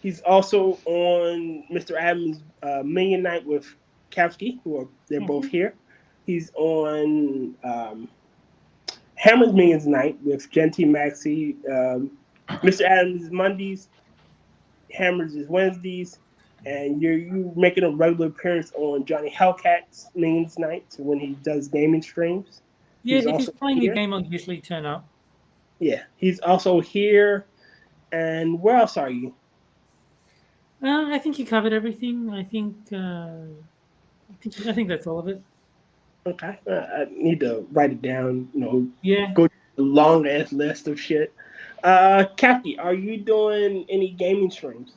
He's also on Mr. Adams' Minion Night with Kefki, they're both here. He's on Hammer's Minions Night with Genty Maxi. Mr. Adams is Mondays, Hammer's is Wednesdays, and you're making a regular appearance on Johnny Hellcat's Minions Night when he does gaming streams. Yeah, if he's playing the game, I'll usually turn up. Yeah, he's also here. And where else are you? I think you covered everything. I think that's all of it. Okay, I need to write it down. Yeah. Go to the long ass list of shit. Kefki, are you doing any gaming streams?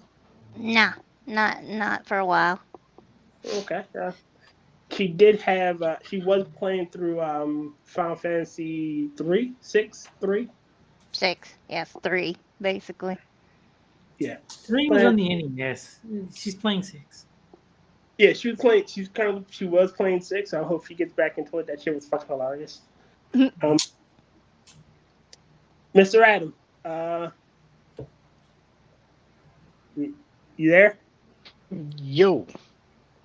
Nah, not for a while. Okay. She did have. She was playing through Final Fantasy 6. 6, yes, 3 basically. Yeah. 3 was on the NES. She's playing 6. Yeah, she was playing. She was playing 6. I hope she gets back into it. That shit was fucking hilarious. Mr. Adam, you there? Yo.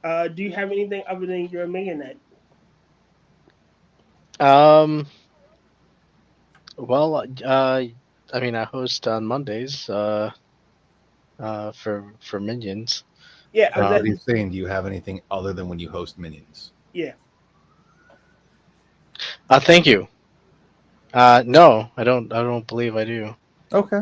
Do you have anything other than your Millionaire? Well, I mean, I host on Mondays. For Minions. Yeah. What are you saying? Do you have anything other than when you host Minions? Yeah. Thank you. No, I don't believe I do. Okay.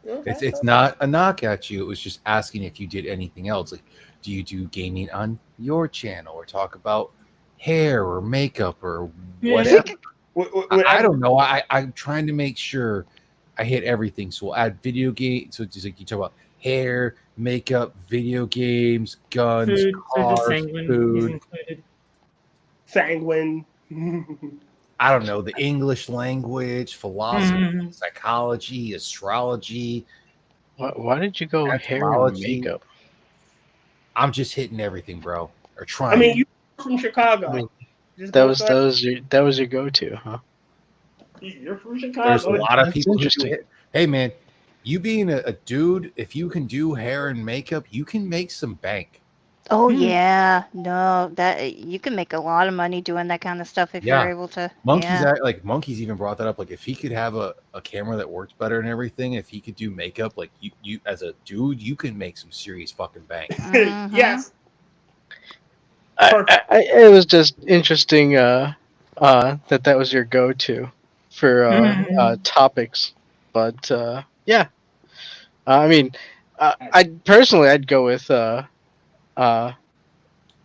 It's not a knock at you. It was just asking if you did anything else. Like, do you do gaming on your channel or talk about hair or makeup or whatever? I don't know. I'm trying to make sure I hit everything. So we'll add video games. So it's like you talk about hair, makeup, video games, guns, cars, food. Sanguine. I don't know, the English language, philosophy, psychology, astrology. Why did you go hair and makeup? I'm just hitting everything, bro. Or trying. I mean, you're from Chicago. I mean, that was your go-to, huh? You're from Chicago. There's a lot of people who do it. Hey, man, you being a dude, if you can do hair and makeup, you can make some bank. Oh yeah, no, that you can make a lot of money doing that kind of stuff if you're able to. Monkeys even brought that up. Like if he could have a camera that works better and everything, if he could do makeup, like you as a dude, you can make some serious fucking bank. Yes. It was just interesting that was your go-to for topics, but yeah, I mean, I'd go with the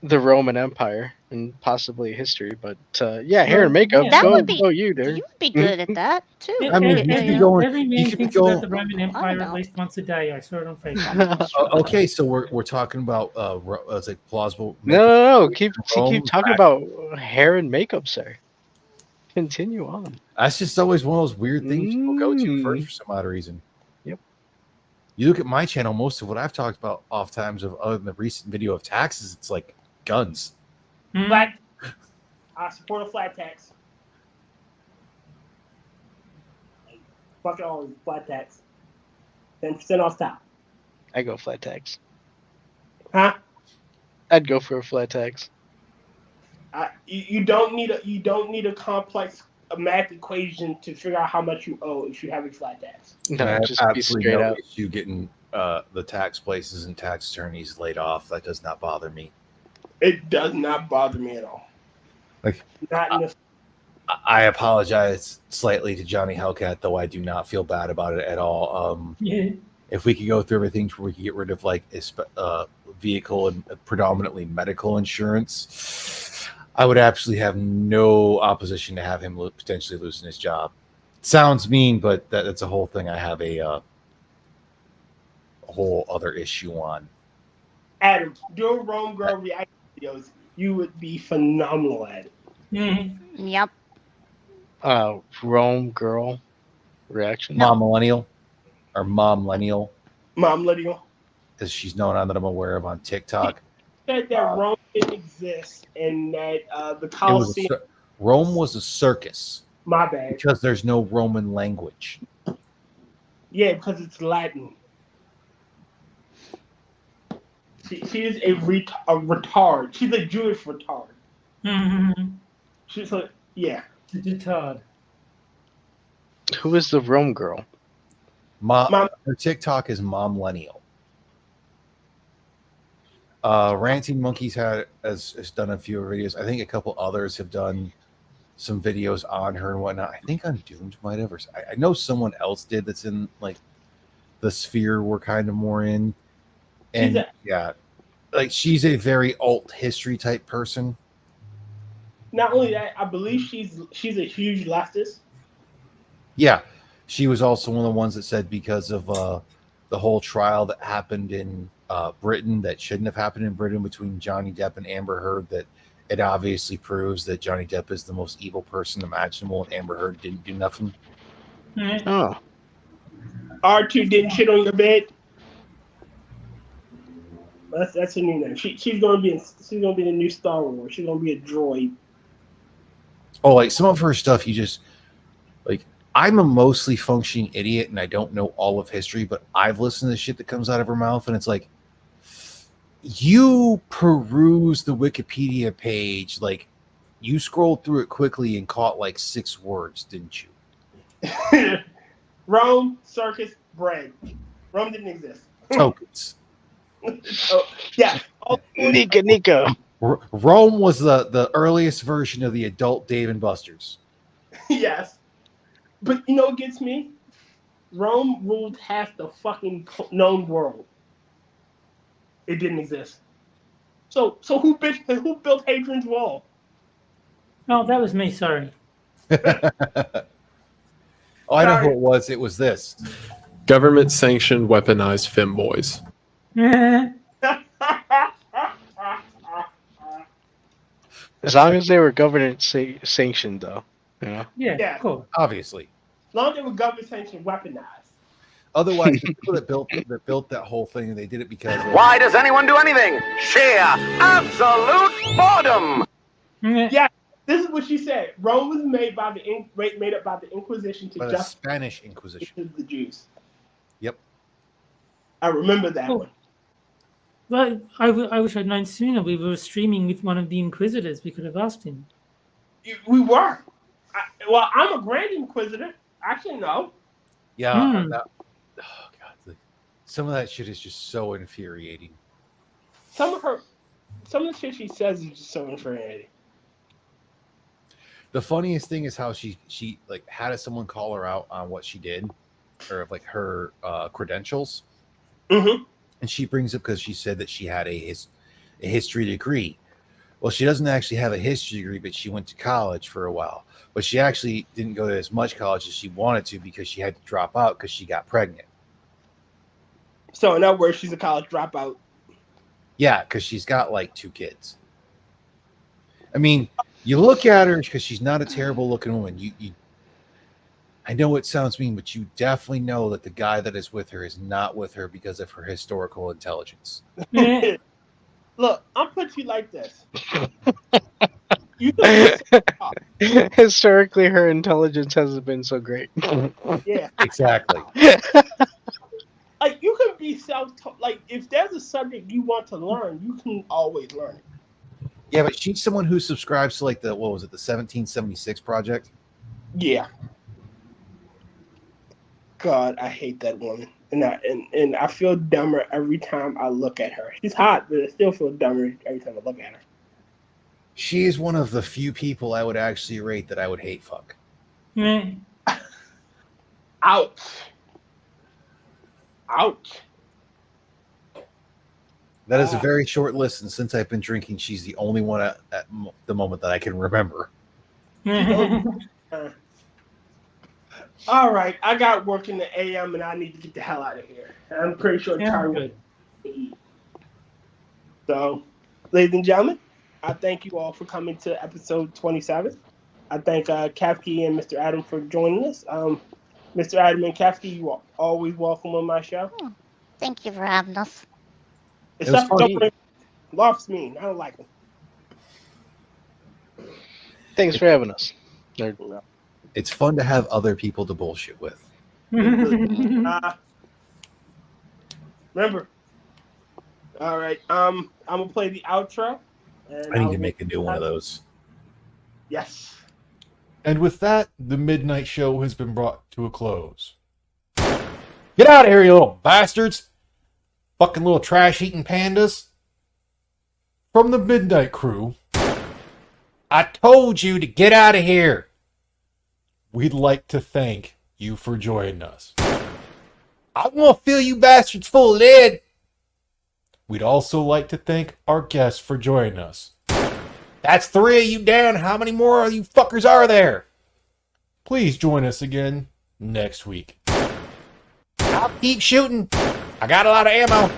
Roman Empire and possibly history, but hair and makeup. That would go you, dude. You would be good at that too. I mean, every man thinks about the Roman Empire at least once a day. I saw it on Facebook. Okay, so we're talking about it's like plausible. No. Keep talking about hair and makeup, sir. Continue on. That's just always one of those weird things people go to first for some odd reason. Yep. You look at my channel, most of what I've talked about off times of other than the recent video of taxes, it's like guns. Flat. I support a flat tax. Fuck it all, flat tax. 10% off top. I go flat tax. Huh? I'd go for a flat tax. You don't need a complex math equation to figure out how much you owe if you have a flat tax. No, just be straight up. You getting the tax places and tax attorneys laid off. That does not bother me. It does not bother me at all. Like, not in the. I apologize slightly to Johnny Hellcat, though I do not feel bad about it at all. if we could go through everything where we could get rid of like vehicle and predominantly medical insurance, I would absolutely have no opposition to have him potentially losing his job. Sounds mean, but that's a whole thing I have a whole other issue on. Adam, do Rome Girl reaction videos. You would be phenomenal at it. Mm-hmm. Yep. Rome girl reaction. Mom Millennial or Mom Millennial, Mom Lydia as she's known on that I'm aware of on TikTok. said that Rome didn't exist and that the It was Colosseum. Rome was a circus My bad. because there's no Roman language. Yeah, because it's Latin. She is a retard. She's a Jewish retard. Mm-hmm. She's like, yeah. Retard. Who is the Rome girl? Mom- Her TikTok is Mom Millennial. Ranting Monkeys has done a few videos. I think a couple others have done some videos on her and whatnot. I think Undoomed might have. I know someone else did that's in like the sphere we're kind of more in. And yeah, like she's a very alt history type person. Not only that, I believe she's a huge leftist. Yeah, she was also one of the ones that said because of the whole trial that happened in Britain that shouldn't have happened in Britain between Johnny Depp and Amber Heard, that it obviously proves that Johnny Depp is the most evil person imaginable and Amber Heard didn't do nothing. Mm-hmm. Oh, R2 didn't shit on your bed. That's her new name. She's gonna be the new Star Wars. She's gonna be a droid. Oh, like some of her stuff, you just like. I'm a mostly functioning idiot, and I don't know all of history, but I've listened to the shit that comes out of her mouth, and it's like, you peruse the Wikipedia page, like you scrolled through it quickly and caught like 6 words, didn't you? Rome, circus, bread. Rome didn't exist. Tokens. Oh, yeah. Nico. Rome was the earliest version of the adult Dave and Buster's. Yes. But you know what gets me? Rome ruled half the fucking known world. It didn't exist. So who built Hadrian's Wall? Oh, that was me. Sorry. Oh, I know who it was. It was this. Government sanctioned weaponized femboys. As long as they were government sanctioned, though. Yeah. Yeah, cool. Obviously. As long as they were government sanctioned, weaponized. Otherwise, the people that built that whole thing, they did it because. Why does anyone do anything? Sheer absolute boredom. Yeah, this is what she said. Rome was made up by the Inquisition to By the justify Spanish Inquisition. the Jews. Yep. I remember that one. Well, I wish I'd known sooner. We were streaming with one of the Inquisitors. We could have asked him. We were. I'm a Grand Inquisitor. I should know. Yeah. Oh God, some of that shit is just so infuriating. Some of the shit she says is just so infuriating. The funniest thing is how she like had someone call her out on what she did, or like her credentials, Mm-hmm. and she brings up because she said that she had a history degree. Well, she doesn't actually have a history degree, but she went to college for a while. But she actually didn't go to as much college as she wanted to because she had to drop out because she got pregnant. So in other words, she's a college dropout. Yeah, because she's got like 2 kids. I mean, you look at her because she's not a terrible looking woman. You I know it sounds mean, but you definitely know that the guy that is with her is not with her because of her historical intelligence. Look, I'm put you like this. Historically, her intelligence hasn't been so great. Yeah, exactly. Like you can be like if there's a subject you want to learn, you can always learn it. Yeah, but she's someone who subscribes to like the 1776 project. Yeah. God, I hate that woman, and I feel dumber every time I look at her. She's hot, but I still feel dumber every time I look at her. She is one of the few people I would actually rate that I would hate fuck. Ouch. Ouch. That is a very short list, and since I've been drinking, she's the only one at the moment that I can remember. All right, I got work in the AM, and I need to get the hell out of here. I'm pretty sure Charlie will eat. So, ladies and gentlemen, I thank you all for coming to episode 27. I thank Kefki and Mr. Adam for joining us. Mr. Adam and Kefki, you are always welcome on my show. Thank you for having us. Except for Loth's mean. I don't like him. Thanks for having us. It's fun to have other people to bullshit with. Remember. All right. I'm gonna play the outro. And I need to make a new one of those. Yes. And with that, the midnight show has been brought to a close. Get out of here, you little bastards! Fucking little trash-eating pandas. From the Midnight Crew, I told you to get out of here! We'd like to thank you for joining us. I want to fill you bastards full of lead! We'd also like to thank our guests for joining us. That's 3 of you down. How many more of you fuckers are there? Please join us again next week. I'll keep shooting. I got a lot of ammo.